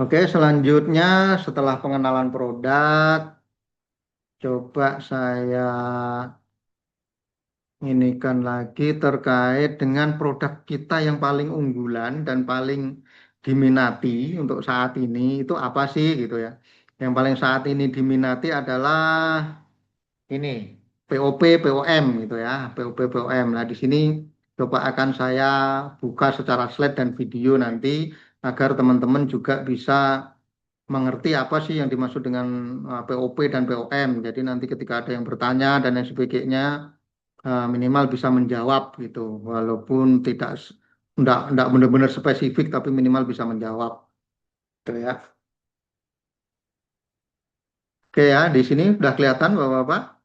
Oke, selanjutnya setelah pengenalan produk, coba saya ini kan lagi terkait dengan produk kita yang paling unggulan dan paling diminati untuk saat ini itu apa sih gitu ya. Yang paling saat ini diminati adalah ini POP POM gitu ya, POP POM. Nah, di sini coba akan saya buka secara slide dan video nanti agar teman-teman juga bisa mengerti apa sih yang dimaksud dengan POP dan POM. Jadi nanti ketika ada yang bertanya dan lain sebagainya minimal bisa menjawab gitu walaupun tidak benar-benar spesifik tapi minimal bisa menjawab gitu ya. Oke ya, di sini sudah kelihatan Bapak-bapak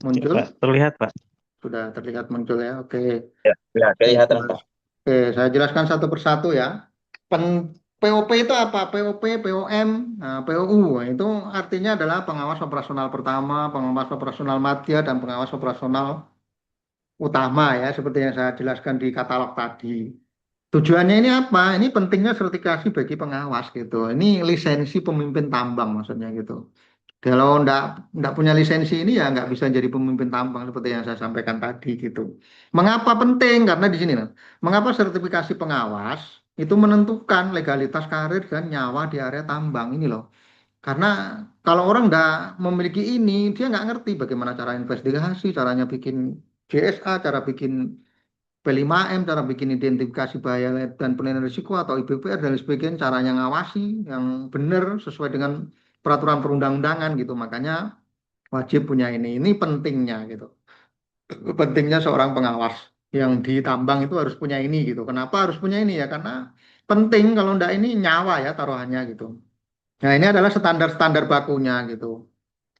Ya, Pak. muncul, Terlihat, Pak. sudah terlihat muncul ya. Oke. Ya, ya, Oke, kelihatan, Pak. Oke, saya jelaskan satu persatu ya. Pen, POP itu apa? POP, POM, nah, POU. Itu artinya adalah pengawas operasional pertama, pengawas operasional madya, dan pengawas operasional utama ya, seperti yang saya jelaskan di katalog tadi. Tujuannya ini apa? Ini pentingnya sertifikasi bagi pengawas gitu. Ini lisensi pemimpin tambang maksudnya gitu. Kalau ndak punya lisensi ini ya nggak bisa jadi pemimpin tambang seperti yang saya sampaikan tadi gitu. Mengapa penting? Karena di sini, nah, mengapa sertifikasi pengawas itu menentukan legalitas karir dan nyawa di area tambang ini loh. Karena kalau orang ndak memiliki ini, dia nggak ngerti bagaimana cara investigasi, caranya bikin JSA, cara bikin P5M, cara bikin identifikasi bahaya dan penilaian risiko atau IBPR dan lain sebagainya, caranya ngawasi yang benar sesuai dengan peraturan perundang-undangan gitu. Makanya wajib punya ini. Ini pentingnya gitu. Pentingnya seorang pengawas yang di tambang itu harus punya ini gitu. Kenapa harus punya ini ya? Karena penting kalau ndak ini nyawa ya taruhannya gitu. Nah, ini adalah standar-standar bakunya gitu.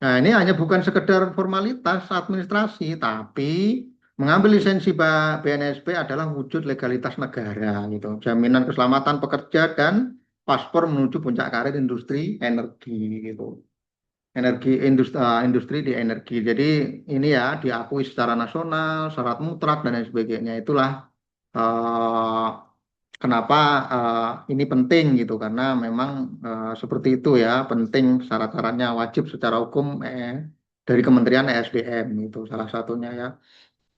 Nah, ini hanya bukan sekedar formalitas administrasi, tapi mengambil lisensi BNSP adalah wujud legalitas negara gitu. Jaminan keselamatan pekerja dan paspor menuju puncak karir industri energi gitu. Industri di energi. Jadi ini ya diakui secara nasional, syarat mutlak dan lain sebagainya. Itulah eh, kenapa ini penting gitu karena memang seperti itu ya penting syarat-syaratnya wajib secara hukum dari Kementerian ESDM itu salah satunya ya.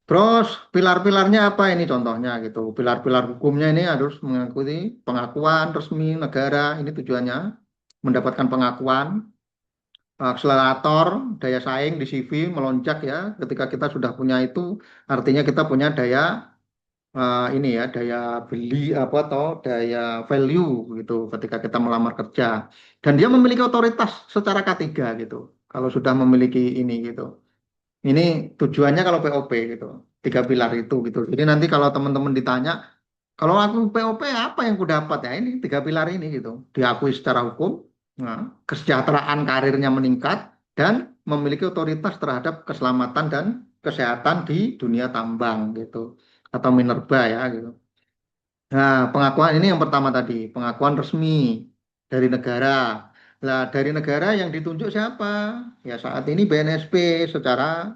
Terus pilar-pilarnya apa ini contohnya gitu. Pilar-pilar hukumnya ini harus mengikuti pengakuan resmi negara. Ini tujuannya mendapatkan pengakuan akselerator daya saing di CV melonjak ya. Ketika kita sudah punya itu artinya kita punya daya ini ya daya beli apa atau daya value gitu ketika kita melamar kerja dan dia memiliki otoritas secara K3 gitu kalau sudah memiliki ini gitu ini tujuannya kalau POP gitu tiga pilar itu gitu jadi nanti kalau teman-teman ditanya kalau aku POP apa yang ku dapat ya ini tiga pilar ini gitu diakui secara hukum nah, kesejahteraan karirnya meningkat dan memiliki otoritas terhadap keselamatan dan kesehatan di dunia tambang gitu atau minerba ya gitu. Nah, pengakuan ini yang pertama tadi, pengakuan resmi dari negara. Lah, dari negara yang ditunjuk siapa? Ya saat ini BNSP secara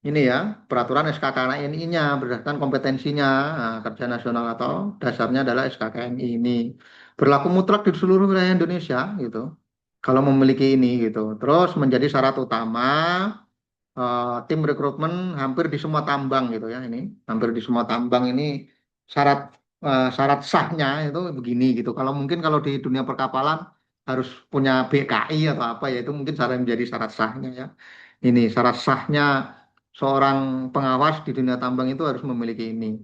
ini ya, peraturan SKKNI-nya berdasarkan kompetensinya, nah, kerja nasional atau dasarnya adalah SKKNI ini. Berlaku mutlak di seluruh wilayah Indonesia gitu. Kalau memiliki ini gitu. Terus menjadi syarat utama tim rekrutmen hampir di semua tambang gitu ya ini hampir di semua tambang ini syarat syarat sahnya itu begini gitu kalau mungkin kalau di dunia perkapalan harus punya BKI atau apa ya itu mungkin syarat menjadi syarat sahnya ya ini syarat sahnya seorang pengawas di dunia tambang itu harus memiliki ini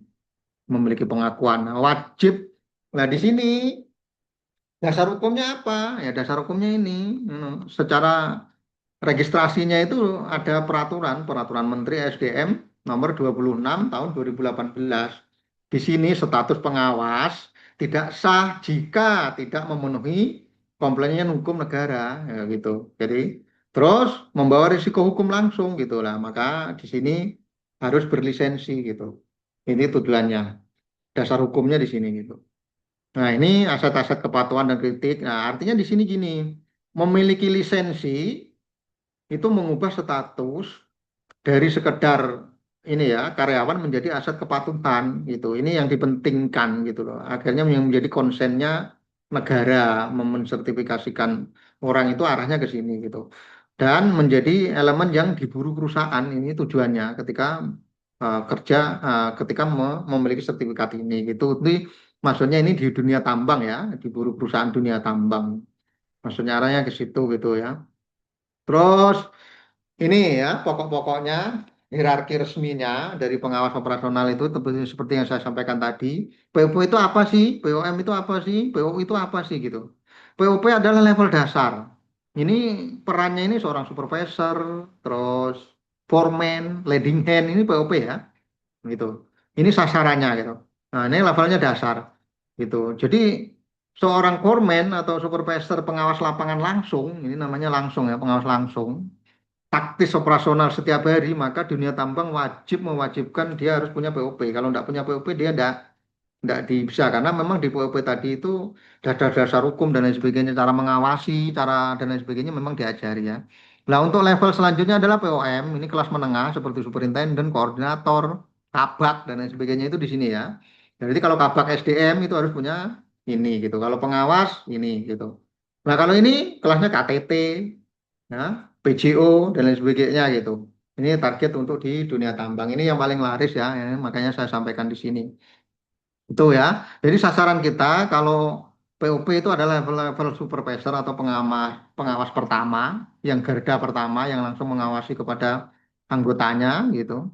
memiliki pengakuan. Nah, wajib nah di sini dasar hukumnya apa ya dasar hukumnya ini secara registrasinya itu ada peraturan Menteri SDM nomor 26 tahun 2018. Di sini status pengawas tidak sah jika tidak memenuhi komplainnya hukum negara ya gitu. Jadi terus membawa risiko hukum langsung gitu lah. Maka di sini harus berlisensi gitu. Ini tujuannya. Dasar hukumnya di sini gitu. Nah, ini aset-aset kepatuhan dan kritik. Nah, artinya di sini gini, memiliki lisensi itu mengubah status dari sekedar ini ya karyawan menjadi aset kepatuhan gitu. Ini yang dipentingkan gitu loh. Akhirnya yang menjadi konsennya negara mensertifikasikan orang itu arahnya ke sini gitu. Dan menjadi elemen yang diburu perusahaan ini tujuannya ketika kerja ketika memiliki sertifikat ini gitu. Ini maksudnya ini di dunia tambang ya, diburu perusahaan dunia tambang. Maksudnya arahnya ke situ gitu ya. Terus ini ya pokok-pokoknya hierarki resminya dari pengawas operasional itu seperti yang saya sampaikan tadi. POP itu apa sih? POM itu apa sih? PO itu apa sih gitu. POP adalah level dasar. Ini perannya ini seorang supervisor, terus foreman, leading hand ini POP ya, gitu. Ini sasarannya gitu. Nah, ini levelnya dasar gitu. Jadi seorang foreman atau supervisor pengawas lapangan langsung, ini namanya langsung ya, pengawas langsung taktis operasional setiap hari, maka dunia tambang mewajibkan dia harus punya POP. Kalau tidak punya POP dia tidak bisa karena memang di POP tadi itu dasar-dasar hukum dan lain sebagainya, cara mengawasi, cara dan lain sebagainya memang diajari ya. Nah, untuk level selanjutnya adalah POM, ini kelas menengah seperti superintenden, koordinator, kabak dan lain sebagainya itu di sini ya. Jadi kalau kabak SDM itu harus punya ini gitu. Kalau pengawas ini gitu. Nah, kalau ini kelasnya KTT, ya, PJO dan lain sebagainya gitu. Ini target untuk di dunia tambang. Ini yang paling laris ya, makanya saya sampaikan di sini. Itu ya. Jadi sasaran kita kalau POP itu adalah level-level supervisor atau pengawas pengawas pertama, yang garda pertama yang langsung mengawasi kepada anggotanya gitu.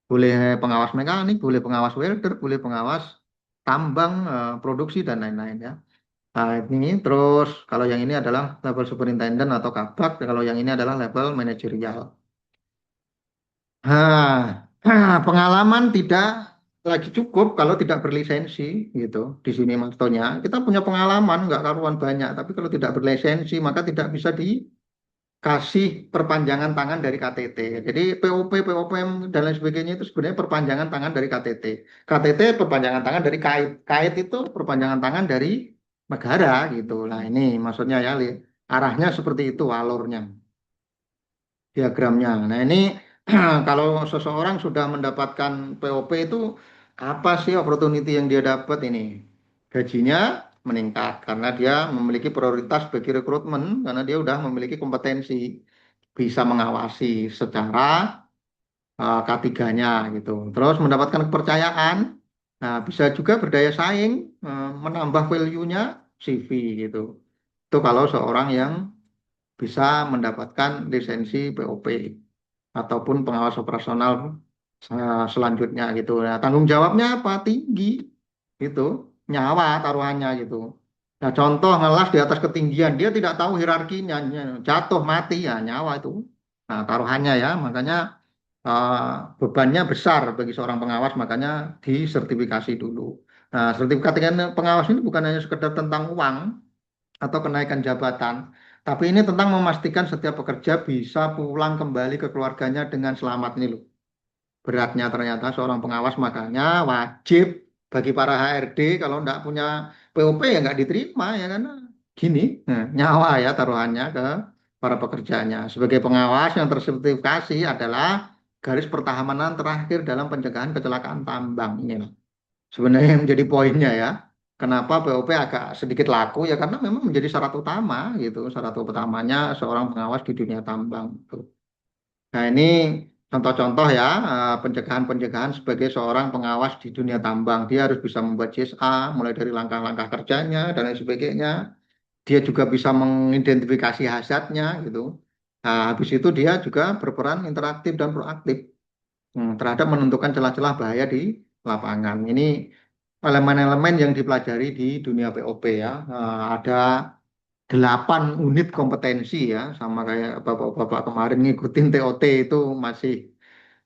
Boleh pengawas mekanik, boleh pengawas welder, boleh pengawas tambang, produksi dan lain-lain ya. Nah, ini terus kalau yang ini adalah level superintendent atau kabak, kalau yang ini adalah level manajerial. Nah, pengalaman tidak lagi cukup kalau tidak berlisensi gitu. Di sini maksudnya kita punya pengalaman nggak karuan banyak, tapi kalau tidak berlisensi maka tidak bisa dikasih perpanjangan tangan dari KTT. Jadi POP, POPM dan lain sebagainya itu sebenarnya perpanjangan tangan dari KTT. KTT perpanjangan tangan dari KAIT. KAIT itu perpanjangan tangan dari negara gitu. Nah ini maksudnya ya, arahnya seperti itu alurnya, diagramnya. Nah ini kalau seseorang sudah mendapatkan POP itu apa sih opportunity yang dia dapat ini? Gajinya meningkat karena dia memiliki prioritas bagi rekrutmen karena dia sudah memiliki kompetensi bisa mengawasi secara K3-nya gitu. Terus mendapatkan kepercayaan, nah bisa juga berdaya saing, menambah value-nya CV gitu. Itu kalau seorang yang bisa mendapatkan lisensi POP ataupun pengawas operasional selanjutnya gitu. Nah, tanggung jawabnya apa? Tinggi gitu, nyawa taruhannya gitu. Nah, contoh ngelas di atas ketinggian, dia tidak tahu hierarkinya, jatuh mati ya nyawa itu. Nah, taruhannya ya, makanya eh, bebannya besar bagi seorang pengawas, makanya disertifikasi dulu. Nah, sertifikat pengawas ini bukan hanya sekedar tentang uang atau kenaikan jabatan, tapi ini tentang memastikan setiap pekerja bisa pulang kembali ke keluarganya dengan selamat nih loh. Beratnya ternyata seorang pengawas, makanya wajib bagi para HRD kalau enggak punya POP ya nggak diterima ya karena gini, nyawa ya taruhannya ke para pekerjanya. Sebagai pengawas yang tersertifikasi adalah garis pertahanan terakhir dalam pencegahan kecelakaan tambang ini loh. Sebenarnya yang menjadi poinnya ya. Kenapa POP agak sedikit laku ya karena memang menjadi syarat utama gitu, syarat utamanya seorang pengawas di dunia tambang. Gitu. Nah, ini contoh-contoh ya, pencegahan-pencegahan sebagai seorang pengawas di dunia tambang. Dia harus bisa membuat CSA, mulai dari langkah-langkah kerjanya dan lain sebagainya. Dia juga bisa mengidentifikasi hazardnya gitu. Nah, habis itu dia juga berperan interaktif dan proaktif terhadap menentukan celah-celah bahaya di lapangan. Ini elemen-elemen yang dipelajari di dunia POP ya. Ada 8 unit kompetensi ya, sama kayak bapak-bapak kemarin ngikutin TOT itu masih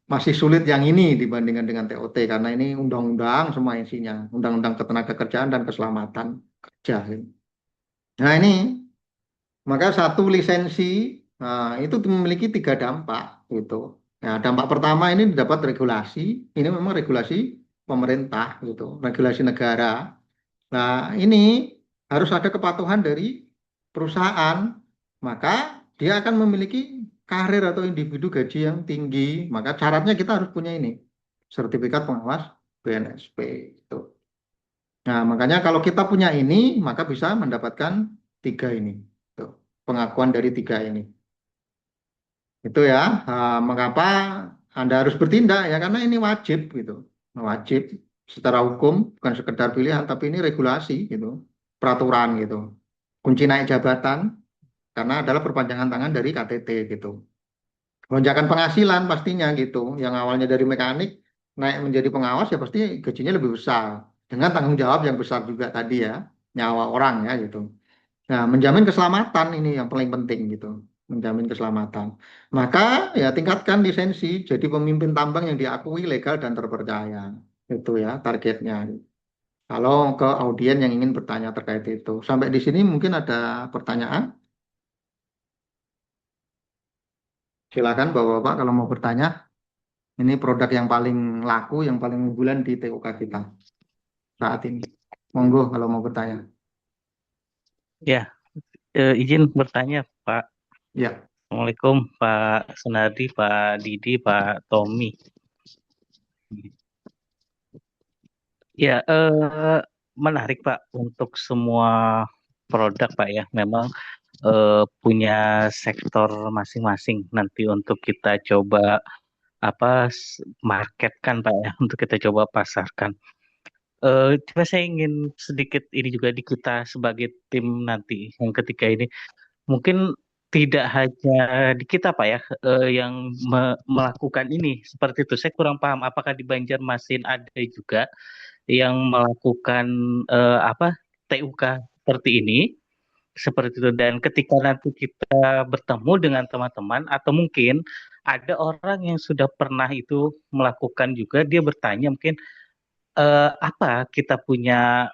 masih sulit yang ini dibandingkan dengan TOT karena ini undang-undang semua isinya, undang-undang ketenagakerjaan dan keselamatan kerja. Nah ini maka satu lisensi itu memiliki 3 dampak gitu. Nah, dampak pertama ini dapat regulasi, ini memang regulasi pemerintah gitu, regulasi negara. Nah, ini harus ada kepatuhan dari perusahaan, maka dia akan memiliki karir atau individu gaji yang tinggi. Maka syaratnya kita harus punya ini. sertifikat pengawas BNSP itu. Nah, makanya kalau kita punya ini, maka bisa mendapatkan tiga ini. Tuh, pengakuan dari tiga ini. Itu ya, mengapa Anda harus bertindak ya karena ini wajib gitu. Wajib secara hukum, bukan sekedar pilihan, tapi ini regulasi gitu, peraturan gitu. Kunci naik jabatan karena adalah perpanjangan tangan dari KTT gitu. Lonjakan penghasilan pastinya gitu. Yang awalnya dari mekanik naik menjadi pengawas ya pasti gajinya lebih besar. Dengan tanggung jawab yang besar juga tadi ya, nyawa orang ya gitu. Nah, menjamin keselamatan ini yang paling penting gitu. Menjamin keselamatan. Maka ya tingkatkan lisensi jadi pemimpin tambang yang diakui legal dan terpercaya. Itu ya targetnya. Kalau ke audien yang ingin bertanya terkait itu. Sampai di sini mungkin ada pertanyaan. Silakan Bapak-bapak kalau mau bertanya. Ini produk yang paling laku, yang paling unggulan di TUK kita saat ini. Monggo kalau mau bertanya. Ya, izin bertanya, Pak. Ya, Assalamualaikum, Pak Sunardi, Pak Didi, Pak Tommy. Ya, menarik, Pak, untuk semua produk, Pak ya. Memang punya sektor masing-masing nanti untuk kita coba marketkan, Pak ya, untuk kita coba pasarkan. Coba saya ingin sedikit ini juga di kita sebagai tim nanti yang ketika ini. Mungkin tidak hanya di kita Pak ya yang melakukan ini seperti itu. Saya kurang paham apakah di Banjarmasin ada juga yang melakukan TUK seperti ini, seperti itu. Dan ketika nanti kita bertemu dengan teman-teman atau mungkin ada orang yang sudah pernah itu melakukan juga, dia bertanya mungkin apa kita punya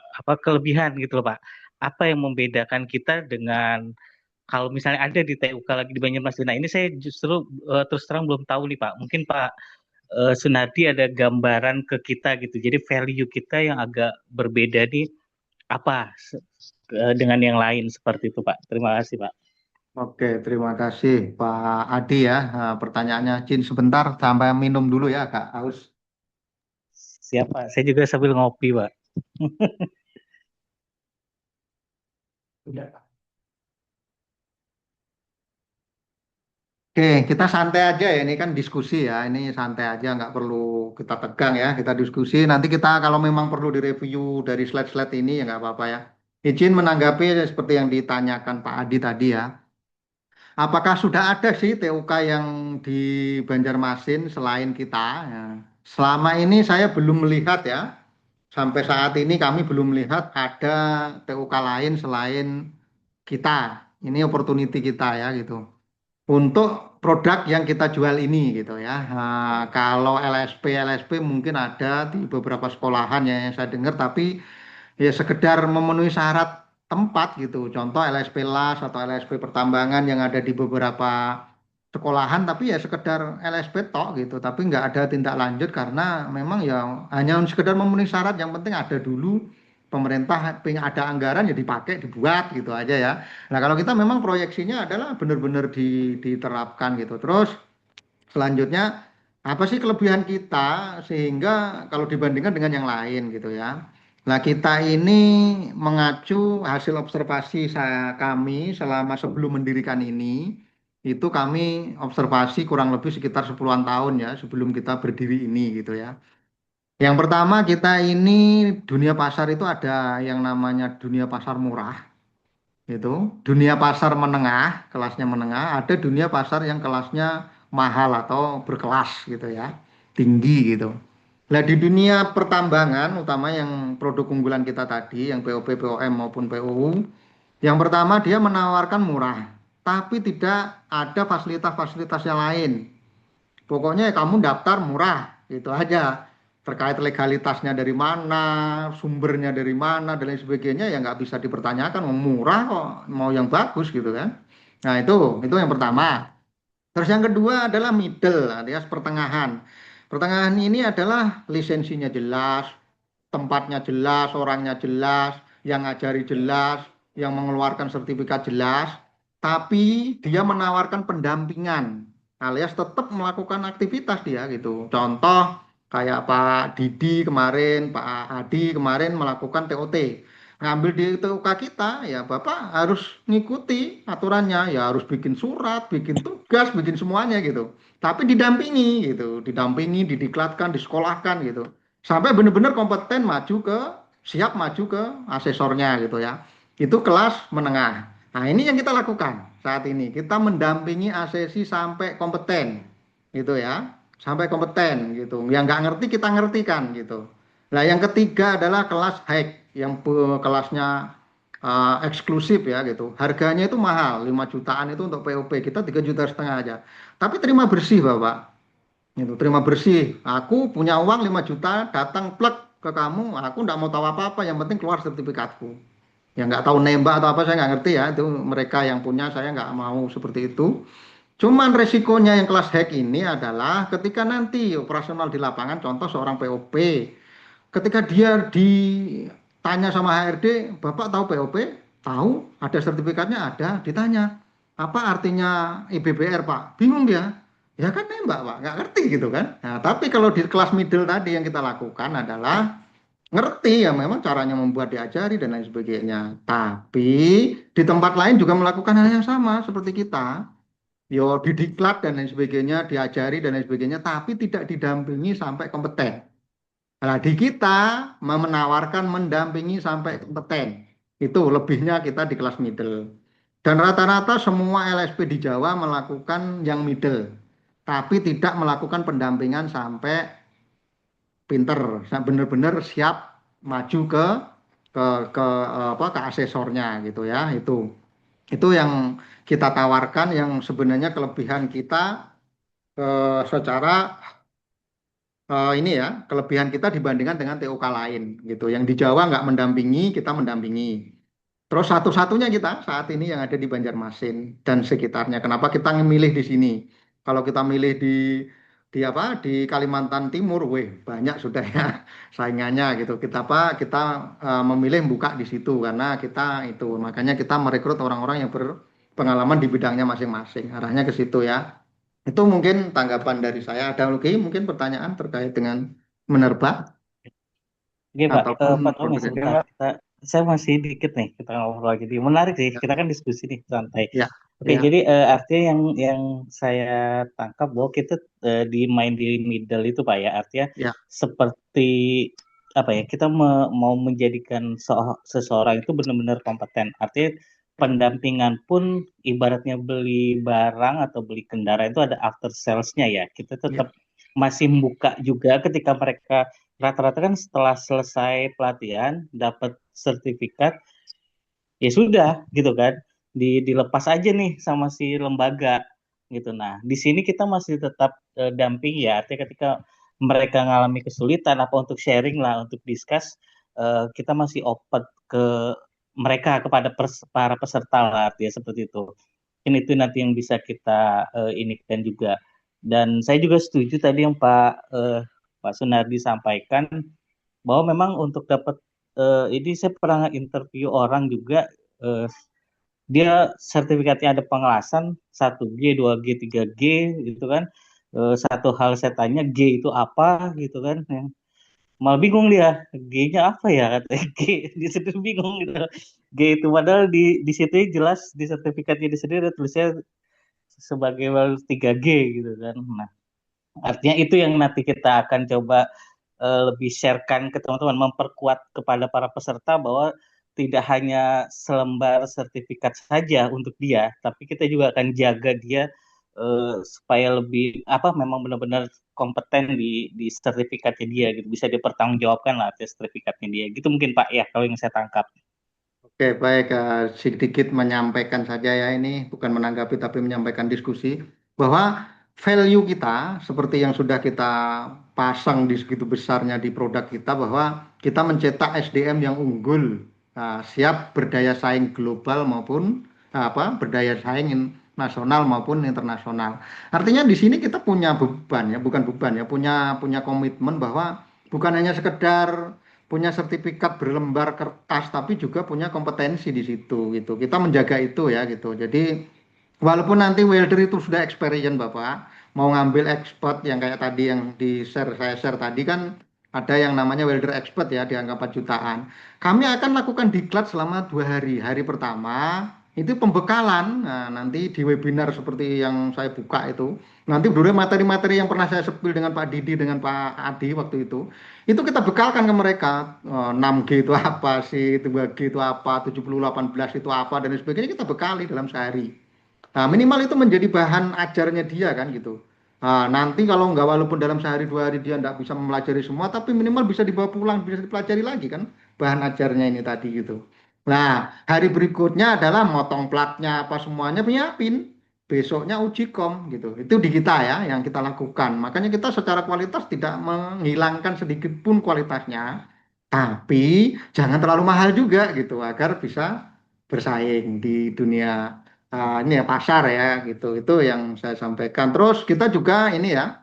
kelebihan gitu loh Pak. Apa yang membedakan kita dengan kalau misalnya ada di TUK lagi di Banjarmasin. Nah ini saya justru terus terang belum tahu nih Pak. Mungkin Pak Sunardi ada gambaran ke kita gitu. Jadi value kita yang agak berbeda nih apa dengan yang lain seperti itu Pak. Terima kasih Pak. oke. Terima kasih Pak Adi ya. Pertanyaannya, Jin sebentar sampai minum dulu ya, Kak. Haus. Siapa? Saya juga sambil ngopi Pak. Udah. Oke, kita santai aja ya. Ini kan diskusi ya. Ini santai aja, nggak perlu kita tegang ya. Kita diskusi. Nanti kita kalau memang perlu direview dari slide-slide ini ya nggak apa-apa ya. Izin menanggapi seperti yang ditanyakan Pak Adi tadi ya. Apakah sudah ada sih TUK yang di Banjarmasin selain kita? Ya. Selama ini saya belum melihat ya. Sampai saat ini kami belum melihat ada TUK lain selain kita. Ini opportunity kita ya gitu. Untuk produk yang kita jual ini gitu ya. Nah, kalau LSP mungkin ada di beberapa sekolahan ya yang saya dengar, tapi ya sekedar memenuhi syarat tempat gitu. Contoh LSP LAS atau LSP pertambangan yang ada di beberapa sekolahan, tapi ya sekedar LSP tok gitu, tapi nggak ada tindak lanjut karena memang ya hanya sekedar memenuhi syarat. Yang penting ada dulu, pemerintah pengen ada anggaran ya dipakai dibuat gitu aja ya. Nah kalau kita memang proyeksinya adalah benar-benar diterapkan gitu. Terus selanjutnya, apa sih kelebihan kita sehingga kalau dibandingkan dengan yang lain gitu ya. Nah, kita ini mengacu hasil observasi kami selama sebelum mendirikan ini, itu kami observasi kurang lebih sekitar 10-an tahun ya sebelum kita berdiri ini gitu ya. Yang pertama kita ini dunia pasar itu ada yang namanya dunia pasar murah itu, dunia pasar menengah, kelasnya menengah, ada dunia pasar yang kelasnya mahal atau berkelas gitu ya, tinggi gitu. Nah, di dunia pertambangan, utama yang produk unggulan kita tadi, yang POP, POM maupun POU, yang pertama dia menawarkan murah, tapi tidak ada fasilitas-fasilitas yang lain. Pokoknya ya kamu daftar murah, gitu aja. Terkait legalitasnya dari mana, sumbernya dari mana, dan lain sebagainya ya nggak bisa dipertanyakan. Mau murah kok, mau yang bagus gitu kan. Nah itu yang pertama. Terus yang kedua adalah middle, alias pertengahan. Pertengahan ini adalah lisensinya jelas, tempatnya jelas, orangnya jelas, yang ngajari jelas, yang mengeluarkan sertifikat jelas, tapi dia menawarkan pendampingan, alias tetap melakukan aktivitas dia gitu. Contoh, Kayak Pak Didi kemarin, Pak Adi kemarin melakukan TOT. Ngambil di TOK kita, ya Bapak harus ngikuti aturannya, ya harus bikin surat, bikin tugas, bikin semuanya gitu. Tapi didampingi gitu, didampingi, didiklatkan, disekolahkan gitu. Sampai benar-benar kompeten maju ke, siap maju ke asesornya gitu ya. Itu kelas menengah. Nah ini yang kita lakukan saat ini. Kita mendampingi asesi sampai kompeten gitu ya, sampai kompeten gitu. Yang nggak ngerti kita ngertikan gitu. Nah, yang ketiga adalah kelas high, yang kelasnya eksklusif ya gitu. Harganya itu mahal, 5 jutaan itu untuk POP. Kita 3,5 juta aja. Tapi terima bersih, Bapak. Gitu, terima bersih. Aku punya uang 5 juta, datang plek ke kamu, aku nggak mau tahu apa-apa, yang penting keluar sertifikatku. Ya nggak tahu nembak atau apa saya nggak ngerti ya, itu mereka yang punya, saya nggak mau seperti itu. Cuman resikonya yang kelas hack ini adalah ketika nanti operasional di lapangan, contoh seorang POP, ketika dia ditanya sama HRD, Bapak tahu POP? Tahu, ada sertifikatnya, ada, ditanya, apa artinya IBBR Pak? Bingung dia. Ya kan nembak Pak, nggak ngerti gitu kan. Nah, tapi kalau di kelas middle tadi yang kita lakukan adalah ngerti ya memang caranya membuat diajari dan lain sebagainya. Tapi di tempat lain juga melakukan hal yang sama seperti kita. Yo didiklat dan lain sebagainya, diajari dan lain sebagainya, tapi tidak didampingi sampai kompeten. Nah, di kita menawarkan mendampingi sampai kompeten. Itu lebihnya kita di kelas middle. Dan rata-rata semua LSP di Jawa melakukan yang middle, tapi tidak melakukan pendampingan sampai pinter, benar-benar siap maju ke apa ke asesornya gitu ya. Itu yang kita tawarkan yang sebenarnya kelebihan kita secara ini ya, kelebihan kita dibandingkan dengan TOK lain gitu. Yang di Jawa nggak mendampingi, kita mendampingi. Terus satu-satunya kita saat ini yang ada di Banjarmasin dan sekitarnya. Kenapa kita memilih di sini? Kalau kita milih di apa di Kalimantan Timur, weh banyak sudah ya saingannya gitu. Kita memilih buka di situ karena kita itu makanya kita merekrut orang-orang yang berpengalaman di bidangnya masing-masing. Arahnya ke situ ya. Itu mungkin tanggapan dari saya. Ada lagi mungkin pertanyaan terkait dengan menerbang Oke Pak, ataupun Pak Tommy produk ini, sebentar Pak. saya masih dikit nih kita ngobrol lagi. Menarik sih, kita kan diskusi nih santai. Ya, Oke, ya, jadi artinya yang saya tangkap bahwa kita di main di middle itu Pak ya, artinya ya, seperti apa ya, kita mau menjadikan seseorang itu benar-benar kompeten. Artinya pendampingan pun ibaratnya beli barang atau beli kendaraan itu ada after sales-nya ya. Kita ya, tetap masih membuka juga ketika mereka rata-rata kan setelah selesai pelatihan dapat sertifikat ya sudah gitu kan dilepas aja nih sama si lembaga gitu. Nah di sini kita masih tetap damping ya, artinya ketika mereka mengalami kesulitan apa untuk sharing lah untuk discuss, kita masih open ke mereka kepada para peserta lah artinya seperti itu. Ini nanti yang bisa kita ini dan juga, dan saya juga setuju tadi yang Pak Sunardi sampaikan bahwa memang untuk dapat ini saya pernah interview orang juga, eh, dia sertifikatnya ada pengelasan 1G, 2G, 3G gitu kan. Satu hal saya tanya G itu apa gitu kan. Malah bingung dia, G-nya apa ya katanya G, di situ bingung gitu. G itu padahal di situ jelas di sertifikatnya di sini ada tulisnya sebagai 3G gitu kan. Nah, artinya itu yang nanti kita akan coba lebih sharekan ke teman-teman, memperkuat kepada para peserta bahwa tidak hanya selembar sertifikat saja untuk dia, tapi kita juga akan jaga dia supaya lebih apa memang benar-benar kompeten di sertifikatnya dia gitu, bisa dipertanggungjawabkan lah atas sertifikatnya dia. Gitu mungkin Pak ya kalau yang saya tangkap. oke, baik. Sedikit menyampaikan saja ya ini, bukan menanggapi tapi menyampaikan diskusi bahwa value kita seperti yang sudah kita pasang di segitu besarnya di produk kita bahwa kita mencetak SDM yang unggul, siap berdaya saing global maupun apa berdaya saing nasional maupun internasional. Artinya di sini kita punya beban ya, bukan beban ya, punya punya komitmen bahwa bukan hanya sekedar punya sertifikat berlembar kertas tapi juga punya kompetensi di situ gitu. Kita menjaga itu ya gitu. Jadi walaupun nanti welder itu sudah experience Bapak, mau ngambil expert yang kayak tadi yang saya share tadi kan ada yang namanya welder expert ya di angka 4 jutaan. Kami akan lakukan diklat selama 2 hari. Hari pertama itu pembekalan. Nah, nanti di webinar seperti yang saya buka itu, nanti berbeda materi-materi yang pernah saya sepil dengan Pak Didi, dengan Pak Adi waktu itu kita bekalkan ke mereka. 6G itu apa sih, 2G itu apa, 7018 itu apa, dan sebagainya kita bekali dalam sehari. Nah, minimal itu menjadi bahan ajarnya dia kan gitu. Nah, nanti kalau nggak walaupun dalam sehari 2 hari dia nggak bisa mempelajari semua, tapi minimal bisa dibawa pulang, bisa dipelajari lagi kan bahan ajarnya ini tadi gitu. Nah, hari berikutnya adalah motong platnya apa semuanya penyiapin. Besoknya uji kom gitu. Itu di kita ya yang kita lakukan. Makanya kita secara kualitas tidak menghilangkan sedikit pun kualitasnya, tapi jangan terlalu mahal juga gitu agar bisa bersaing di dunia ini ya pasar ya gitu. Itu yang saya sampaikan. Terus kita juga ini ya,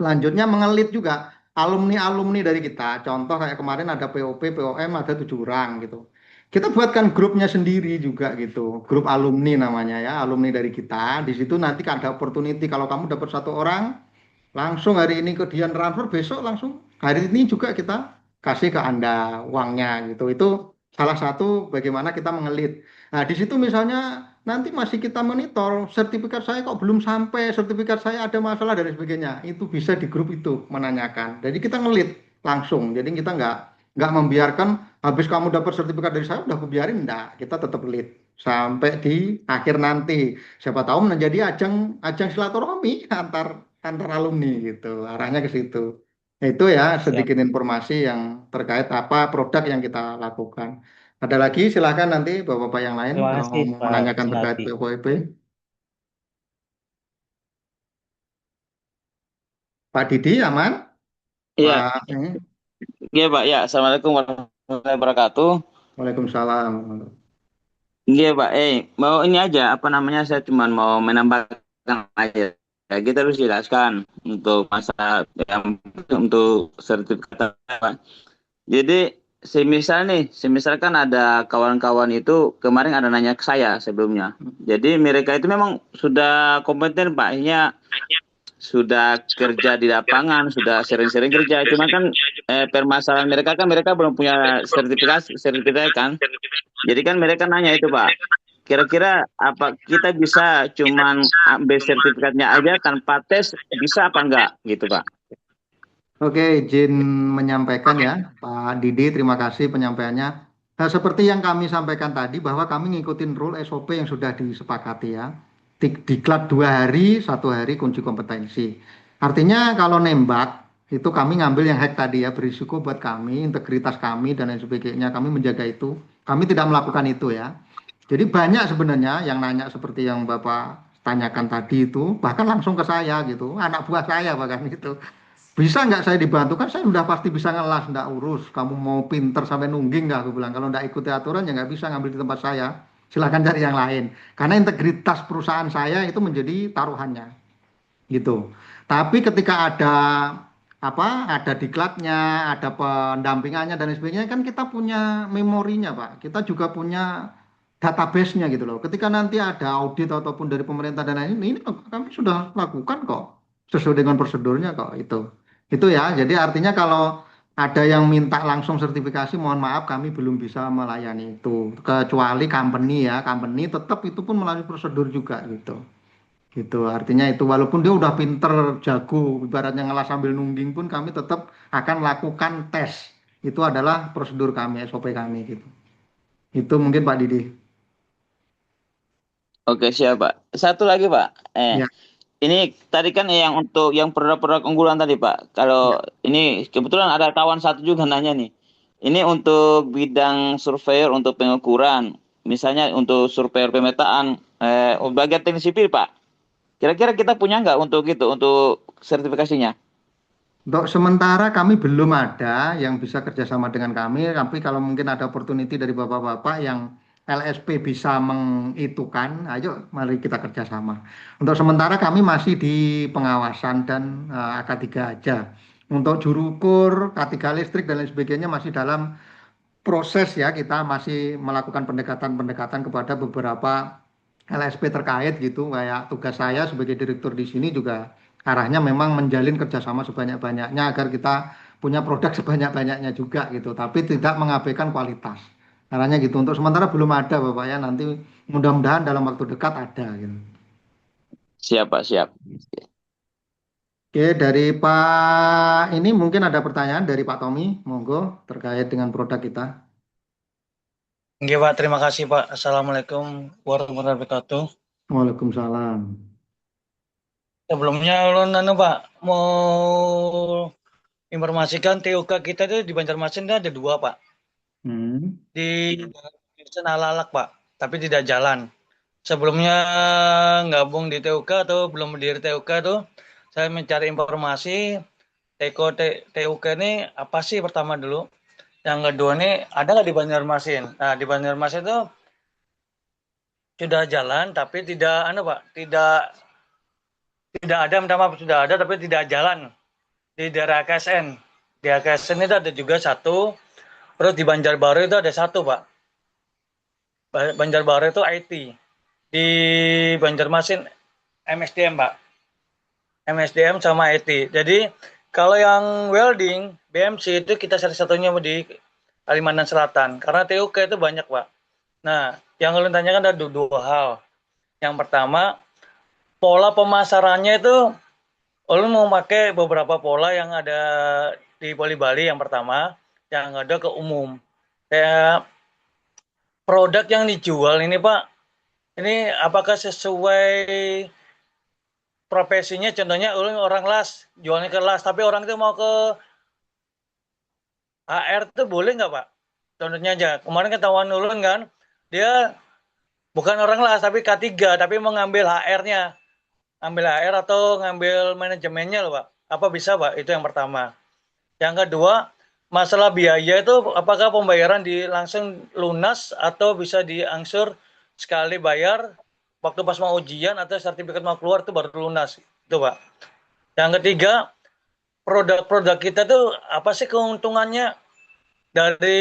selanjutnya mengelit juga alumni-alumni dari kita. Contoh kayak kemarin ada POP, POM ada 7 orang gitu. Kita buatkan grupnya sendiri juga gitu. Grup alumni namanya ya, alumni dari kita. Di situ nanti ada opportunity kalau kamu dapat 1 orang, langsung hari ini ke Dian transfer, besok langsung hari ini juga kita kasih ke Anda uangnya gitu. Itu salah satu bagaimana kita mengelit. Nah, di situ misalnya nanti masih kita monitor sertifikat saya kok belum sampai, sertifikat saya ada masalah dan sebagainya. Itu bisa di grup itu menanyakan. Jadi kita ngelit langsung. Jadi kita nggak membiarkan habis kamu dapat sertifikat dari saya udah aku biarin enggak. Kita tetap lead sampai di akhir nanti. Siapa tahu menjadi ajang ajang silaturahmi antar alumni gitu. Arahnya ke situ. Nah, itu ya Siap. sedikit informasi yang terkait apa produk yang kita lakukan. Ada lagi silakan nanti Bapak-bapak yang lain Terima kalau kasih mau Pak menanyakan terkait Sunardi. POP. Pak Didi aman? Iya, Pak ini. iya Pak. Ya, Assalamualaikum warahmatullahi wabarakatuh. Waalaikumsalam. Iya Pak. Mau ini aja, apa namanya? Saya cuma mau menambahkan aja. Ya, kita harus jelaskan untuk masa yang untuk sertifikat Pak. Jadi, semisal kan ada kawan-kawan itu kemarin ada nanya ke saya sebelumnya. Jadi mereka itu memang sudah kompeten Pak. Akhirnya sudah kerja di lapangan, sudah sering-sering kerja. Cuma kan permasalahan mereka belum punya sertifikat kan. Jadi kan mereka nanya itu Pak, kira-kira apa kita bisa cuman ambil sertifikatnya aja tanpa tes bisa apa enggak gitu Pak? Oke, izin menyampaikan ya, Pak Didi, terima kasih penyampaiannya. Nah, seperti yang kami sampaikan tadi, bahwa kami ngikutin rule SOP yang sudah disepakati ya. Diklat 2 hari, 1 hari kunci kompetensi. Artinya kalau nembak, itu kami ngambil yang hack tadi ya, berisiko buat kami, integritas kami, dan lain sebagainya. Kami menjaga itu. Kami tidak melakukan itu ya. Jadi banyak sebenarnya yang nanya seperti yang Bapak tanyakan tadi itu, bahkan langsung ke saya gitu, anak buah saya bahkan itu. Bisa nggak saya dibantu? Kan saya udah pasti bisa ngelas, nggak urus. Kamu mau pinter sampai nungging nggak? Aku bilang, kalau nggak ikuti aturan ya nggak bisa ngambil di tempat saya. Silakan cari yang lain. Karena integritas perusahaan saya itu menjadi taruhannya, gitu. Tapi ketika ada diklatnya, ada pendampingannya dan sebagainya, kan kita punya memorinya, Pak. Kita juga punya database-nya gitu loh. Ketika nanti ada audit ataupun dari pemerintah dan lain ini kami sudah lakukan kok sesuai dengan prosedurnya kok itu. Itu ya. Jadi artinya kalau ada yang minta langsung sertifikasi, mohon maaf kami belum bisa melayani itu. Kecuali company ya, company tetap itu pun melalui prosedur juga gitu. Gitu. Artinya itu walaupun dia udah pinter, jago, ibaratnya ngelas sambil nungging pun kami tetap akan lakukan tes. Itu adalah prosedur kami, SOP kami gitu. Itu mungkin Pak Didi. Oke siap Pak. Satu lagi Pak. Ya, Ini tadi kan yang untuk yang produk-produk unggulan tadi Pak. Kalau ya. ini kebetulan ada kawan satu juga nanya nih. Ini untuk bidang surveyor untuk pengukuran. Misalnya untuk surveyor pemetaan bagian teknik sipil Pak. Kira-kira kita punya nggak untuk itu, untuk sertifikasinya? Untuk sementara kami belum ada yang bisa kerjasama dengan kami, tapi kalau mungkin ada opportunity dari bapak-bapak yang LSP bisa mengitukan, ayo mari kita kerjasama. Untuk sementara kami masih di pengawasan dan AK3 aja. Untuk juru ukur, K3 listrik dan lain sebagainya masih dalam proses ya, kita masih melakukan pendekatan-pendekatan kepada beberapa LSP terkait gitu. Kayak tugas saya sebagai direktur di sini juga Arahnya memang menjalin kerjasama sebanyak-banyaknya agar kita punya produk sebanyak-banyaknya juga gitu, tapi tidak mengabaikan kualitas. Arahnya gitu. Untuk sementara belum ada Bapak ya, nanti mudah-mudahan dalam waktu dekat ada gitu. Siap, Pak, siap. Oke, dari Pak ini mungkin ada pertanyaan dari Pak Tommy, monggo terkait dengan produk kita. Oke, Pak, terima kasih, Pak. Assalamualaikum warahmatullahi wabarakatuh. Waalaikumsalam. Sebelumnya, ulun Pak, mau informasikan TUK kita itu di Banjarmasin itu ada 2, Pak. Hmm. Di Desa Alalak, Pak, tapi tidak jalan. Sebelumnya gabung di TUK atau belum berdiri TUK tuh, saya mencari informasi TUK ini apa sih pertama dulu. Yang kedua nih, ada nggak di Banjarmasin? Nah, di Banjarmasin itu sudah jalan, tapi tidak, Pak, tidak ada, minta maaf, sudah ada tapi tidak jalan di daerah AKSN. Di AKSN itu ada juga satu, terus di Banjarbaru itu ada satu, Pak. Banjarbaru itu IT. Di Banjarmasin MSDM, Pak. MSDM sama IT. Jadi kalau yang welding, BMC itu kita salah satunya di Kalimantan Selatan. Karena TUK itu banyak, Pak. Nah, yang kalian tanyakan ada dua hal. Yang pertama, pola pemasarannya itu ulun mau pakai beberapa pola yang ada di Poli Bali yang pertama, yang ada ke umum. Kayak produk yang dijual ini Pak, ini apakah sesuai profesinya? Contohnya ulun orang las, jualnya ke las, tapi orang itu mau ke HR itu boleh nggak Pak? Contohnya aja, kemarin ketahuan ulun kan, dia bukan orang las tapi K3, tapi mau ngambil HR-nya. Ambil HR atau ngambil manajemennya loh Pak. Apa bisa Pak? Itu yang pertama. Yang kedua, masalah biaya itu apakah pembayaran langsung lunas atau bisa diangsur sekali bayar waktu pas mau ujian atau sertifikat mau keluar itu baru lunas. Itu Pak. Yang ketiga, produk-produk kita tuh apa sih keuntungannya dari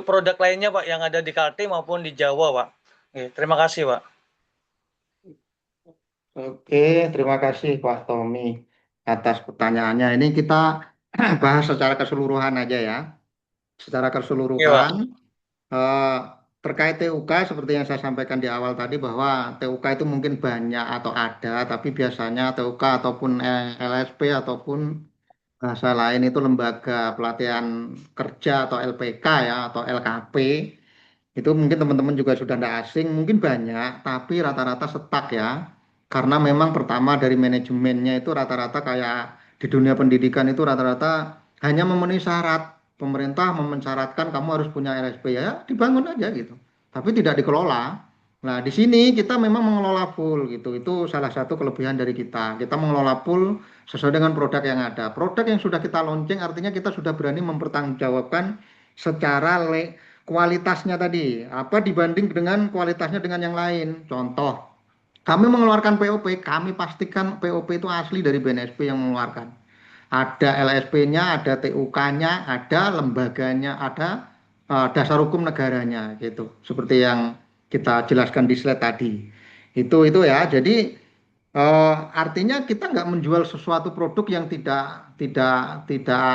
produk lainnya Pak yang ada di Kaltim maupun di Jawa Pak. Oke, terima kasih Pak. Oke, terima kasih Pak Tommy atas pertanyaannya. Ini kita bahas secara keseluruhan aja ya. Secara Iya Pak. keseluruhan eh, terkait TUK seperti yang saya sampaikan di awal tadi bahwa TUK itu mungkin banyak atau ada, tapi biasanya TUK ataupun LSP ataupun bahasa lain itu lembaga pelatihan kerja atau LPK ya atau LKP itu mungkin teman-teman juga sudah tidak asing, mungkin banyak, tapi rata-rata stuck ya. Karena memang pertama dari manajemennya itu rata-rata kayak di dunia pendidikan itu rata-rata hanya memenuhi syarat. Pemerintah mensyaratkan kamu harus punya LSP ya, dibangun aja gitu. Tapi tidak dikelola. Nah, di sini kita memang mengelola full gitu. Itu salah satu kelebihan dari kita. Kita mengelola full sesuai dengan produk yang ada. Produk yang sudah kita launching artinya kita sudah berani mempertanggungjawabkan secara kualitasnya tadi, apa dibanding dengan kualitasnya dengan yang lain. Contoh, kami mengeluarkan POP, kami pastikan POP itu asli dari BNSP yang mengeluarkan. Ada LSP-nya, ada TUK-nya, ada lembaganya, ada dasar hukum negaranya gitu. Seperti yang kita jelaskan di slide tadi. Itu ya. Jadi artinya kita nggak menjual sesuatu produk yang tidak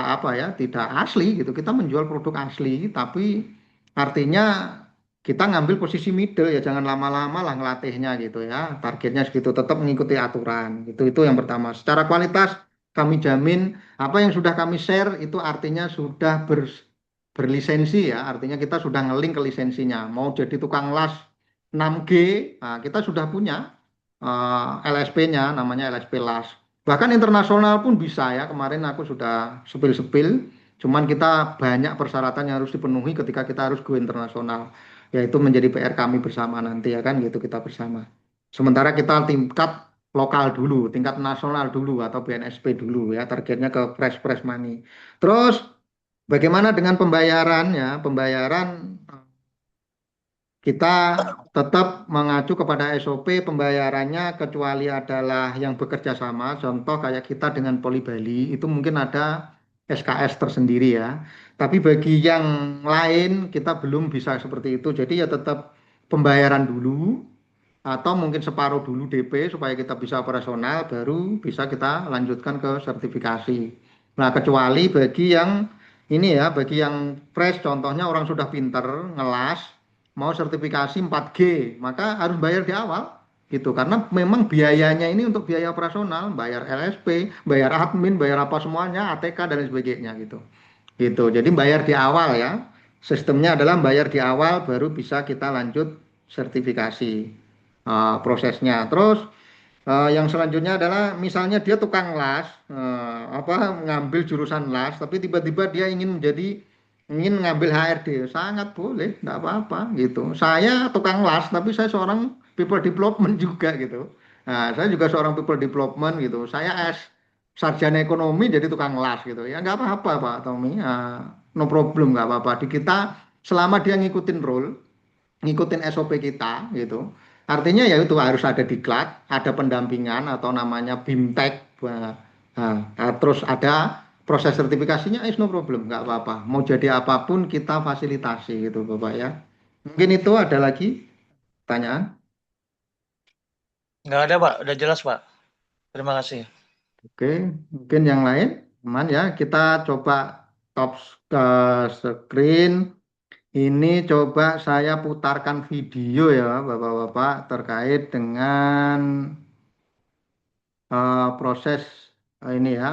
apa ya, tidak asli gitu. Kita menjual produk asli, tapi artinya kita ngambil posisi middle ya, jangan lama-lama lah ngelatihnya gitu ya. Targetnya segitu, tetap mengikuti aturan. Itu yang pertama. Secara kualitas kami jamin apa yang sudah kami share itu artinya sudah berlisensi ya. Artinya kita sudah ngelink ke lisensinya. Mau jadi tukang las 6G, nah kita sudah punya LSP-nya namanya LSP LAS. Bahkan internasional pun bisa ya. Kemarin aku sudah sepil-sepil. Cuman kita banyak persyaratan yang harus dipenuhi ketika kita harus go internasional. Yaitu menjadi PR kami bersama nanti ya kan gitu kita bersama. Sementara kita tingkat lokal dulu, tingkat nasional dulu atau BNSP dulu ya. Targetnya ke fresh money. Terus bagaimana dengan pembayaran ya? Pembayaran kita tetap mengacu kepada SOP pembayarannya kecuali adalah yang bekerja sama. Contoh kayak kita dengan Poli Bali itu mungkin ada SKS tersendiri ya. Tapi bagi yang lain kita belum bisa seperti itu. Jadi ya tetap pembayaran dulu. atau mungkin separuh dulu DP supaya kita bisa operasional, baru bisa kita lanjutkan ke sertifikasi. Nah, kecuali bagi yang ini ya, bagi yang fresh, contohnya orang sudah pinter, ngelas, mau sertifikasi 4G, maka harus bayar di awal gitu. Karena memang biayanya ini untuk biaya operasional, bayar LSP, bayar admin, bayar apa semuanya, ATK dan lain sebagainya gitu. Gitu. Jadi bayar di awal ya. Sistemnya adalah bayar di awal baru bisa kita lanjut sertifikasi prosesnya. Terus yang selanjutnya adalah misalnya dia tukang las, apa ngambil jurusan las, tapi tiba-tiba dia ingin ngambil HRD, sangat boleh, nggak apa-apa gitu. Saya tukang las, tapi saya seorang people development juga gitu. Nah, saya juga seorang people development gitu. Saya sarjana ekonomi jadi tukang las gitu. Ya nggak apa-apa Pak Tommy, no problem nggak apa-apa. Di kita selama dia ngikutin rule, ngikutin SOP kita gitu. Artinya ya itu harus ada diklat, ada pendampingan atau namanya BIMTEK. Terus ada proses sertifikasinya, no problem, nggak apa-apa. Mau jadi apapun kita fasilitasi gitu Bapak ya. Mungkin itu ada lagi pertanyaan. Nggak ada, Pak. Udah jelas, Pak. Terima kasih. Oke, mungkin yang lain, teman ya, kita coba top ke screen. Ini coba saya putarkan video ya, Bapak-Bapak, terkait dengan proses ini ya,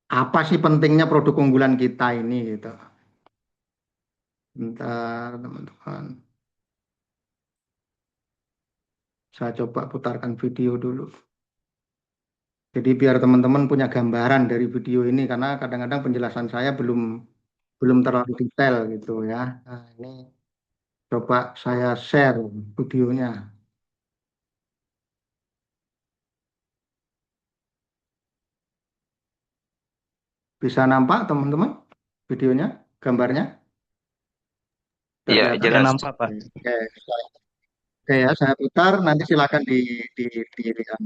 apa sih pentingnya produk unggulan kita ini gitu. Bentar, teman-teman. Saya coba putarkan video dulu. Jadi biar teman-teman punya gambaran dari video ini karena kadang-kadang penjelasan saya belum belum terlalu detail gitu ya. Nah, ini coba saya share videonya. Bisa nampak teman-teman videonya, gambarnya? Iya, Terlihat. Ya jelas. nampak, Pak. Oke, oke ya, saya putar, nanti silakan dilihat.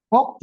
Oh,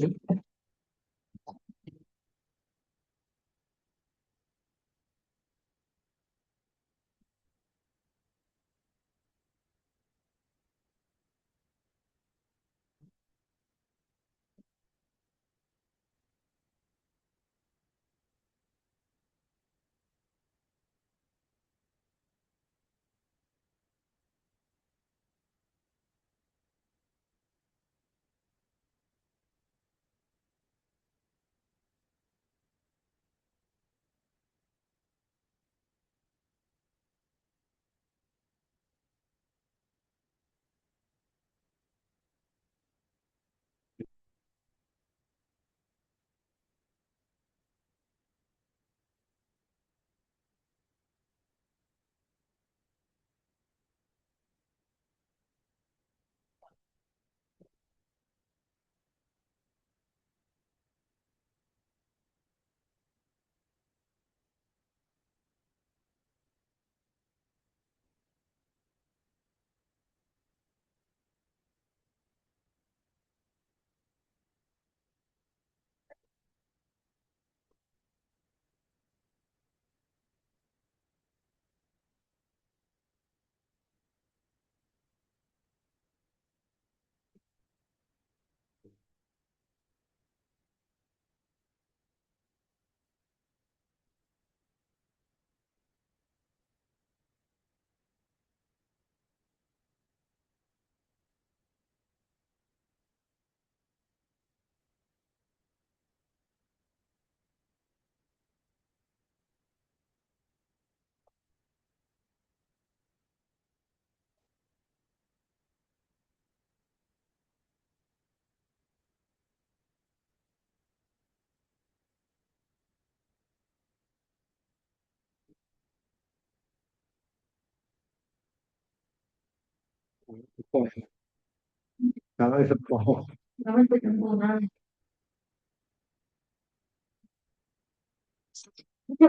Kalau itu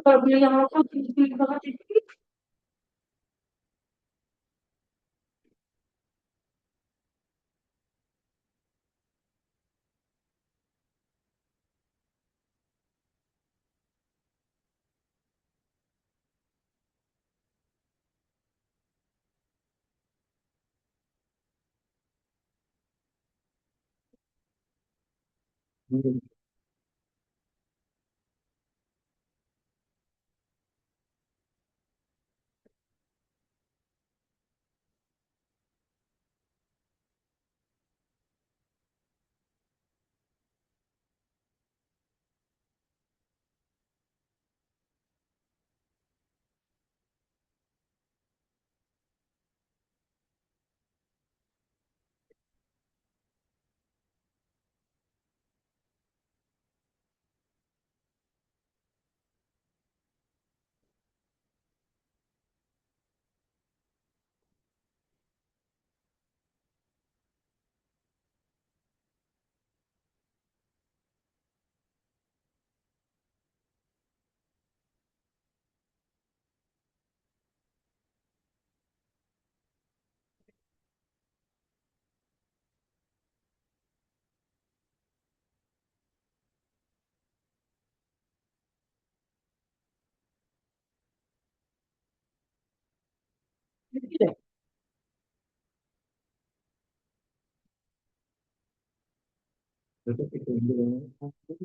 Kalau beli yang lokal tinggi banget itu.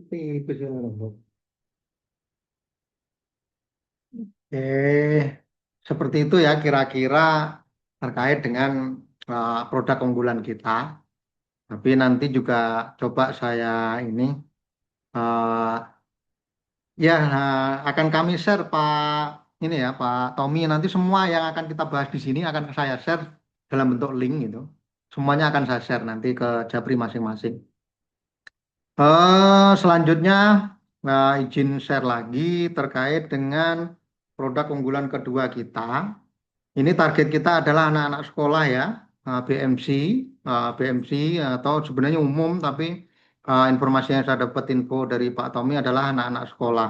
tipis ya, Bro. Eh, seperti itu ya kira-kira terkait dengan produk unggulan kita. Tapi nanti juga coba saya ini eh, ya akan kami share Pak ini ya Pak Tommy, nanti semua yang akan kita bahas di sini akan saya share dalam bentuk link gitu. Semuanya akan saya share nanti ke Japri masing-masing. Selanjutnya izin share lagi terkait dengan produk unggulan kedua kita. Ini target kita adalah anak-anak sekolah ya, BMC, BMC atau sebenarnya umum, tapi informasi yang saya dapat info dari Pak Tommy adalah anak-anak sekolah.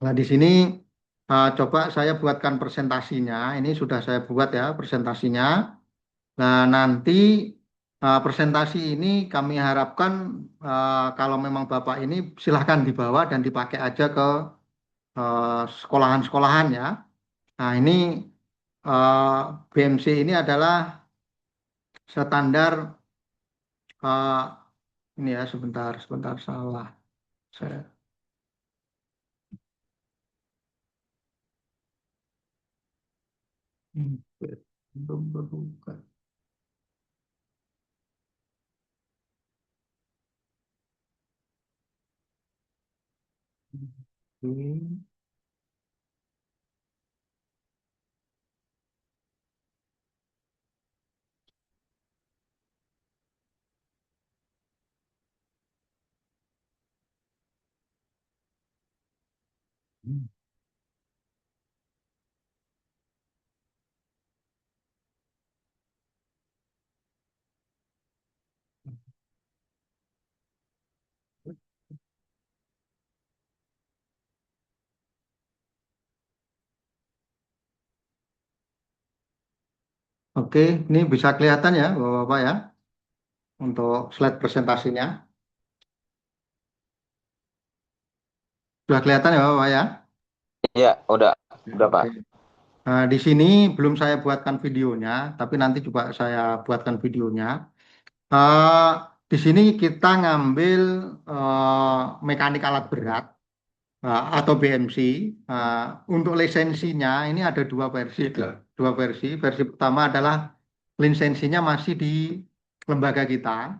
Nah, di sini coba saya buatkan presentasinya. Ini sudah saya buat ya presentasinya. Nah, nanti presentasi ini kami harapkan kalau memang Bapak ini silahkan dibawa dan dipakai aja ke sekolahan-sekolahan ya. Nah, ini eh, BMC ini adalah standar ini ya sebentar salah. Saya belum berbuka. Ini. Oke, ini bisa kelihatan ya Bapak-Bapak ya untuk slide presentasinya. Sudah kelihatan ya Bapak ya? Ya, udah Pak. Oke. Nah, di sini belum saya buatkan videonya, tapi nanti coba saya buatkan videonya. Eh, di sini kita ngambil mekanik alat berat atau BMC. Eh, untuk lisensinya ini ada dua versi. Dua versi. Versi pertama adalah lisensinya masih di lembaga kita.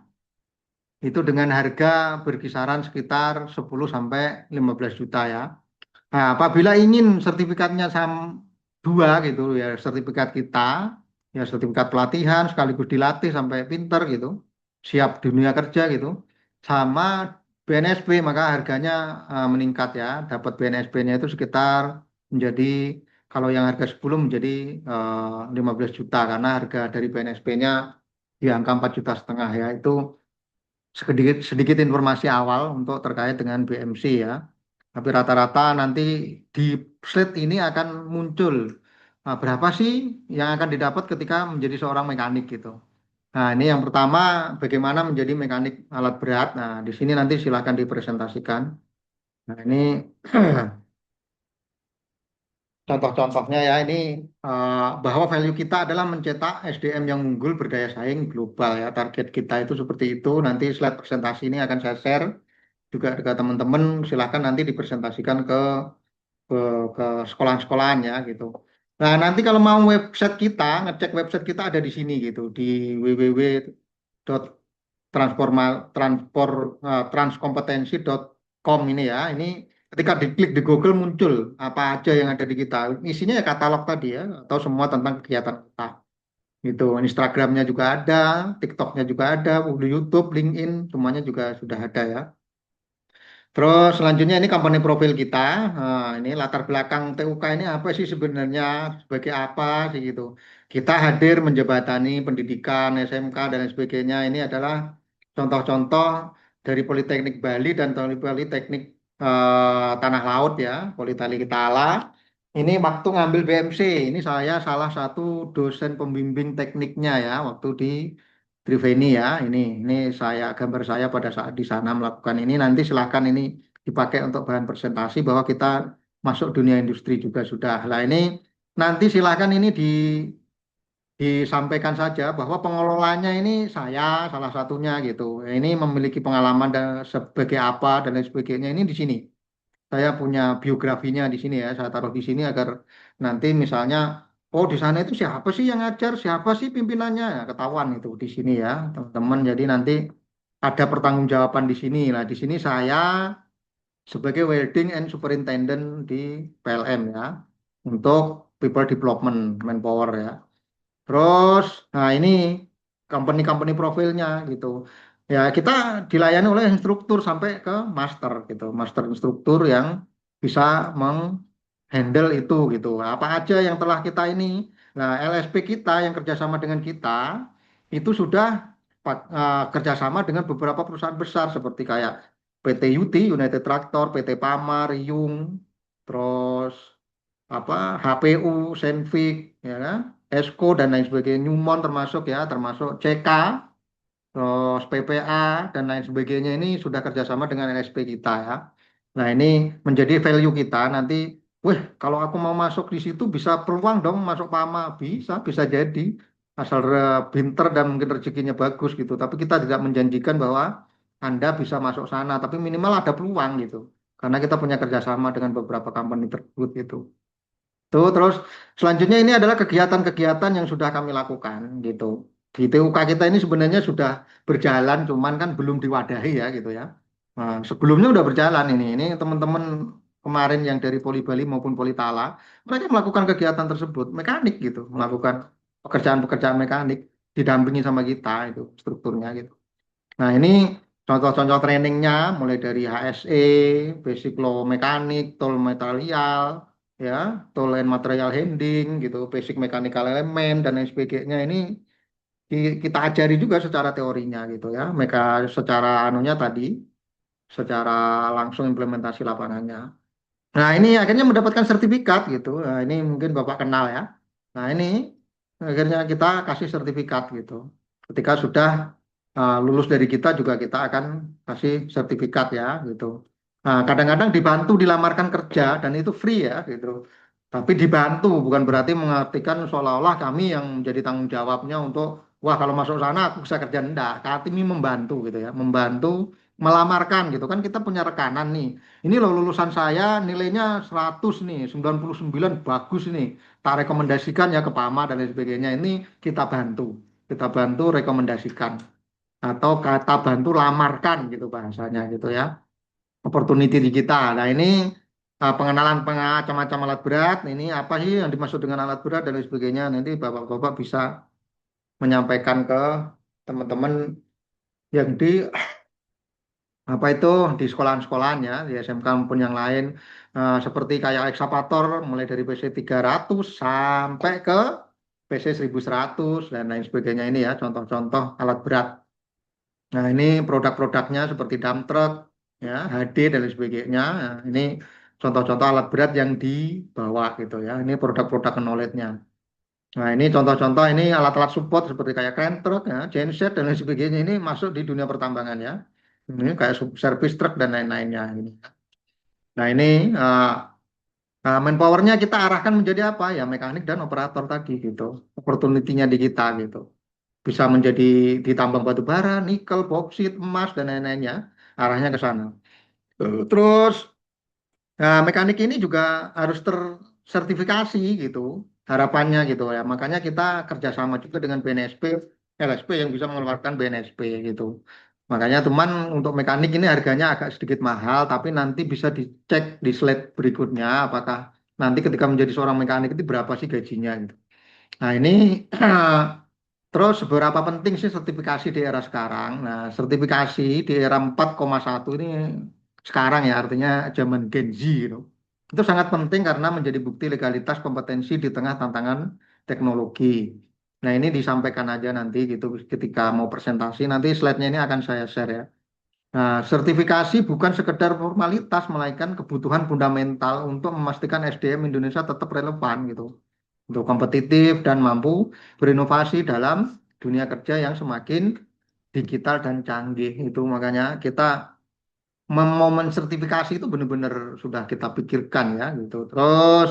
Itu dengan harga berkisaran sekitar 10 sampai 15 juta ya. Nah, apabila ingin sertifikatnya dua gitu ya, sertifikat kita, ya sertifikat pelatihan sekaligus dilatih sampai pinter gitu, siap dunia kerja gitu, sama BNSP maka harganya meningkat ya, dapat BNSP-nya itu sekitar menjadi kalau yang harga 10 menjadi 15 juta karena harga dari BNSP-nya di angka 4,5 juta ya. Itu sedikit sedikit informasi awal untuk terkait dengan BMC ya. Tapi rata-rata nanti di slide ini akan muncul berapa sih yang akan didapat ketika menjadi seorang mekanik gitu. Nah, ini yang pertama bagaimana menjadi mekanik alat berat. Nah, di sini nanti silahkan dipresentasikan. Nah, ini contoh-contohnya ya ini bahwa value kita adalah mencetak SDM yang unggul berdaya saing global ya. Target kita itu seperti itu. Nanti slide presentasi ini akan saya share juga ke teman-teman. Silahkan nanti dipresentasikan ke, ke sekolahan-sekolahan ya gitu. Nah, nanti kalau mau website kita, ngecek website kita ada di sini gitu di transkompetensi.com ini ya. Ini ketika diklik di Google muncul apa aja yang ada di kita. Isinya ya katalog tadi ya atau semua tentang kegiatan kita. Gitu. Instagramnya juga ada, TikToknya juga ada, di YouTube, LinkedIn, semuanya juga sudah ada ya. Terus selanjutnya ini company profil kita. Nah, ini latar belakang TUK ini apa sih sebenarnya, sebagai apa sih gitu. Kita hadir menjembatani pendidikan SMK dan lain sebagainya. Ini adalah contoh-contoh dari Politeknik Bali dan Politeknik Tanah Laut ya, Politeknik Tala. Ini waktu ngambil BMC, ini saya salah satu dosen pembimbing tekniknya ya, waktu di Triveni ya. Ini saya gambar saya pada saat di sana melakukan ini. Nanti silahkan ini dipakai untuk bahan presentasi bahwa kita masuk dunia industri juga sudah. Lah ini nanti silahkan ini disampaikan saja bahwa pengelolanya ini saya salah satunya gitu. Ini memiliki pengalaman dan sebagai apa dan lain sebagainya ini di sini. Saya punya biografinya di sini ya, saya taruh di sini agar nanti misalnya, oh di sana itu siapa sih yang ngajar, siapa sih pimpinannya, ya, ketahuan itu di sini ya, teman-teman. Jadi nanti ada pertanggungjawaban di sini. Nah, di sini saya sebagai welding and superintendent di PLM ya, untuk people development manpower ya. Terus, nah ini company-company profilnya gitu. Ya, kita dilayani oleh instruktur sampai ke master gitu. Master instruktur yang bisa menghandle itu gitu. Apa aja yang telah kita ini. Nah, LSP kita yang kerjasama dengan kita itu sudah kerjasama dengan beberapa perusahaan besar seperti kayak PT UT, United Tractor, PT Pamar, Yung, terus apa HPU, Senfik, ya kan? Esko dan lain sebagainya, Newmont termasuk ya, termasuk CK, terus PPA dan lain sebagainya ini sudah kerjasama dengan LSP kita ya. Nah ini menjadi value kita nanti. Wah kalau aku mau masuk di situ bisa peluang dong masuk PAMA bisa jadi asal pinter dan mungkin rezekinya bagus gitu. Tapi kita tidak menjanjikan bahwa Anda bisa masuk sana, tapi minimal ada peluang gitu. Karena kita punya kerjasama dengan beberapa company tersebut gitu. Tuh, terus selanjutnya ini adalah kegiatan-kegiatan yang sudah kami lakukan gitu. Di TUK kita ini sebenarnya sudah berjalan, cuman kan belum diwadahi ya gitu ya. Nah, sebelumnya udah berjalan ini. Ini teman-teman kemarin yang dari Poli Bali maupun Poli Tala, mereka melakukan kegiatan tersebut, mekanik gitu, melakukan pekerjaan-pekerjaan mekanik, didampingi sama kita itu strukturnya gitu. Nah, ini contoh-contoh trainingnya mulai dari HSE, basic law mekanik, tool material, ya, tool and material handling gitu, basic mechanical element dan lain sebagainya. Ini kita ajari juga secara teorinya gitu ya. Mereka secara anunya tadi, secara langsung implementasi lapangannya. Nah, ini akhirnya mendapatkan sertifikat gitu. Nah, ini mungkin Bapak kenal ya. Nah, ini akhirnya kita kasih sertifikat gitu. Ketika sudah lulus dari kita juga kita akan kasih sertifikat ya gitu. Nah, kadang-kadang dibantu dilamarkan kerja dan itu free ya gitu. Tapi dibantu bukan berarti mengartikan seolah-olah kami yang menjadi tanggung jawabnya untuk wah kalau masuk sana aku bisa kerja enggak. Kami membantu gitu ya, membantu melamarkan gitu kan kita punya rekanan nih. Ini loh lulusan saya nilainya 100 nih, 99 bagus nih. Tak rekomendasikan ya ke PAMA dan lain sebagainya. Ini kita bantu. Kita bantu rekomendasikan atau kata bantu lamarkan gitu bahasanya gitu ya. Opportunity di kita. Nah, ini pengenalan macam-macam alat berat. Ini apa sih yang dimaksud dengan alat berat dan lain sebagainya. Nanti Bapak-bapak bisa menyampaikan ke teman-teman yang di apa itu di sekolahan-sekolahan ya, di SMK maupun yang lain, seperti kayak ekskavator mulai dari PC 300 sampai ke PC 1100 dan lain sebagainya ini ya, contoh-contoh alat berat. Nah, ini produk-produknya seperti dump truck, ya, HD dan lain sebagainya. Nah, ini contoh-contoh alat berat yang dibawa gitu ya. Ini produk-produk knowledge-nya. Nah, ini contoh-contoh ini alat-alat support seperti kayak crane truck, ya, genset dan lain sebagainya ini masuk di dunia pertambangan ya. Ini kayak service truck dan lain-lainnya ini. Nah, ini manpowernya kita arahkan menjadi apa ya, mekanik dan operator tadi gitu. Opportunity-nya di kita gitu. Bisa menjadi di tambang batu bara, nikel, boksit, emas dan lain-lainnya. Arahnya ke sana. Terus mekanik ini juga harus tersertifikasi gitu, harapannya gitu ya. Makanya kita kerjasama juga dengan BNSP, LSP yang bisa mengeluarkan BNSP gitu. Makanya teman untuk mekanik ini harganya agak sedikit mahal, tapi nanti bisa dicek di slide berikutnya apakah nanti ketika menjadi seorang mekanik itu berapa sih gajinya gitu. Nah ini terus seberapa penting sih sertifikasi di era sekarang? Nah, sertifikasi di era 4,1 ini sekarang ya artinya zaman Gen Z gitu. Itu sangat penting karena menjadi bukti legalitas kompetensi di tengah tantangan teknologi. Nah, ini disampaikan aja nanti gitu ketika mau presentasi. Nanti slide-nya ini akan saya share ya. Nah, sertifikasi bukan sekedar formalitas, melainkan kebutuhan fundamental untuk memastikan SDM Indonesia tetap relevan gitu untuk kompetitif dan mampu berinovasi dalam dunia kerja yang semakin digital dan canggih itu makanya kita momen sertifikasi itu benar-benar sudah kita pikirkan ya gitu terus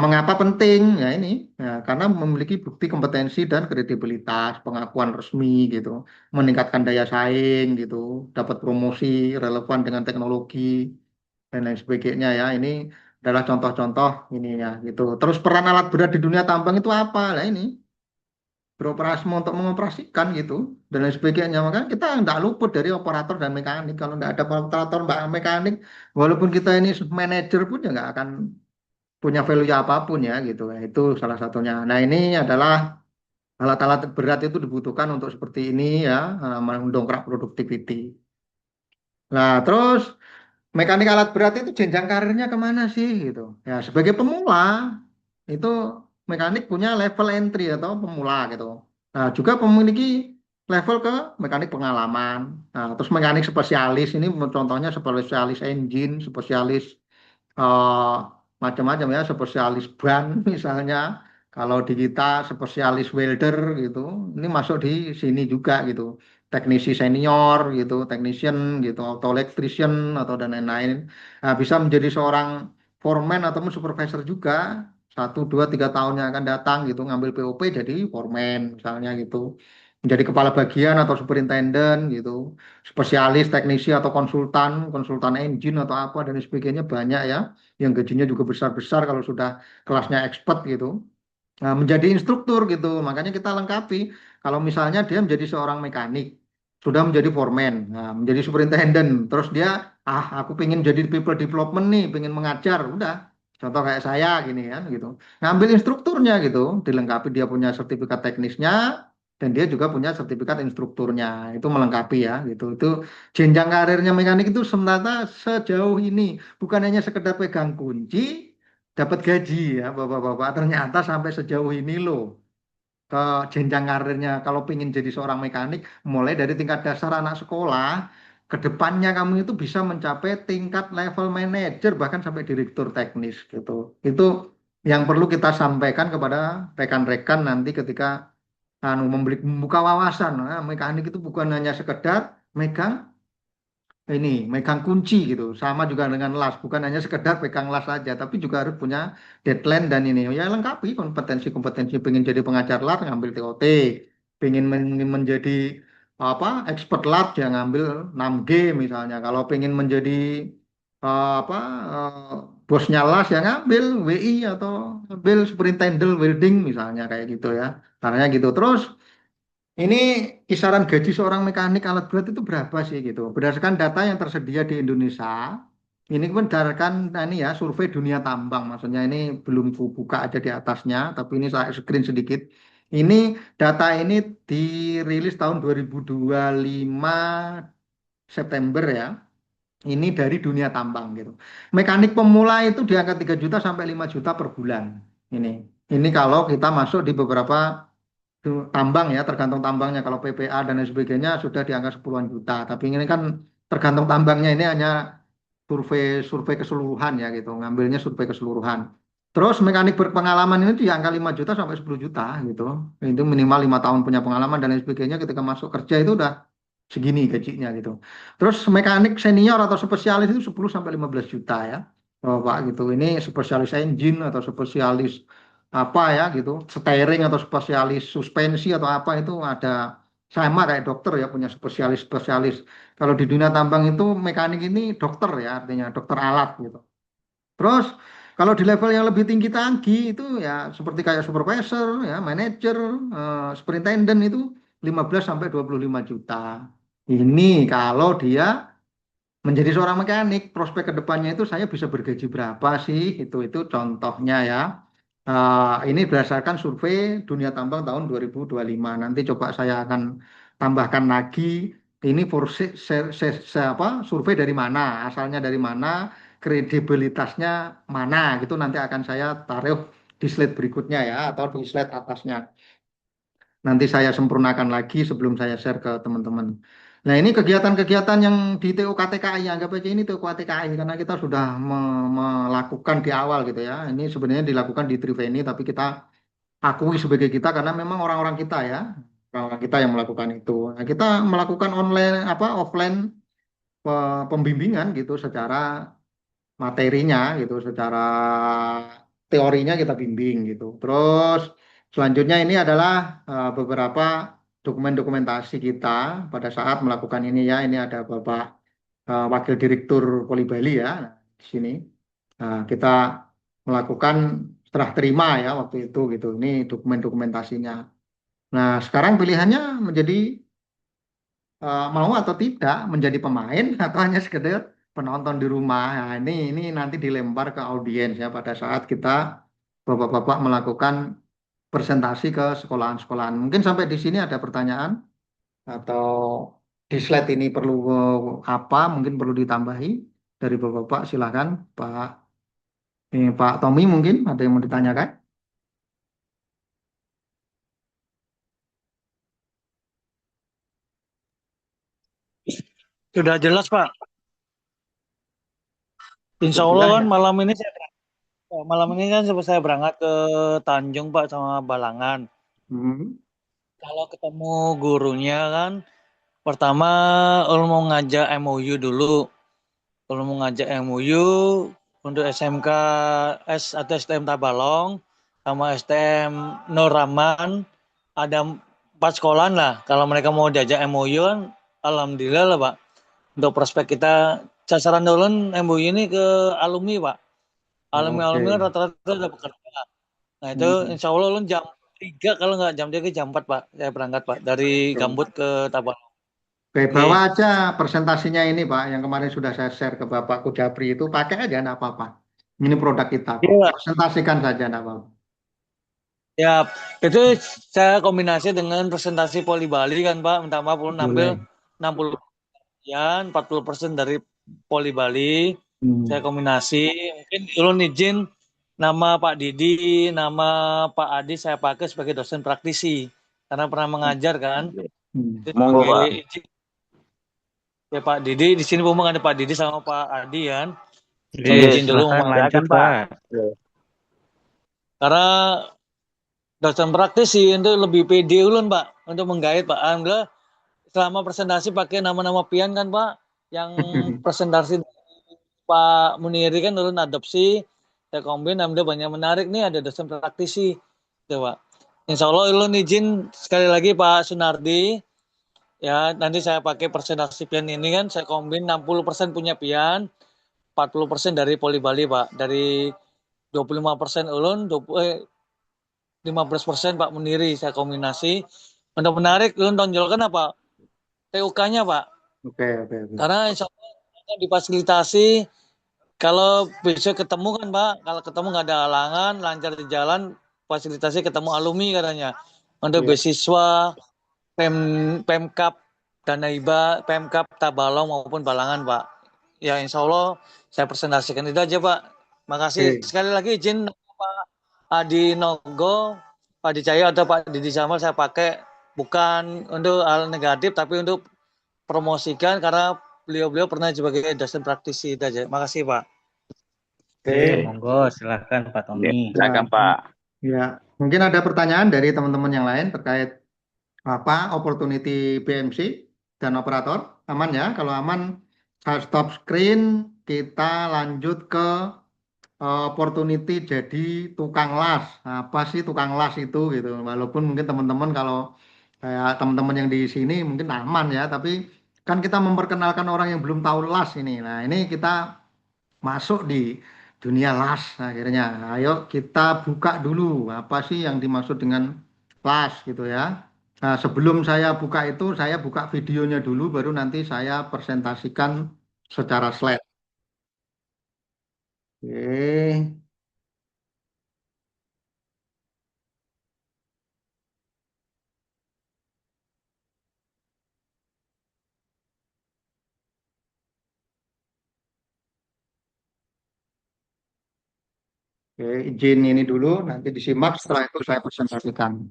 mengapa penting ya ini ya, karena memiliki bukti kompetensi dan kredibilitas pengakuan resmi gitu meningkatkan daya saing gitu dapat promosi relevan dengan teknologi dan lain sebagainya ya. Ini adalah contoh-contoh ininya gitu. Terus peran alat berat di dunia tambang itu apa? Lah ini beroperasi untuk mengoperasikan gitu dan lain sebagainya. Makanya kita nggak luput dari operator dan mekanik. Kalau nggak ada operator mbak mekanik, walaupun kita ini manajer pun ya nggak akan punya value apapun ya gitu. Itu salah satunya. Nah ini adalah alat-alat berat itu dibutuhkan untuk seperti ini ya, mendongkrak productivity. Nah terus mekanik alat berat itu jenjang karirnya kemana sih gitu ya sebagai pemula itu mekanik punya level entry atau pemula gitu nah juga memiliki level ke mekanik pengalaman nah, terus mekanik spesialis ini contohnya spesialis engine spesialis eh, macam-macam ya spesialis ban misalnya kalau di kita spesialis welder gitu ini masuk di sini juga gitu teknisi senior gitu technician gitu atau electrician atau dan lain-lain nah, bisa menjadi seorang foreman atau supervisor juga 1, 2, 3 tahun yang akan datang gitu ngambil POP jadi foreman misalnya gitu menjadi kepala bagian atau superintendent gitu spesialis teknisi atau konsultan konsultan engine atau apa dan sebagainya banyak ya yang gajinya juga besar-besar kalau sudah kelasnya expert gitu. Nah, menjadi instruktur gitu. Makanya kita lengkapi. Kalau misalnya dia menjadi seorang mekanik, sudah menjadi foreman, nah, menjadi superintendent, terus dia, aku pengen jadi people development nih, pengen mengajar, udah. Contoh kayak saya gini kan gitu. Ngambil instrukturnya gitu, dilengkapi dia punya sertifikat teknisnya dan dia juga punya sertifikat instrukturnya. Itu melengkapi ya gitu. Itu jenjang karirnya mekanik itu sebenarnya sejauh ini bukan hanya sekedar pegang kunci, dapat gaji ya bapak-bapak ternyata sampai sejauh ini loh ke jenjang karirnya kalau pengen jadi seorang mekanik mulai dari tingkat dasar anak sekolah ke depannya kamu itu bisa mencapai tingkat level manager bahkan sampai direktur teknis gitu itu yang perlu kita sampaikan kepada rekan-rekan nanti ketika membuka wawasan nah, mekanik itu bukan hanya sekedar megang ini megang kunci gitu sama juga dengan las bukan hanya sekedar pegang las saja tapi juga harus punya deadline dan ini ya lengkapi kompetensi-kompetensi pengen jadi pengajar las ngambil TOT pengen menjadi apa expert las ya ngambil 6G misalnya kalau pengen menjadi apa eh, bosnya las ya ngambil WI atau ngambil superintendent welding misalnya kayak gitu ya caranya gitu terus ini kisaran gaji seorang mekanik alat berat itu berapa sih gitu? Berdasarkan data yang tersedia di Indonesia, ini berdasarkan nah ini ya survei dunia tambang, maksudnya ini belum buka aja di atasnya, tapi ini saya screen sedikit. Ini data ini dirilis tahun 2025 September ya. Ini dari dunia tambang gitu. Mekanik pemula itu di angka 3 juta sampai 5 juta per bulan. Ini. Ini kalau kita masuk di beberapa tambang ya, tergantung tambangnya. Kalau PPA dan lain sebagainya sudah di angka 10-an juta. Tapi ini kan tergantung tambangnya, ini hanya survei survei keseluruhan ya gitu. Ngambilnya survei keseluruhan. Terus mekanik berpengalaman ini di angka 5 juta sampai 10 juta gitu. Itu minimal 5 tahun punya pengalaman dan lain sebagainya, ketika masuk kerja itu udah segini gajinya gitu. Terus mekanik senior atau spesialis itu 10 sampai 15 juta ya. Oh, Pak gitu. Ini spesialis engine atau spesialis apa ya gitu, steering atau spesialis suspensi atau apa, itu ada sama kayak dokter ya, punya spesialis-spesialis. Kalau di dunia tambang itu mekanik ini dokter ya, artinya dokter alat gitu. Terus kalau di level yang lebih tinggi itu ya seperti kayak supervisor ya, manager, superintendent itu 15 sampai 25 juta. Ini kalau dia menjadi seorang mekanik, prospek kedepannya itu saya bisa bergaji berapa sih? Itu contohnya ya. Ini berdasarkan survei dunia tambang tahun 2025. Nanti coba saya akan tambahkan lagi. Ini apa, survei dari mana, asalnya dari mana, kredibilitasnya mana, gitu nanti akan saya taruh di slide berikutnya ya, atau di slide atasnya. Nanti saya sempurnakan lagi sebelum saya share ke teman-teman. Nah, ini kegiatan-kegiatan yang di TUKTKI, anggap aja ini TUKTKI karena kita sudah melakukan di awal gitu ya. Ini sebenarnya dilakukan di Triveni, tapi kita akui sebagai kita karena memang orang-orang kita ya, orang-orang kita yang melakukan itu. Nah, kita melakukan online apa offline pembimbingan gitu, secara materinya gitu, secara teorinya kita bimbing gitu. Terus selanjutnya ini adalah beberapa dokumen-dokumentasi kita pada saat melakukan ini ya. Ini ada Bapak Wakil Direktur Poli Bali ya. Nah, di sini kita melakukan serah terima ya waktu itu gitu. Ini dokumen-dokumentasinya. Nah, sekarang pilihannya menjadi mau atau tidak menjadi pemain atau hanya sekedar penonton di rumah. Nah, ini nanti dilempar ke audiens ya pada saat kita bapak-bapak melakukan presentasi ke sekolahan-sekolahan. Mungkin sampai di sini ada pertanyaan atau di slide ini perlu apa? Mungkin perlu ditambahi dari bapak-bapak. Silakan Pak Tommy, mungkin ada yang mau ditanyakan? Sudah jelas, Pak. Insya Allah Alhamdulillah kan ya. malam ini kan saya berangkat ke Tanjung, Pak, sama Balangan. Hmm. Kalau ketemu gurunya kan, pertama ulun mau ngajak MOU dulu. Ulun mau ngajak MOU untuk SMK atau STM Tabalong sama STM Nur Rahman. Ada 4 sekolahan lah. Kalau mereka mau diajak MOU kan, alhamdulillah lah, Pak. Untuk prospek kita, sasaran ulun MOU ini ke alumni, Pak. Alumni-alumni Oke. rata-rata udah bekerja. Nah itu Hmm. insya Allah ulun jam 3, kalau nggak jam 3 jam 4, Pak. Saya berangkat, Pak. Dari Gambut ke Tabalong. Oke, bawa Oke. aja presentasinya ini Pak, yang kemarin sudah saya share ke Bapak Kujabri itu, pakai aja enggak apa-apa. Ini produk kita kok. Iya, Presentasikan saja enggak apa-apa. ya, itu saya kombinasi dengan presentasi Poli Bali kan, Pak. Minta maaf, ulun ambil Boleh. 60%, 40% dari Poli Bali. Saya Hmm. kombinasi. Mungkin ulun izin nama Pak Didi, nama Pak Adi saya pakai sebagai dosen praktisi. Karena pernah mengajar kan. Hmm. Itu Monggo, sebagai Pak. izin. Ya Pak Didi, di sini memang ada Pak Didi sama Pak Adi kan. Saya Oke, Iya, izin dulu silakan ngomong. lanjut, silakan, Pak. Pak. Karena dosen praktisi itu lebih pede ulun, Pak, untuk menggait, Pak. Alhamdulillah selama presentasi pakai nama-nama pian kan, Pak. Yang presentasi Pak Muniri kan ulun adopsi. Saya kombin, alhamdulillah banyak menarik nih, ada dosen praktisi. Gitu, Pak. Insya Allah ulun izin sekali lagi Pak Sunardi. Ya, nanti saya pakai presentasi pian ini kan, saya kombin 60% punya pian, 40% dari Poli Bali, Pak. Dari 25% ulun, 15% Pak Muniri saya kombinasi. Untuk menarik ulun tonjolkan apa? TUK-nya, Pak. Oke, oke, oke. Karena insya Allah difasilitasi, kalau bisa ketemu kan, Pak. Kalau ketemu nggak ada halangan, lancar di jalan, fasilitasi ketemu alumni katanya. Untuk Iya. beasiswa, Pemkap Dana Hibah, Pemkab, Tabalong maupun Balangan, Pak. Ya, insya Allah saya presentasikan itu aja, Pak. Makasih. Oke. Sekali lagi izin Pak Adi Nogo, Pak Adi Cahyo atau Pak Didi Jamal saya pakai bukan untuk hal negatif, tapi untuk promosikan karena beliau-beliau pernah sebagai dosen praktisi itu aja. Makasih, Pak. Oke, Oke. monggo silahkan Pak Ya, Tommy. Ya, silakan Pak. ya. Mungkin ada pertanyaan dari teman-teman yang lain terkait apa opportunity BMC dan operator. Aman ya? Kalau aman, saya stop screen. Kita lanjut ke opportunity jadi tukang las. Apa sih tukang las itu gitu? Walaupun mungkin teman-teman kalau kayak teman-teman yang di sini mungkin aman ya, tapi kan kita memperkenalkan orang yang belum tahu las ini. Nah, ini kita masuk di dunia las akhirnya. Ayo kita buka dulu apa sih yang dimaksud dengan las gitu ya. Nah, sebelum saya buka itu, saya buka videonya dulu, baru nanti saya presentasikan secara slide. Oke. Oke, izin ini dulu, nanti disimak, setelah itu saya presentasikan.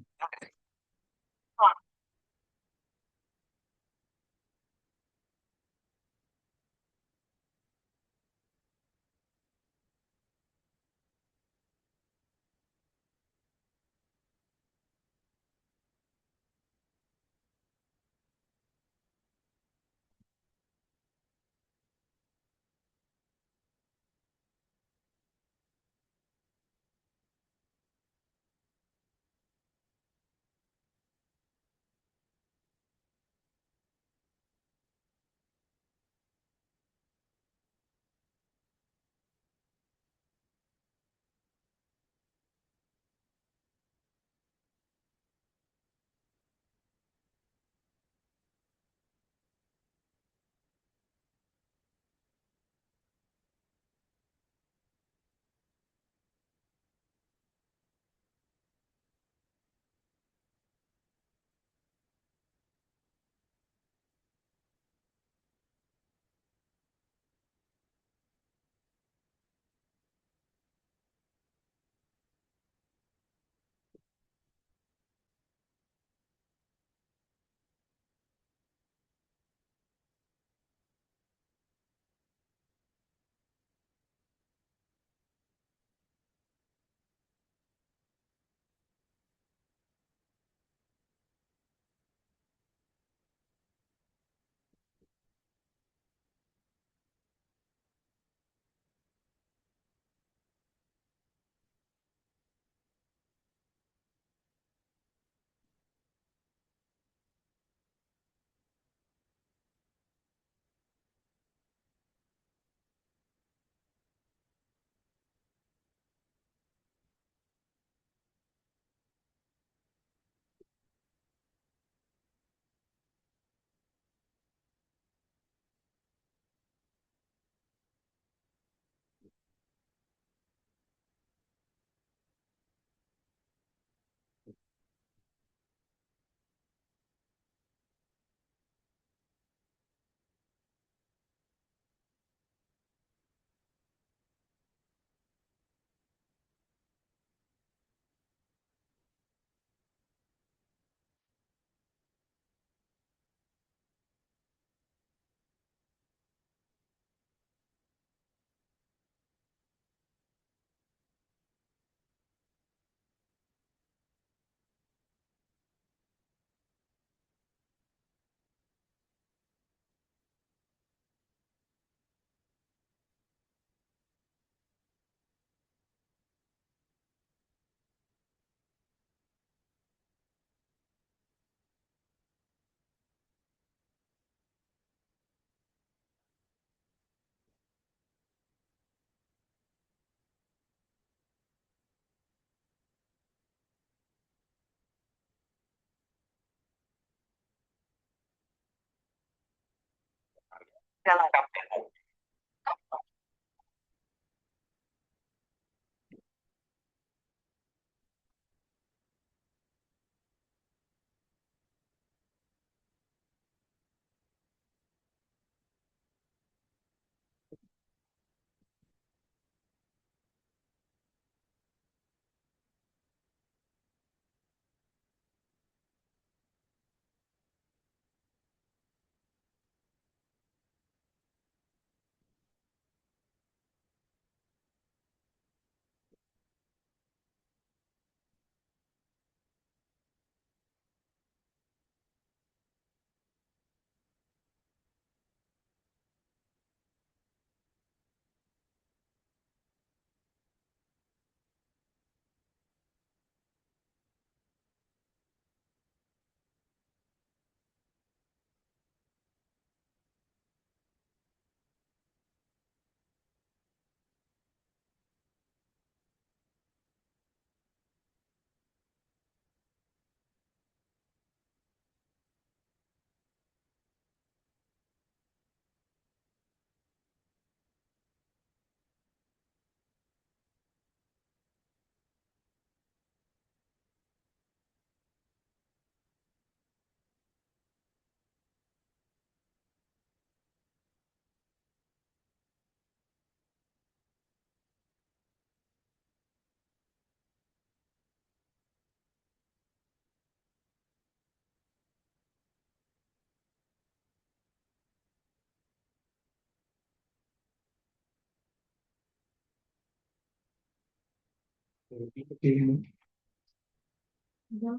Ya.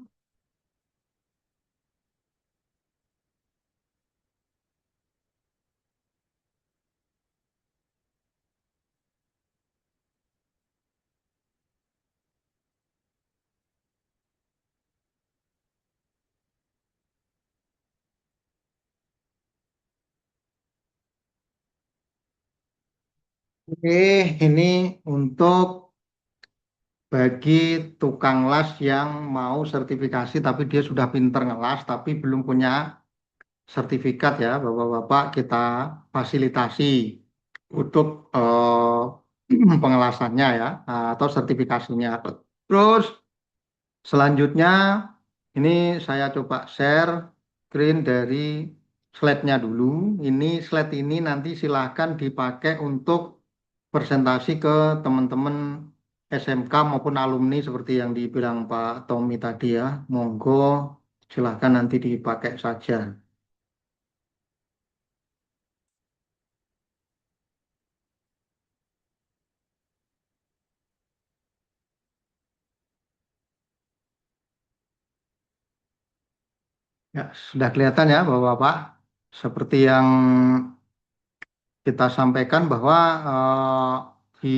Oke, ini untuk bagi tukang las yang mau sertifikasi tapi dia sudah pinter ngelas tapi belum punya sertifikat ya, Bapak-bapak kita fasilitasi untuk pengelasannya ya, atau sertifikasinya. Terus selanjutnya ini saya coba share screen dari slide-nya dulu. Ini slide ini nanti silahkan dipakai untuk presentasi ke teman-teman SMK maupun alumni seperti yang dibilang Pak Tommy tadi ya. Monggo silahkan nanti dipakai saja. Ya, sudah kelihatan ya Bapak-bapak. Seperti yang kita sampaikan bahwa di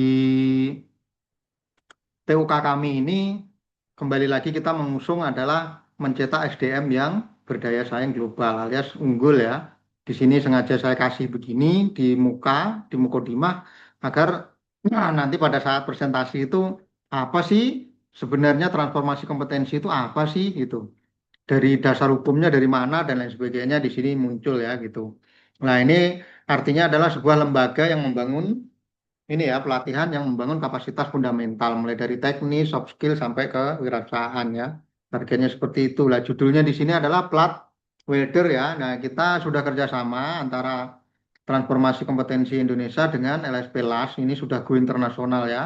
TUK kami ini kembali lagi kita mengusung adalah mencetak SDM yang berdaya saing global alias unggul ya. Di sini sengaja saya kasih begini di Mukodimah agar nanti pada saat presentasi itu apa sih sebenarnya transformasi kompetensi itu apa sih gitu. Dari dasar hukumnya dari mana dan lain sebagainya di sini muncul ya gitu. Nah, ini artinya adalah sebuah lembaga yang membangun ini ya pelatihan yang membangun kapasitas fundamental mulai dari teknis, soft skill sampai ke wirausahaan ya. Targetnya seperti itu. Lah judulnya di sini adalah plat welder ya. Nah, kita sudah kerjasama antara transformasi kompetensi Indonesia dengan LSP LAS. Ini sudah go internasional ya.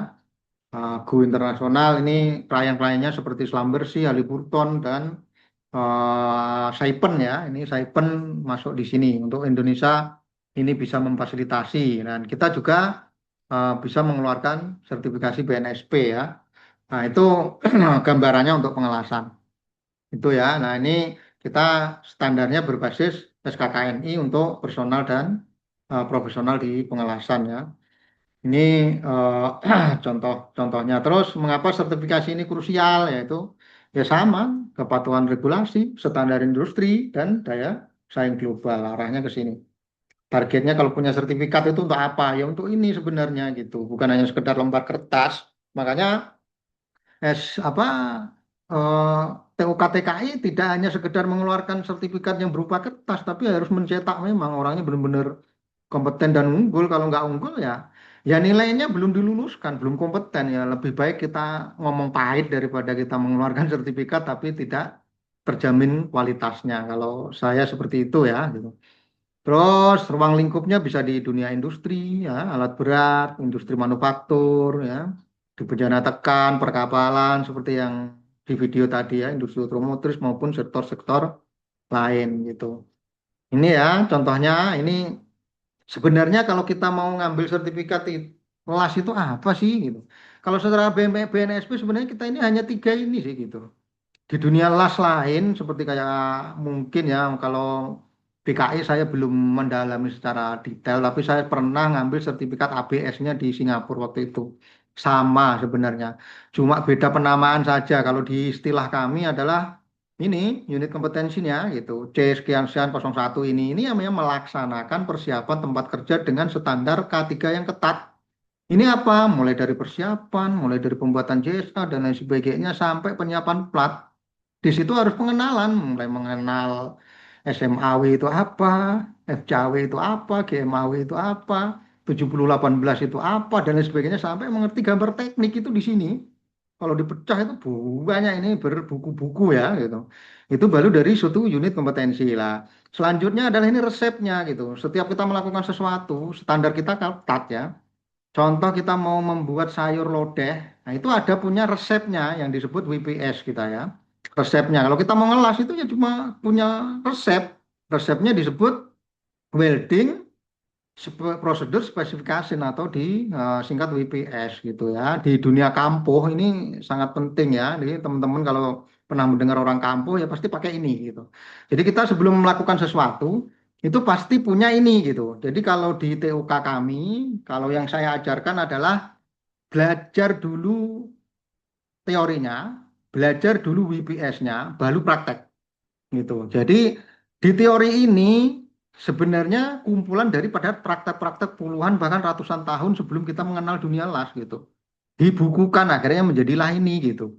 Go internasional ini klien-kliennya seperti Slumbersea, Halliburton dan Saipem ya. Ini Saipem masuk di sini untuk Indonesia ini bisa memfasilitasi dan kita juga bisa mengeluarkan sertifikasi BNSP ya. Nah, itu gambarannya untuk pengelasan. Itu ya. Nah, ini kita standarnya berbasis SKKNI untuk personal dan profesional di pengelasan ya. Ini contohnya. Terus mengapa sertifikasi ini krusial yaitu ya sama kepatuhan regulasi, standar industri dan daya saing global arahnya ke sini. Targetnya kalau punya sertifikat itu untuk apa? Ya untuk ini sebenarnya gitu, bukan hanya sekedar lembar kertas. Makanya apa eh, TUK-TKI tidak hanya sekedar mengeluarkan sertifikat yang berupa kertas, tapi harus mencetak memang orangnya benar-benar kompeten dan unggul. Kalau nggak unggul ya nilainya belum diluluskan, belum kompeten ya. Lebih baik kita ngomong pahit daripada kita mengeluarkan sertifikat tapi tidak terjamin kualitasnya. Kalau saya seperti itu ya gitu. Terus ruang lingkupnya bisa di dunia industri, ya, alat berat, industri manufaktur, ya, di bejana tekan, perkapalan, seperti yang di video tadi ya, industri otomotif maupun sektor-sektor lain gitu. Ini ya, contohnya ini sebenarnya kalau kita mau ngambil sertifikat kelas itu apa sih gitu. Kalau secara BNSP sebenarnya kita ini hanya tiga ini sih gitu. Di dunia las lain seperti kayak mungkin ya kalau BKI saya belum mendalami secara detail tapi saya pernah ngambil sertifikat ABS-nya di Singapura waktu itu sama sebenarnya cuma beda penamaan saja kalau di istilah kami adalah ini unit kompetensinya gitu C sekian sekian 01 ini yang namanya melaksanakan persiapan tempat kerja dengan standar K3 yang ketat. Ini apa? Mulai dari persiapan, mulai dari pembuatan JSA dan lain sebagainya sampai penyiapan plat. Di situ harus pengenalan, mulai mengenal SMAW itu apa, FCAW itu apa, GMAW itu apa, 7018 itu apa, dan lain sebagainya, sampai mengerti gambar teknik itu di sini. Kalau dipecah itu banyak ini berbuku-buku ya gitu. Itu baru dari suatu unit kompetensi lah. Selanjutnya adalah ini resepnya gitu. Setiap kita melakukan sesuatu, standar kita ketat ya. Contoh kita mau membuat sayur lodeh, nah itu ada punya resepnya yang disebut WPS kita ya. Resepnya. Kalau kita mau ngelas itu ya cuma punya resep. Resepnya disebut welding prosedur specification atau singkat WPS gitu ya. Di dunia kampuh ini sangat penting ya. Jadi teman-teman kalau pernah mendengar orang kampuh ya pasti pakai ini gitu. Jadi kita sebelum melakukan sesuatu itu pasti punya ini gitu. Jadi kalau di TUK kami, kalau yang saya ajarkan adalah belajar dulu teorinya, belajar dulu WPS-nya, baru praktek gitu. Jadi di teori ini sebenarnya kumpulan daripada praktek-praktek puluhan bahkan ratusan tahun sebelum kita mengenal dunia las gitu. Dibukukan akhirnya menjadilah ini gitu.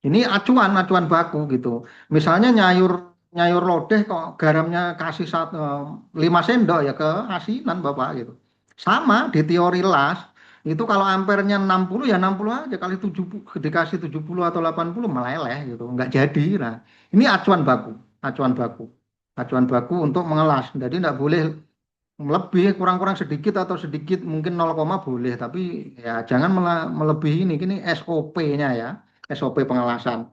Ini acuan baku gitu. Misalnya nyayur nyayur lodeh kok garamnya kasih 5 sendok ya ke asinan Bapak gitu. Sama di teori las itu kalau ampernya 60 ya 60 aja kali 70 dikasih 70 atau 80 meleleh gitu, nggak jadi. Nah, ini acuan baku. Acuan baku untuk mengelas. Jadi nggak boleh lebih kurang-kurang sedikit atau sedikit mungkin 0, boleh tapi ya jangan melebihi ini SOP-nya ya. SOP pengelasan.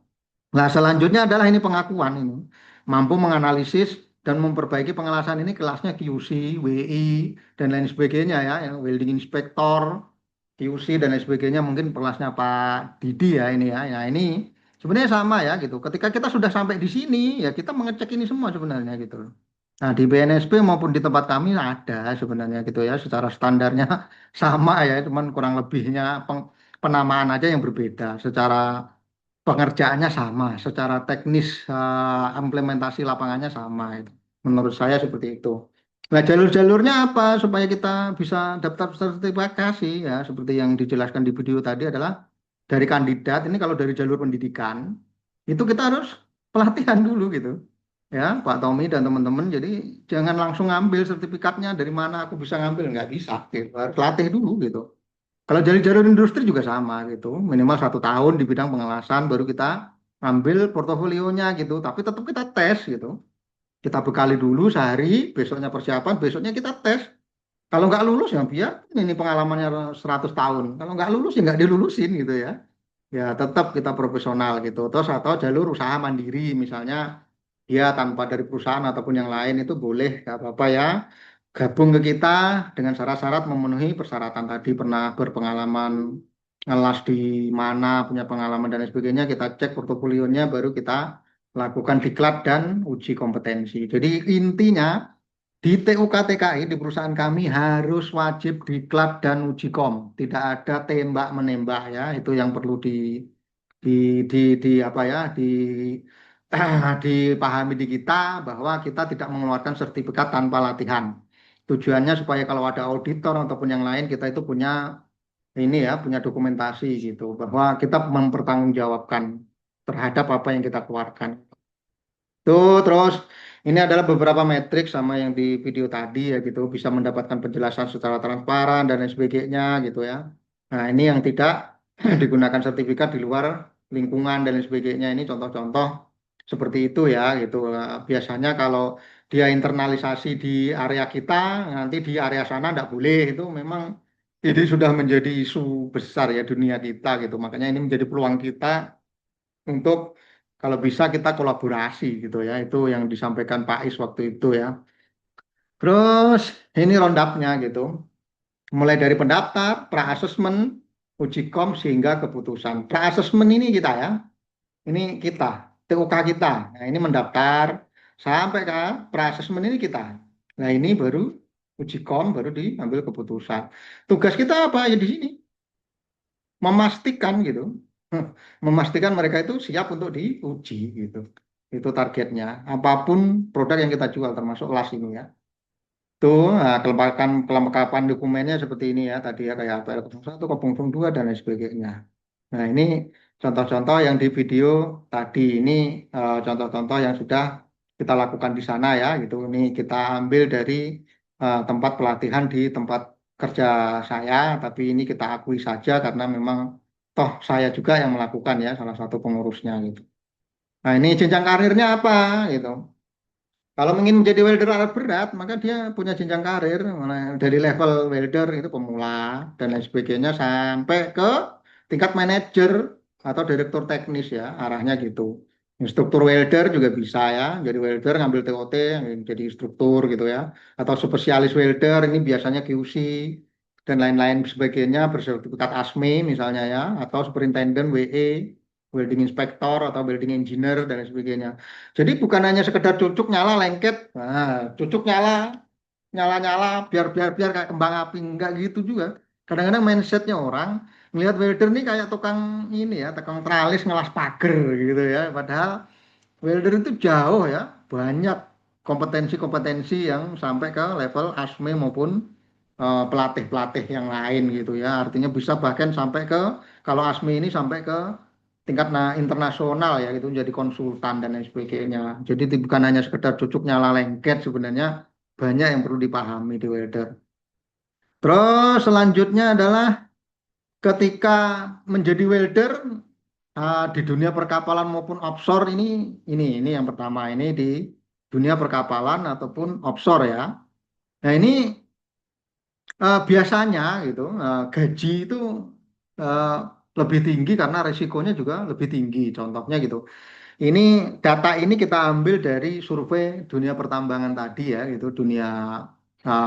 Nah, selanjutnya adalah ini pengakuan ini. Mampu menganalisis dan memperbaiki pengelasan ini kelasnya QC, WI, dan lain sebagainya ya. Yang welding inspector, QC, dan lain sebagainya. Mungkin kelasnya Pak Didi ya ini ya. Nah, ini sebenarnya sama ya gitu. Ketika kita sudah sampai di sini, ya kita mengecek ini semua sebenarnya gitu. Nah, di BNSP maupun di tempat kami ada sebenarnya gitu ya. Secara standarnya sama ya, cuman kurang lebihnya penamaan aja yang berbeda. Secara pengerjaannya sama, secara teknis implementasi lapangannya sama itu. Menurut saya seperti itu. Nah, jalur-jalurnya apa supaya kita bisa daftar sertifikasi ya seperti yang dijelaskan di video tadi adalah dari kandidat ini kalau dari jalur pendidikan itu kita harus pelatihan dulu gitu. Ya, Pak Tommy dan teman-teman. Jadi jangan langsung ngambil sertifikatnya dari mana aku bisa ngambil nggak bisa gitu. Harus latih dulu gitu. Kalau dari jalur industri juga sama gitu, minimal 1 tahun di bidang pengelasan baru kita ambil portofolionya gitu. Tapi tetap kita tes gitu. Kita bekali dulu sehari, besoknya persiapan, besoknya kita tes. Kalau nggak lulus ya biar ini pengalamannya 100 tahun. Kalau nggak lulus ya nggak dilulusin gitu ya. Ya tetap kita profesional gitu. Terus atau jalur usaha mandiri misalnya dia tanpa dari perusahaan ataupun yang lain itu boleh nggak apa-apa ya gabung ke kita dengan syarat-syarat memenuhi persyaratan tadi pernah berpengalaman ngelas di mana punya pengalaman dan lain sebagainya kita cek portofolionya baru kita lakukan diklat dan uji kompetensi. Jadi intinya di TUK TKI di perusahaan kami harus wajib diklat dan uji kom. Tidak ada tembak menembak ya itu yang perlu di di apa ya dipahami di kita bahwa kita tidak mengeluarkan sertifikat tanpa latihan. Tujuannya supaya kalau ada auditor ataupun yang lain kita itu punya ini ya, punya dokumentasi gitu bahwa kita mempertanggungjawabkan terhadap apa yang kita keluarkan. Tuh, terus ini adalah beberapa metrik sama yang di video tadi ya gitu, bisa mendapatkan penjelasan secara transparan dan lain sebagainya gitu ya. Nah, ini yang tidak digunakan sertifikat di luar lingkungan dan lain sebagainya. Ini contoh-contoh seperti itu ya gitu. Biasanya kalau dia internalisasi di area kita, nanti di area sana tidak boleh. Itu memang ini sudah menjadi isu besar ya dunia kita gitu. Makanya ini menjadi peluang kita untuk kalau bisa kita kolaborasi gitu ya. Itu yang disampaikan Pak Is waktu itu ya. Terus ini roundupnya gitu. Mulai dari pendaftar, pra-assessment, uji kom sehingga keputusan. Pra-assessment ini kita ya. Ini kita, TUK kita. Nah, ini mendaftar sampai ke pra-assessment ini kita. Nah, ini baru uji kom baru diambil keputusan. Tugas kita apa ya di sini? Memastikan gitu. Memastikan mereka itu siap untuk diuji gitu. Itu targetnya. Apapun produk yang kita jual termasuk las ini ya. Tuh, nah, kelengkapan dokumennya seperti ini ya tadi ya kayak APL 01, Kopung 2 dan lain sebagainya. Nah, ini contoh-contoh yang di video tadi ini contoh-contoh yang sudah kita lakukan di sana ya gitu. Ini kita ambil dari tempat pelatihan di tempat kerja saya, tapi ini kita akui saja karena memang toh saya juga yang melakukan ya salah satu pengurusnya gitu. Nah, ini jenjang karirnya apa gitu. Kalau ingin menjadi welder alat berat, maka dia punya jenjang karir dari level welder itu pemula dan lain sebagainya sampai ke tingkat manajer atau direktur teknis ya, arahnya gitu. Instruktur welder juga bisa ya. Jadi welder ngambil TOT jadi instruktur gitu ya. Atau spesialis welder ini biasanya QC dan lain-lain sebagainya bersertifikat ASME misalnya ya. Atau superintendent WE, welding inspector atau welding engineer dan lain sebagainya. Jadi bukan hanya sekedar cucuk nyala lengket. Nah, cucuk nyala nyala-nyala biar kayak kembang api enggak gitu juga. Kadang-kadang mindsetnya orang melihat welder ini kayak tukang ini ya, tukang tralis ngelas pagar gitu ya. Padahal welder itu jauh ya, banyak kompetensi-kompetensi yang sampai ke level ASME maupun pelatih-pelatih yang lain gitu ya. Artinya bisa bahkan sampai ke kalau ASME ini sampai ke tingkat internasional ya itu jadi konsultan dan lain sebagainya. Jadi bukan hanya sekedar cucuk nyala lengket sebenarnya banyak yang perlu dipahami di welder. Terus selanjutnya adalah ketika menjadi welder di dunia perkapalan maupun offshore ini yang pertama ini di dunia perkapalan ataupun offshore ya. Nah ini biasanya gitu gaji itu eh, lebih tinggi karena resikonya juga lebih tinggi. Contohnya gitu. Ini data ini kita ambil dari survei dunia pertambangan tadi ya, itu dunia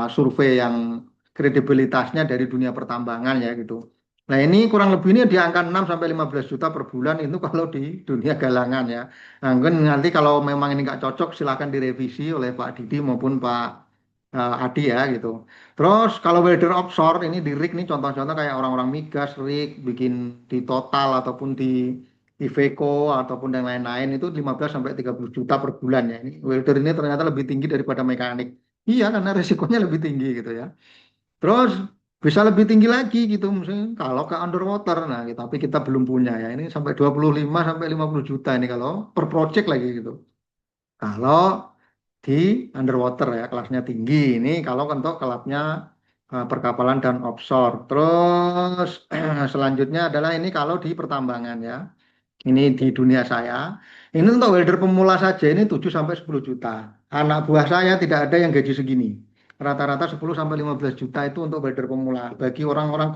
survei yang kredibilitasnya dari dunia pertambangan ya gitu. Nah ini kurang lebih ini di angka 6 sampai 15 juta per bulan itu kalau di dunia galangan ya. Nah, mungkin nanti kalau memang ini nggak cocok silahkan direvisi oleh Pak Didi maupun Pak Adi ya gitu. Terus kalau welder offshore ini di rig nih contoh-contoh kayak orang-orang migas rig bikin di Total ataupun di Iveco ataupun yang lain-lain itu 15 sampai 30 juta per bulan ya. Ini welder ini ternyata lebih tinggi daripada mekanik. Iya karena resikonya lebih tinggi gitu ya. Terus bisa lebih tinggi lagi gitu misalnya kalau ke underwater nah gitu. Tapi kita belum punya ya. Ini sampai 25 sampai 50 juta ini kalau per project lagi gitu. Kalau di underwater ya kelasnya tinggi ini kalau untuk kelasnya perkapalan dan offshore. Terus selanjutnya adalah ini kalau di pertambangan ya. Ini di dunia saya. Ini untuk welder pemula saja ini 7 sampai 10 juta. Anak buah saya tidak ada yang gaji segini. Rata-rata 10 sampai 15 juta itu untuk welder pemula. Bagi orang-orang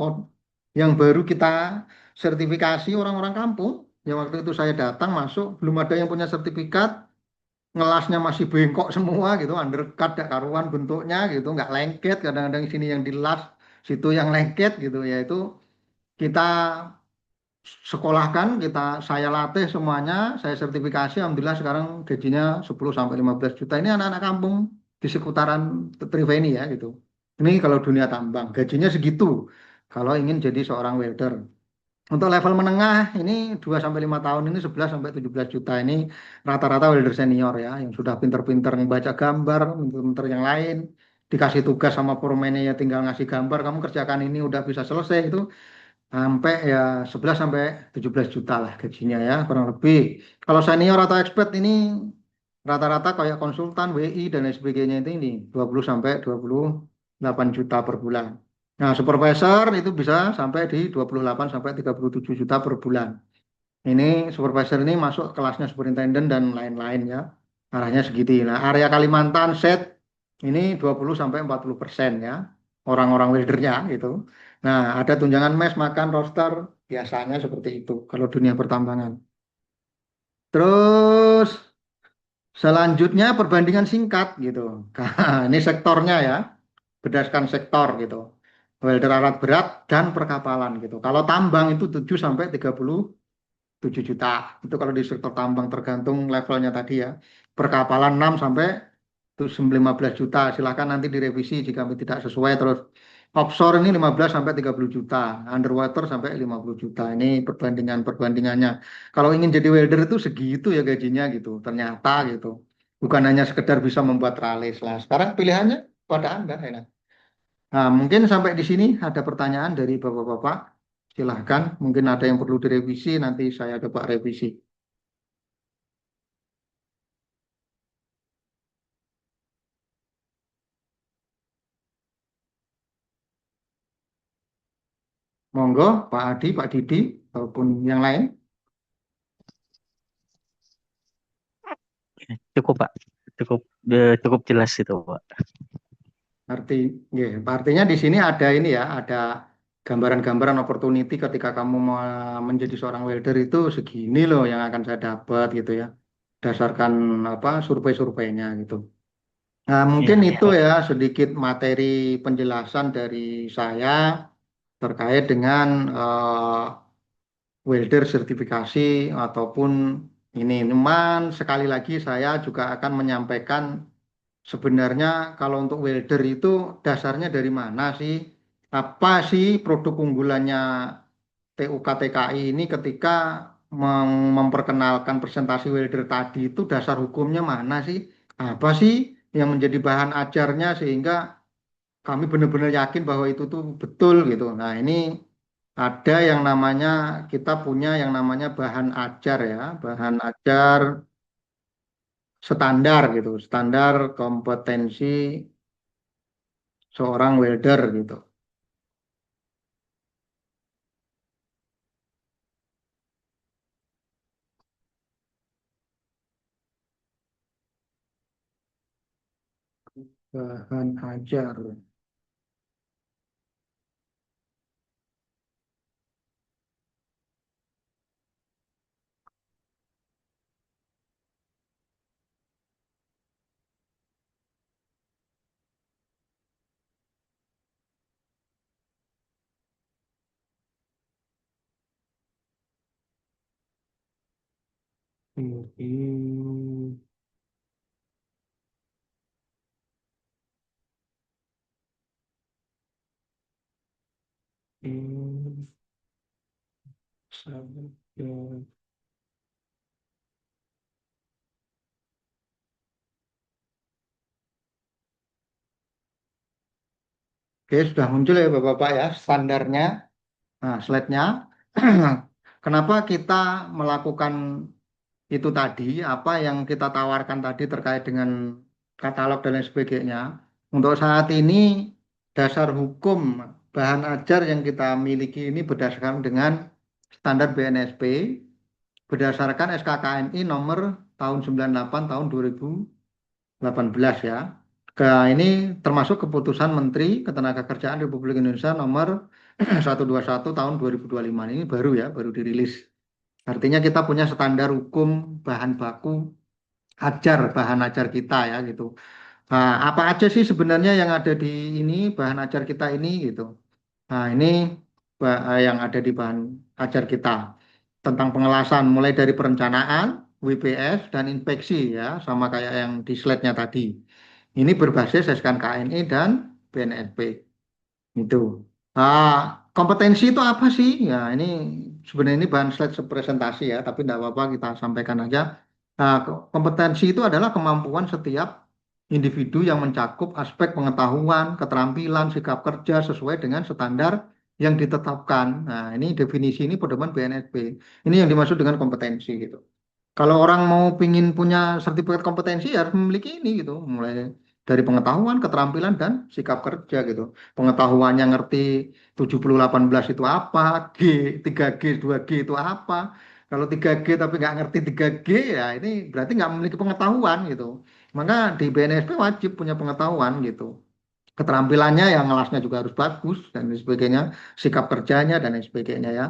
yang baru kita sertifikasi orang-orang kampung, yang waktu itu saya datang masuk belum ada yang punya sertifikat, ngelasnya masih bengkok semua gitu, undercut gak karuan bentuknya gitu, nggak lengket. Kadang-kadang sini yang dilas, situ yang lengket gitu ya itu kita sekolahkan saya latih semuanya saya sertifikasi alhamdulillah sekarang gajinya 10 sampai 15 juta ini anak-anak kampung di sekitaran Triveni ya gitu ini kalau dunia tambang gajinya segitu kalau ingin jadi seorang welder untuk level menengah ini 2 sampai 5 tahun ini 11 sampai 17 juta ini rata-rata welder senior ya yang sudah pinter-pinter membaca gambar pinter-pinter yang lain dikasih tugas sama foreman ya tinggal ngasih gambar kamu kerjakan ini udah bisa selesai itu sampai ya 11 sampai 17 juta lah gajinya ya kurang lebih. Kalau senior atau expert ini rata-rata kayak konsultan WI dan lain sebagainya itu ini 20 sampai 28 juta per bulan. Nah, supervisor itu bisa sampai di 28 sampai 37 juta per bulan. Ini supervisor ini masuk kelasnya superintendent dan lain-lain ya. Arahnya segitu. Nah, area Kalimantan set ini 20 sampai 40% ya. Orang-orang weldernya gitu. Nah, ada tunjangan mes, makan, roster, biasanya seperti itu kalau dunia pertambangan. Terus selanjutnya perbandingan singkat gitu. Ini sektornya ya, berdasarkan sektor gitu. Welder alat berat dan perkapalan gitu. Kalau tambang itu 7 sampai 37 juta. Itu kalau di sektor tambang tergantung levelnya tadi ya. Perkapalan 6 sampai 15 juta. Silahkan nanti direvisi jika tidak sesuai. Terus offshore ini 15 sampai 30 juta. Underwater sampai 50 juta. Ini perbandingannya. Kalau ingin jadi welder itu segitu ya gajinya gitu. Ternyata gitu. Bukan hanya sekedar bisa membuat tralis lah. Sekarang pilihannya pada Anda. Enak. Nah, mungkin sampai di sini ada pertanyaan dari Bapak-Bapak. Silahkan, mungkin ada yang perlu direvisi, nanti saya coba revisi. Monggo, Pak Adi, Pak Didi, ataupun yang lain. Cukup Pak, cukup cukup jelas itu Pak. Artinya di sini ada ini ya, ada gambaran-gambaran opportunity ketika kamu mau menjadi seorang welder itu segini loh yang akan saya dapat gitu ya. berdasarkan apa survei-surveinya gitu. Nah, mungkin Iya, itu ya sedikit materi penjelasan dari saya terkait dengan welder sertifikasi ataupun ini. Cuman sekali lagi saya juga akan menyampaikan sebenarnya kalau untuk welder itu dasarnya dari mana sih? Apa sih produk unggulannya TUK TKI ini ketika memperkenalkan presentasi welder tadi itu dasar hukumnya mana sih? Apa sih yang menjadi bahan ajarnya sehingga kami benar-benar yakin bahwa itu tuh betul gitu. Nah, ini ada yang namanya kita punya yang namanya bahan ajar ya, bahan ajar standar gitu, standar kompetensi seorang welder gitu. Bahan ajar. Ini, ini, sabda. Oke, sudah muncul ya Bapak-Bapak ya standarnya. Nah, slide-nya. Kenapa kita melakukan itu tadi, apa yang kita tawarkan tadi terkait dengan katalog dan lain sebagainya. Untuk saat ini, dasar hukum bahan ajar yang kita miliki ini berdasarkan dengan standar BNSP, berdasarkan SKKNI nomor tahun 98 tahun 2018 ya. Ini termasuk keputusan Menteri Ketenagakerjaan Republik Indonesia nomor 121 tahun 2025. Ini baru ya, baru dirilis. Artinya kita punya standar hukum bahan baku ajar, bahan ajar kita ya gitu. Nah, apa aja sih sebenarnya yang ada di ini bahan ajar kita ini gitu. Nah, ini yang ada di bahan ajar kita tentang pengelasan mulai dari perencanaan, WPS dan inspeksi ya, sama kayak yang di slide-nya tadi. Ini berbasis SKKNI dan BNSP. Itu. Kompetensi itu apa sih? Ya, ini sebenarnya ini bahan slide presentasi ya, tapi tidak apa-apa kita sampaikan aja. Kompetensi itu adalah kemampuan setiap individu yang mencakup aspek pengetahuan, keterampilan, sikap kerja sesuai dengan standar yang ditetapkan. Nah, ini definisi ini pedoman BNSP. Ini yang dimaksud dengan kompetensi gitu. Kalau orang mau pingin punya sertifikat kompetensi ya harus memiliki ini gitu, mulai dari pengetahuan, keterampilan dan sikap kerja gitu. Pengetahuannya ngerti 7018 itu apa, G, 3G, 2G itu apa. Kalau 3G tapi nggak ngerti 3G ya ini berarti nggak memiliki pengetahuan gitu. Maka di BNSP wajib punya pengetahuan gitu. Keterampilannya yang ngelasnya juga harus bagus dan lain sebagainya, sikap kerjanya dan lain sebagainya ya.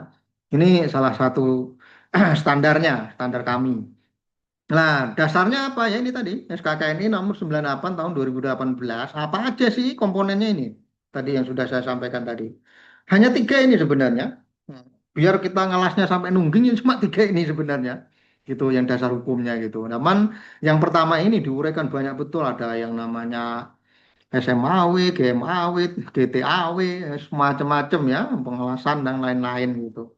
Ini salah satu standarnya, standar kami. Nah, dasarnya apa ya ini tadi? SKKNI nomor 98 tahun 2018. Apa aja sih komponennya ini? Tadi yang sudah saya sampaikan tadi. Hanya tiga ini sebenarnya. Hmm. Biar kita ngelasnya sampai nungging ya cuma tiga ini sebenarnya. Gitu yang dasar hukumnya gitu. Namun yang pertama ini diuraikan banyak betul ada yang namanya SMAW, GMAW, GTAW, semacam-macam ya, pengelasan dan lain-lain gitu.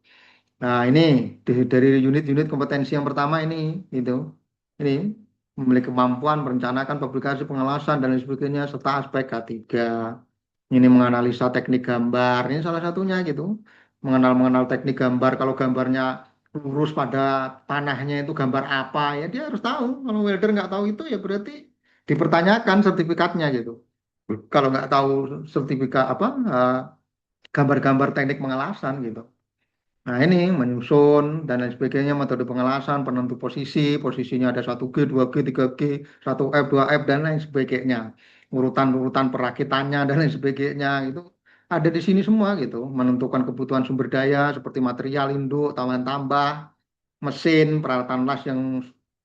Nah, ini dari unit-unit kompetensi yang pertama ini, itu, ini memiliki kemampuan merencanakan publikasi pengelasan dan lain sebagainya serta aspek K3. Ini menganalisa teknik gambar, ini salah satunya gitu. Mengenal teknik gambar, kalau gambarnya lurus pada panahnya itu gambar apa ya dia harus tahu. Kalau welder nggak tahu itu ya berarti dipertanyakan sertifikatnya gitu. Kalau nggak tahu sertifikat apa gambar-gambar teknik pengelasan gitu. Nah, ini menyusun dan lain sebagainya, metode pengelasan, penentu posisi, posisinya ada 1G, 2G, 3G, 1F, 2F, dan lain sebagainya. Urutan-urutan perakitannya dan lain sebagainya, itu ada di sini semua gitu. Menentukan kebutuhan sumber daya seperti material induk, tawan tambah, mesin, peralatan las yang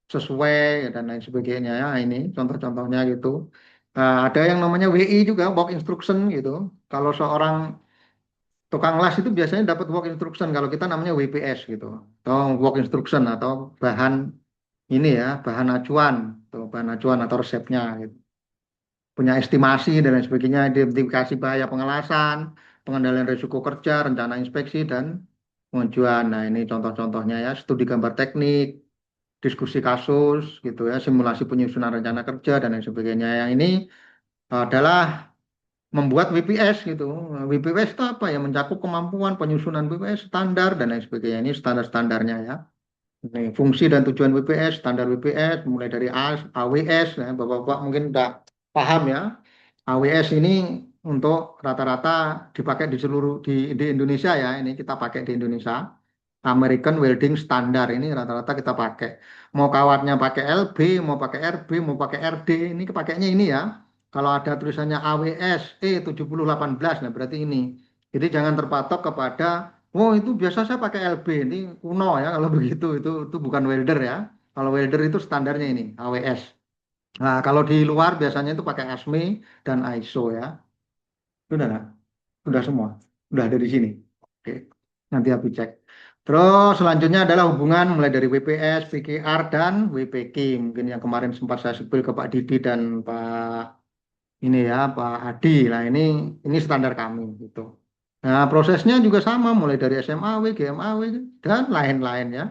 sesuai dan lain sebagainya ya. Ini contoh-contohnya gitu. Ada yang namanya WI juga, work instruction gitu. Kalau seorang tukang las itu biasanya dapat work instruction, kalau kita namanya WPS gitu. Atau work instruction atau bahan ini ya, bahan acuan atau bahan acuan atau resepnya gitu. Punya estimasi dan lain sebagainya, identifikasi bahaya pengelasan, pengendalian risiko kerja, rencana inspeksi dan pengajuan. Nah, ini contoh-contohnya ya, studi gambar teknik, diskusi kasus gitu ya, simulasi penyusunan rencana kerja dan lain sebagainya. Yang ini adalah membuat WPS gitu. WPS itu apa ya? Mencakup kemampuan penyusunan WPS standar dan lain sebagainya. Ini standar-standarnya ya. Ini fungsi dan tujuan WPS, standar WPS, mulai dari AWS, ya, Bapak-bapak mungkin udah paham ya. AWS ini untuk rata-rata dipakai di seluruh di Indonesia ya. Ini kita pakai di Indonesia. American Welding Standard ini rata-rata kita pakai. Mau kawatnya pakai LB, mau pakai RB, mau pakai RD, ini kepakainya ini ya. Kalau ada tulisannya AWS E7018, nah berarti ini. Jadi jangan terpatok kepada, oh itu biasa saya pakai LB, ini kuno ya kalau begitu, itu bukan welder ya. Kalau welder itu standarnya ini AWS. Nah kalau di luar biasanya itu pakai ASME dan ISO ya. Sudah nggak? Sudah semua. Sudah ada di sini. Oke. Nanti aku cek. Terus selanjutnya adalah hubungan mulai dari WPS, PKR, dan WPK. Mungkin yang kemarin sempat saya sebut ke Pak Didi dan Pak ini ya, Pak Adi. Nah ini standar kami gitu. Nah prosesnya juga sama mulai dari SMAW, GMAW dan lain-lain ya.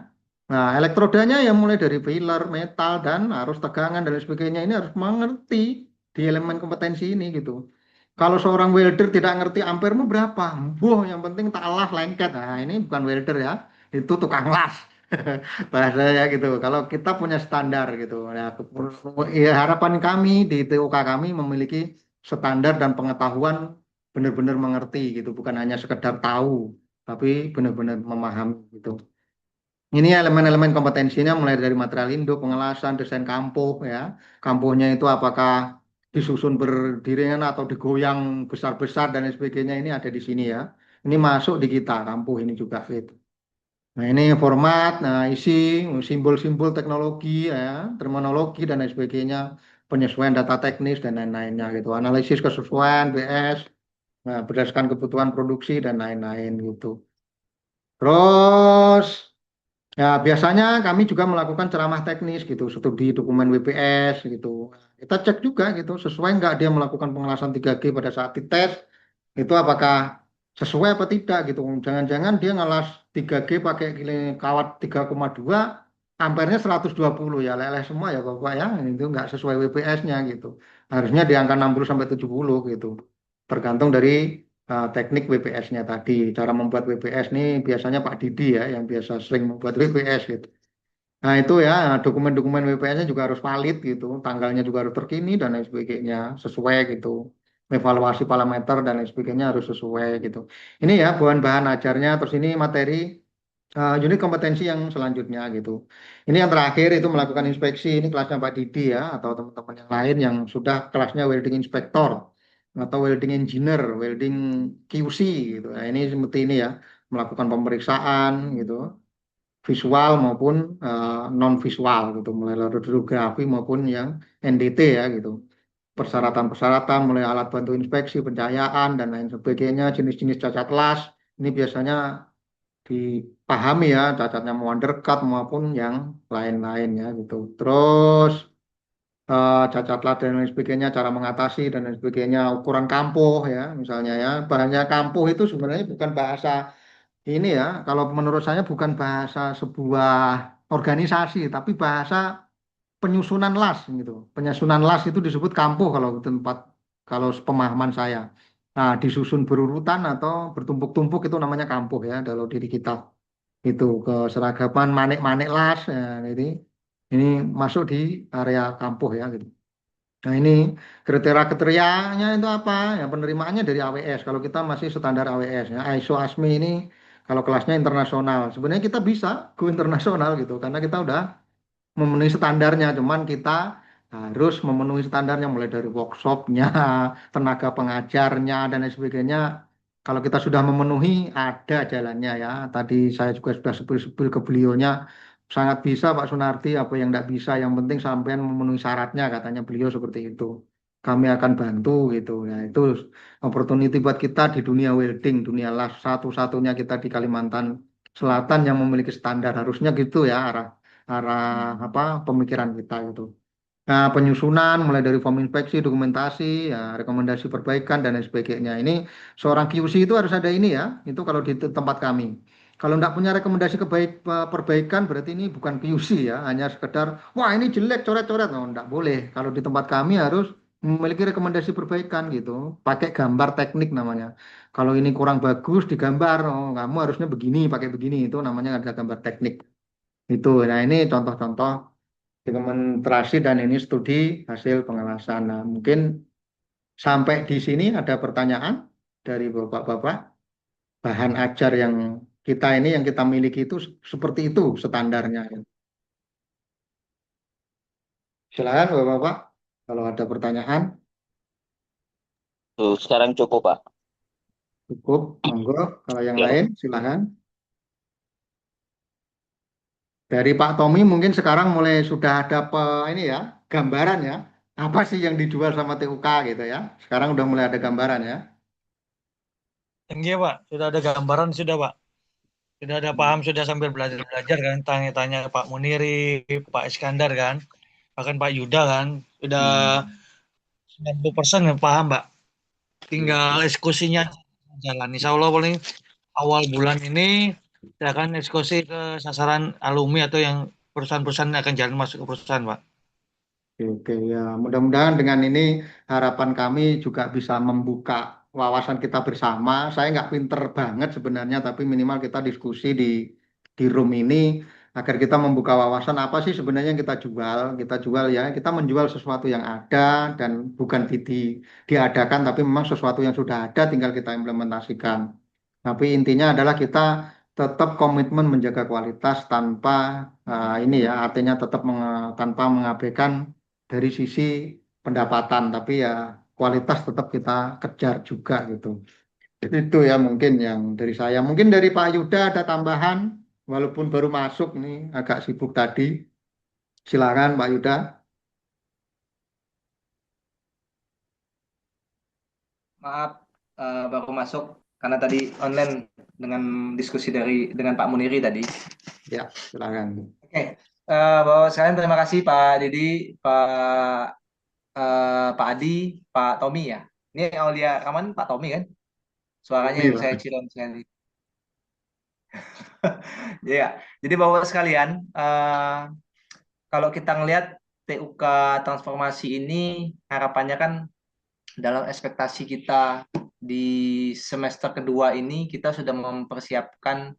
Nah elektrodanya ya mulai dari filler, metal dan arus tegangan dan lain sebagainya ini harus mengerti di elemen kompetensi ini gitu. Kalau seorang welder tidak ngerti ampermu berapa, wah yang penting tak lah lengket. Nah ini bukan welder ya, itu tukang las. Bahasanya gitu. Kalau kita punya standar gitu. Nah, ya, harapan kami di TOK kami memiliki standar dan pengetahuan benar-benar mengerti gitu, bukan hanya sekedar tahu, tapi benar-benar memahami gitu. Ini elemen-elemen kompetensinya mulai dari material induk, pengelasan, desain kampuh ya. Kampuhnya itu apakah disusun berdirian atau digoyang besar-besar dan lain sebagainya, ini ada di sini ya. Ini masuk di kita kampuh ini juga gitu. Nah, ini format, nah isi, simbol-simbol teknologi ya, terminologi dan lain sebagainya, penyesuaian data teknis dan lain-lainnya gitu. Analisis kesesuaian BS, nah, berdasarkan kebutuhan produksi dan lain-lain gitu. Terus ya, biasanya kami juga melakukan ceramah teknis gitu, studi dokumen WPS gitu. Kita cek juga gitu, sesuai nggak dia melakukan pengelasan 3G pada saat dites, itu apakah sesuai apa tidak gitu. Jangan-jangan dia ngelas 3G pakai kawat 3,2, ampernya 120 ya, leleh semua ya Bapak ya, itu nggak sesuai WPS-nya gitu. Harusnya di angka 60 sampai 70 gitu. Tergantung dari teknik WPS-nya tadi. Cara membuat WPS nih biasanya Pak Didi ya yang biasa sering membuat WPS gitu. Nah itu ya dokumen-dokumen WPS-nya juga harus valid gitu, tanggalnya juga harus terkini dan lain sebagainya sesuai gitu. Evaluasi parameter dan lain sebagainya harus sesuai gitu. Ini ya bahan-bahan ajarnya, terus ini materi unit kompetensi yang selanjutnya gitu. Ini yang terakhir itu melakukan inspeksi, ini kelasnya Pak Didi ya atau teman-teman yang lain yang sudah kelasnya welding inspector atau welding engineer, welding QC gitu. Nah, ini seperti ini ya, melakukan pemeriksaan gitu, visual maupun non visual gitu, mulai radiografi maupun yang NDT ya gitu. Persyaratan-persyaratan mulai alat bantu inspeksi, pencahayaan dan lain sebagainya, jenis-jenis cacat las. Ini biasanya dipahami ya cacatnya mau undercut maupun yang lain-lain ya gitu. Terus cacat lat dan lain sebagainya, cara mengatasi dan lain sebagainya, ukuran kampuh ya misalnya ya. Bahannya kampuh itu sebenarnya bukan bahasa ini ya. Kalau menurut saya bukan bahasa sebuah organisasi, tapi bahasa penyusunan las gitu. Penyusunan las itu disebut kampuh kalau tempat kalau pemahaman saya. Nah, disusun berurutan atau bertumpuk-tumpuk itu namanya kampuh ya dalam diri kita itu keseragaman manik-manik las ya, ini masuk di area kampuh ya gitu. Nah ini kriteria-kriterianya itu apa? Ya penerimaannya dari AWS. Kalau kita masih standar AWS ya, ISO ASME ini kalau kelasnya internasional. Sebenarnya kita bisa go internasional gitu karena kita udah memenuhi standarnya. Cuman kita harus memenuhi standarnya mulai dari workshopnya, tenaga pengajarnya dan lain sebagainya. Kalau kita sudah memenuhi, ada jalannya ya. Tadi saya juga sudah sebut-sebut ke beliaunya sangat bisa Pak Sunarti, apa yang tidak bisa, yang penting sampean memenuhi syaratnya, katanya beliau seperti itu. Kami akan bantu gitu. Ya itu opportunity buat kita di dunia welding, dunia las, satu-satunya kita di Kalimantan Selatan yang memiliki standar, harusnya gitu ya arah arah apa pemikiran kita gitu. Nah, penyusunan mulai dari form inspeksi, dokumentasi, ya, rekomendasi perbaikan dan lain sebagainya. Ini seorang QC itu harus ada ini ya. Itu kalau di tempat kami. Kalau tidak punya rekomendasi perbaikan berarti ini bukan QC ya, hanya sekedar wah ini jelek coret-coret. No, tidak boleh. Kalau di tempat kami harus memiliki rekomendasi perbaikan gitu. Pakai gambar teknik namanya. Kalau ini kurang bagus digambar, oh, kamu harusnya begini, pakai begini. Itu namanya ada gambar teknik. Itu. Nah, ini contoh-contoh dokumentasi dan ini studi hasil pengawasan. Nah, mungkin sampai di sini ada pertanyaan dari Bapak-Bapak. Bahan ajar yang kita ini yang kita miliki itu seperti itu standarnya. Silakan Bapak-Bapak kalau ada pertanyaan. Tuh, sekarang cukup, Pak. Cukup, monggo. Kalau yang Ya. lain silakan. Dari Pak Tommy mungkin sekarang mulai sudah ada ini ya gambaran ya. Apa sih yang dijual sama TUK gitu ya. Sekarang udah mulai ada gambaran ya. Tinggi Pak, sudah ada gambaran sudah Pak. Sudah ada paham, sudah sambil belajar-belajar kan, tanya-tanya Pak Muniri, Pak Iskandar kan, bahkan Pak Yuda kan, sudah Hmm. 90% yang paham Pak. Tinggal eksekusinya jalan. Insya Allah paling awal bulan ini saya akan eksekusi ke sasaran alumni atau yang perusahaan-perusahaan yang akan jalan masuk ke perusahaan Pak. Oke, oke, ya. Mudah-mudahan dengan ini harapan kami juga bisa membuka wawasan kita bersama. Saya nggak pinter banget sebenarnya, tapi minimal kita diskusi di room ini agar kita membuka wawasan apa sih sebenarnya yang kita jual. Kita jual ya, kita menjual sesuatu yang ada dan bukan diadakan, tapi memang sesuatu yang sudah ada tinggal kita implementasikan. Tapi intinya adalah kita tetap komitmen menjaga kualitas tanpa ini ya, artinya tetap tanpa mengabaikan dari sisi pendapatan, tapi ya kualitas tetap kita kejar juga gitu. Itu ya mungkin yang dari saya. Mungkin dari Pak Yuda ada tambahan, walaupun baru masuk nih, agak sibuk tadi. Silakan Pak Yuda. Maaf, baru masuk karena tadi online dengan diskusi dengan Pak Muniri tadi. Ya, silakan. Oke, Bapak sekalian terima kasih Pak Didi, Pak Adi, Pak Tommy ya. Ini Aulia Raman Pak Tommy kan? Suaranya Ini yang saya Pak. cium sekali. Ya, jadi Bapak sekalian, kalau kita ngelihat TUK transformasi ini harapannya kan dalam ekspektasi kita di semester kedua ini kita sudah mempersiapkan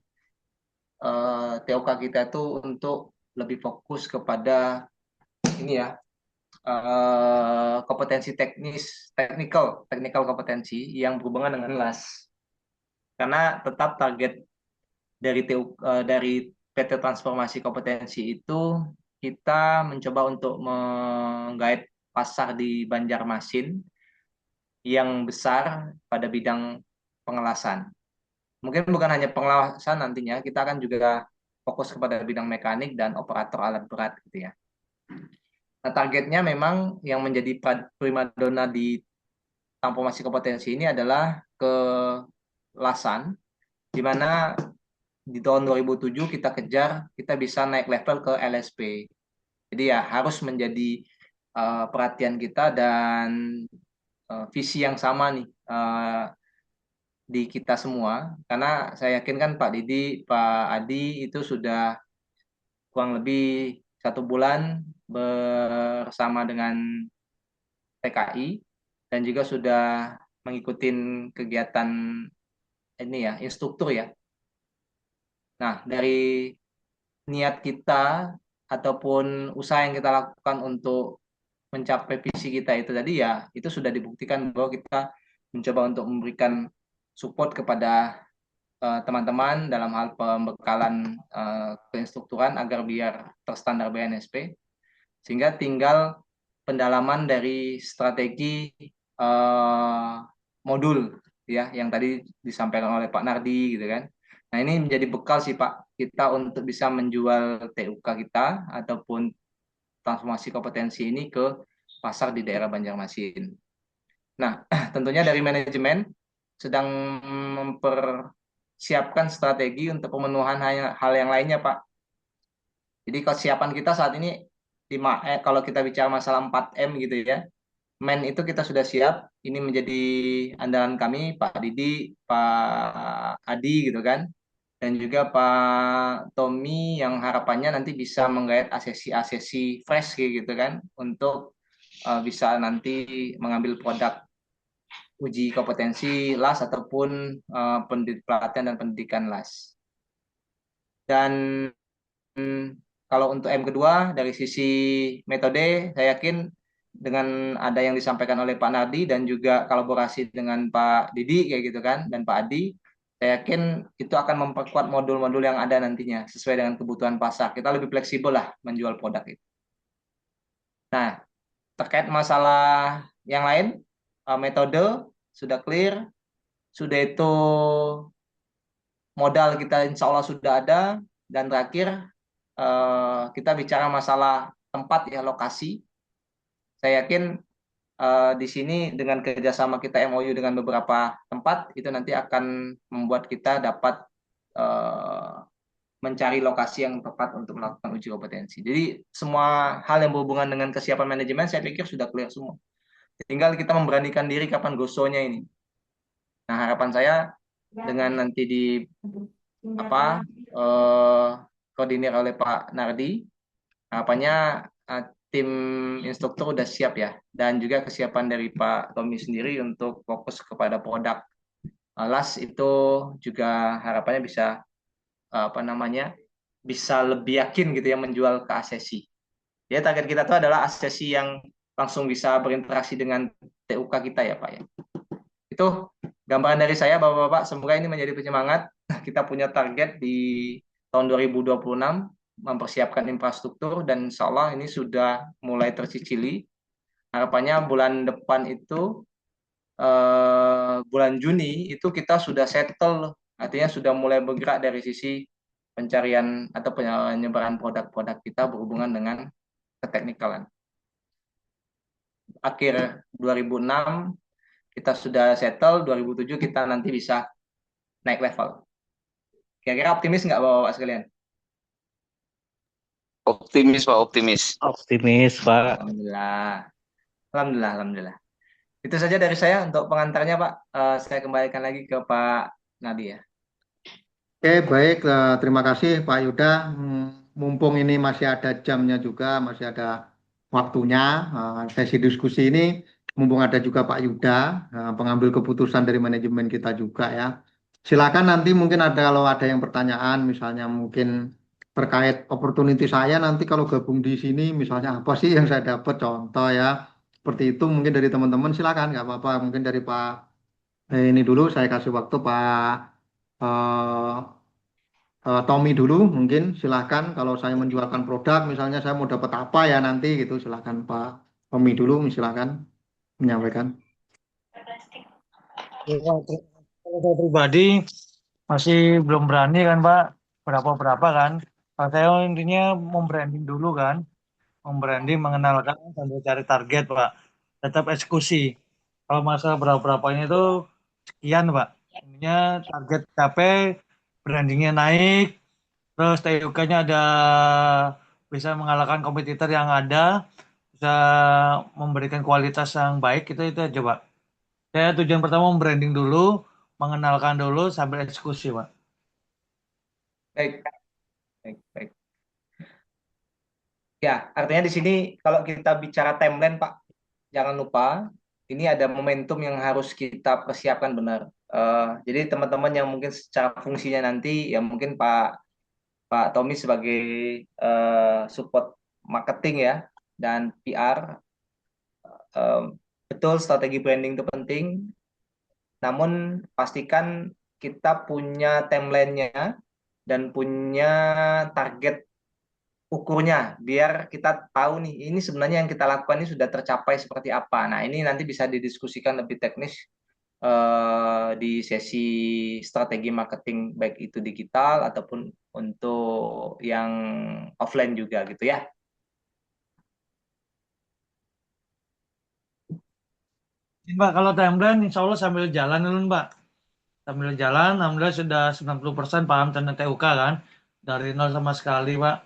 TOK kita itu untuk lebih fokus kepada ini ya kompetensi technical kompetensi yang berhubungan dengan las karena tetap target dari PT Transformasi Kompetensi itu kita mencoba untuk menggait pasar di Banjarmasin yang besar pada bidang pengelasan. Mungkin bukan hanya pengelasan nantinya, kita akan juga fokus kepada bidang mekanik dan operator alat berat gitu ya. Nah, targetnya memang yang menjadi primadona di transformasi kompetensi ini adalah kelasan, di mana di tahun 2007 kita kejar, kita bisa naik level ke LSP. Jadi ya harus menjadi perhatian kita dan visi yang sama nih di kita semua karena saya yakin kan Pak Didi, Pak Adi itu sudah kurang lebih 1 bulan bersama dengan TKI dan juga sudah mengikuti kegiatan ini ya instruktur ya. Nah dari niat kita ataupun usaha yang kita lakukan untuk mencapai visi kita itu tadi ya itu sudah dibuktikan bahwa kita mencoba untuk memberikan support kepada teman-teman dalam hal pembekalan keinstrukturan agar biar terstandar BNSP sehingga tinggal pendalaman dari strategi modul ya yang tadi disampaikan oleh Pak Nardi gitu kan Nah, ini menjadi bekal sih Pak kita untuk bisa menjual TUK kita ataupun transformasi kompetensi ini ke pasar di daerah Banjarmasin. Nah, tentunya dari manajemen sedang mempersiapkan strategi untuk pemenuhan hal yang lainnya, Pak. Jadi kesiapan kita saat ini kalau kita bicara masalah 4M gitu ya, men itu kita sudah siap. Ini menjadi andalan kami, Pak Didi, Pak Adi gitu kan, dan juga Pak Tommy yang harapannya nanti bisa menggait asesi-asesi fresh kayak gitu kan, untuk bisa nanti mengambil produk uji kompetensi LAS ataupun pelatihan dan pendidikan LAS. Dan kalau untuk M kedua dari sisi metode, saya yakin dengan ada yang disampaikan oleh Pak Nardi dan juga kolaborasi dengan Pak Didi kayak gitu kan dan Pak Adi, saya yakin itu akan memperkuat modul-modul yang ada nantinya sesuai dengan kebutuhan pasar. Kita lebih fleksibel lah menjual produk itu. Nah, terkait masalah yang lain, metode sudah clear, sudah itu modal kita insya Allah sudah ada, dan terakhir kita bicara masalah tempat ya, lokasi. Saya yakin di sini dengan kerjasama kita MOU dengan beberapa tempat itu nanti akan membuat kita dapat mencari lokasi yang tepat untuk melakukan uji kompetensi. Jadi semua hal yang berhubungan dengan kesiapan manajemen saya pikir sudah clear semua. Tinggal kita memberanikan diri kapan gosonya ini. Nah, harapan saya dengan nanti di koordinir oleh Pak Nardi, harapannya tim instruktur udah siap ya, dan juga kesiapan dari Pak Tommy sendiri untuk fokus kepada produk LAS itu juga harapannya bisa bisa lebih yakin gitu ya menjual ke asesi. Ya, target kita itu adalah asesi yang langsung bisa berinteraksi dengan TUK kita ya Pak ya. Itu gambaran dari saya Bapak-Bapak, semoga ini menjadi penyemangat. Kita punya target di tahun 2026 mempersiapkan infrastruktur dan insya Allah ini sudah mulai tercicili. Harapannya bulan depan itu bulan Juni itu kita sudah settle, artinya sudah mulai bergerak dari sisi pencarian atau penyebaran produk-produk kita berhubungan dengan keteknikalan. Akhir 2006 kita sudah settle, 2007 kita nanti bisa naik level. Kira-kira optimis nggak Bapak-Bapak sekalian? Optimis Pak, optimis. Optimis, Pak. Alhamdulillah. Alhamdulillah, alhamdulillah. Itu saja dari saya untuk pengantarnya, Pak. Saya kembalikan lagi ke Pak Nadi ya. Oke, baik. Terima kasih Pak Yuda. Mumpung ini masih ada jamnya juga, masih ada waktunya, sesi diskusi ini, mumpung ada juga Pak Yuda, pengambil keputusan dari manajemen kita juga ya. Silakan nanti mungkin kalau ada yang pertanyaan, misalnya mungkin terkait opportunity saya nanti kalau gabung di sini, misalnya apa sih yang saya dapat, contoh ya. Seperti itu mungkin dari teman-teman silakan, nggak apa-apa. Mungkin dari Pak ini dulu saya kasih waktu Pak eh, Tommy dulu mungkin silahkan kalau saya menjualkan produk misalnya saya mau dapat apa ya nanti gitu silahkan Pak Tommy dulu silahkan menyampaikan. Ya, kalau saya pribadi masih belum berani kan Pak, berapa-berapa kan. Kalau saya intinya membranding dulu kan, membranding, mengenalkan sambil cari target Pak. Tetap eksekusi. Kalau masalah berapa-berapanya itu sekian Pak. Intinya target capai, brandingnya naik, terus TUK-nya ada bisa mengalahkan kompetitor yang ada, bisa memberikan kualitas yang baik, itu aja Pak. Saya tujuan pertama membranding dulu, mengenalkan dulu sambil eksekusi, Pak. Baik, baik, baik. Ya, artinya di sini kalau kita bicara timeline, Pak, jangan lupa ini ada momentum yang harus kita persiapkan benar. Jadi teman-teman yang mungkin secara fungsinya nanti ya mungkin Pak Tommy sebagai support marketing ya dan PR, betul strategi branding itu penting. Namun pastikan kita punya timeline-nya dan punya target ukurnya biar kita tahu nih ini sebenarnya yang kita lakukan ini sudah tercapai seperti apa. Nah, ini nanti bisa didiskusikan lebih teknis di sesi strategi marketing baik itu digital ataupun untuk yang offline juga gitu ya. Mbak, kalau timeline insya Allah sambil jalan dulu Mbak. Sambil jalan, alhamdulillah sudah 90% paham tentang TUK kan. Dari nol sama sekali Pak.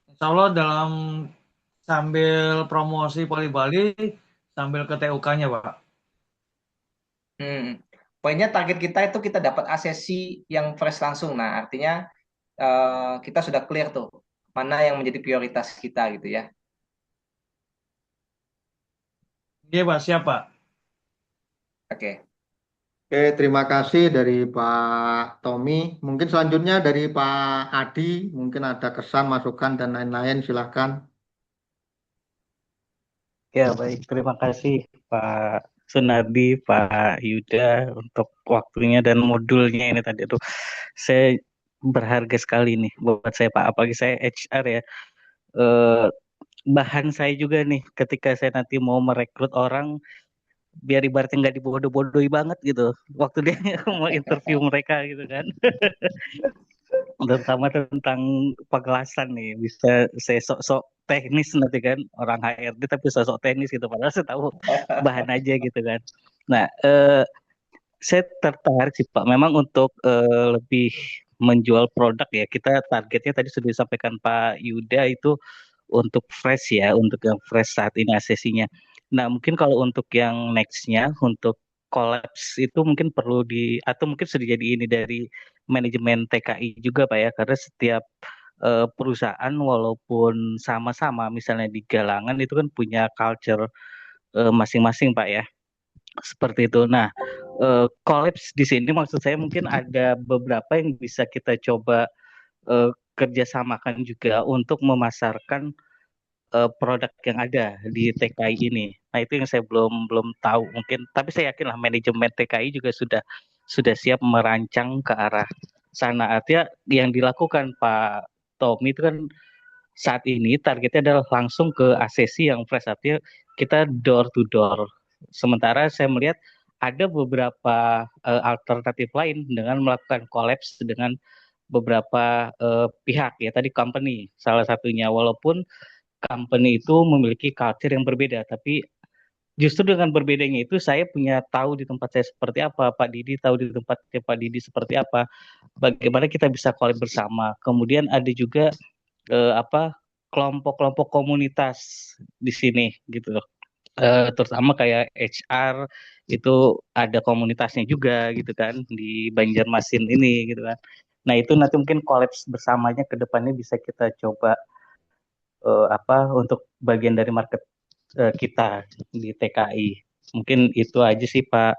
Insya Allah dalam sambil promosi Poli Bali, sambil ke TUK-nya Pak. Poinnya target kita itu kita dapat asesi yang fresh langsung. Nah, artinya kita sudah clear tuh mana yang menjadi prioritas kita gitu ya. Iya Pak, siap Pak. Oke. Oke, terima kasih dari Pak Tommy. Mungkin selanjutnya dari Pak Adi, mungkin ada kesan, masukan, dan lain-lain. Silahkan. Ya, baik. Terima kasih Pak Sunardi, Pak Yuda untuk waktunya dan modulnya ini tadi tuh. Saya berharga sekali nih buat saya Pak. Apalagi saya HR ya. Eh, bahan saya juga nih ketika saya nanti mau merekrut orang biar ibaratnya nggak dibodoh-bodohi banget gitu. Waktu dia mau interview mereka gitu kan. Terutama tentang penjelasan nih bisa saya sok-sok teknis nanti kan orang HRD tapi sok-sok teknis gitu padahal saya tahu bahan aja gitu kan. Nah, saya tertarik sih Pak memang untuk lebih menjual produk ya kita targetnya tadi sudah disampaikan Pak Yuda itu untuk fresh ya untuk yang fresh saat ini asesinya. Nah mungkin kalau untuk yang nextnya untuk collapse itu mungkin perlu atau mungkin sudah jadi ini dari manajemen TKI juga Pak ya karena setiap perusahaan walaupun sama-sama misalnya di Galangan itu kan punya culture masing-masing Pak ya seperti itu. Nah, collapse di sini maksud saya mungkin ada beberapa yang bisa kita coba kerjasamakan juga untuk memasarkan produk yang ada di TKI ini. Nah, itu yang saya belum belum tahu mungkin, tapi saya yakin lah manajemen TKI juga sudah siap merancang ke arah sana. Artinya yang dilakukan Pak Tommy itu kan saat ini targetnya adalah langsung ke asesi yang fresh artinya kita door to door. Sementara saya melihat ada beberapa alternatif lain dengan melakukan kolaps dengan beberapa pihak ya tadi company salah satunya walaupun company itu memiliki culture yang berbeda tapi justru dengan berbedanya itu saya punya tahu di tempat saya seperti apa Pak Didi tahu di tempatnya Pak Didi seperti apa bagaimana kita bisa collab bersama kemudian ada juga apa kelompok-kelompok komunitas di sini gitu terutama kayak HR itu ada komunitasnya juga gitu kan di Banjarmasin ini gitu kan. Nah itu nanti mungkin kolaps bersamanya ke depannya bisa kita coba apa untuk bagian dari market kita di TKI. Mungkin itu aja sih Pak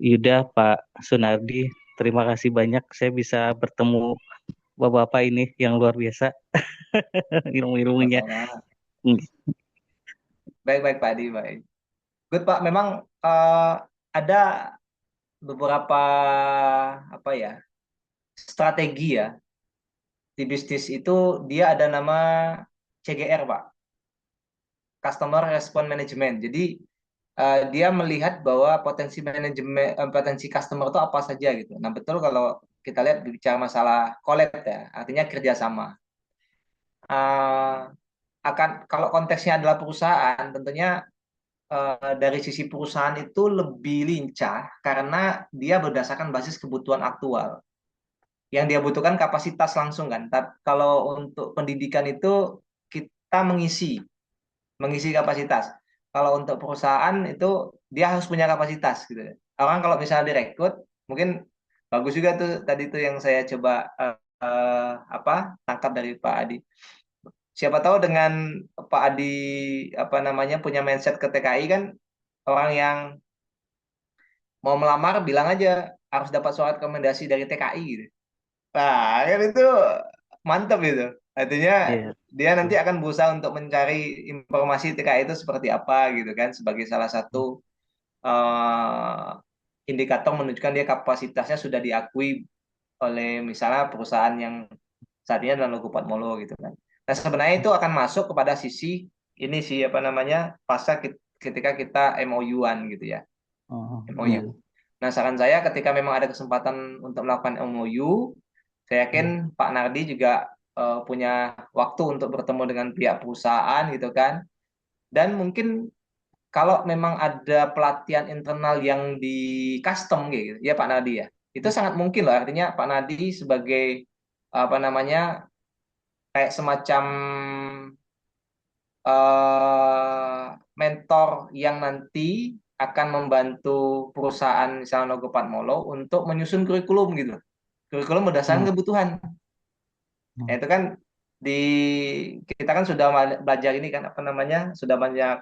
Yuda, Pak Sunardi. Terima kasih banyak saya bisa bertemu bapak-bapak ini yang luar biasa ilmu-ilmunya. Sama-sama. Baik Pak Adi, baik. Good Pak, memang ada beberapa apa ya strategi ya di bisnis itu dia ada nama CGR Pak, Customer Response Management. Jadi dia melihat bahwa potensi manajemen potensi customer itu apa saja gitu. Nah betul kalau kita lihat bicara masalah collab ya, artinya kerjasama. Uh, akan kalau konteksnya adalah perusahaan, tentunya dari sisi perusahaan itu lebih lincah karena dia berdasarkan basis kebutuhan aktual. Yang dia butuhkan kapasitas langsung kan. Tapi kalau untuk pendidikan itu kita mengisi kapasitas. Kalau untuk perusahaan itu dia harus punya kapasitas gitu. Orang kalau misalnya direkrut, mungkin bagus juga tuh tadi tuh yang saya coba tangkap dari Pak Adi. Siapa tahu dengan Pak Adi apa namanya punya mindset ke TKI kan orang yang mau melamar bilang aja harus dapat surat rekomendasi dari TKI gitu. Nah, kan itu mantap itu. Artinya Iya. dia nanti akan berusaha untuk mencari informasi TKI itu seperti apa gitu kan sebagai salah satu eh, indikator menunjukkan dia kapasitasnya sudah diakui oleh misalnya perusahaan yang saat ini adalah Logo Patmolo gitu kan. Nah, sebenarnya itu akan masuk kepada sisi ini sih apa namanya pasca ketika kita MOU-an gitu ya. Oh, iya. MOU. Nah, saran saya ketika memang ada kesempatan untuk melakukan MOU, saya yakin Pak Nardi juga punya waktu untuk bertemu dengan pihak perusahaan gitu kan. Dan mungkin kalau memang ada pelatihan internal yang di custom gitu, ya Pak Nardi ya, itu sangat mungkin loh. Artinya Pak Nardi sebagai apa namanya kayak semacam mentor yang nanti akan membantu perusahaan misalnya Nogopat Molo untuk menyusun kurikulum gitu. Kurikulum berdasarkan Hmm. kebutuhan. Nah, itu kan di kita kan sudah belajar ini kan apa namanya sudah banyak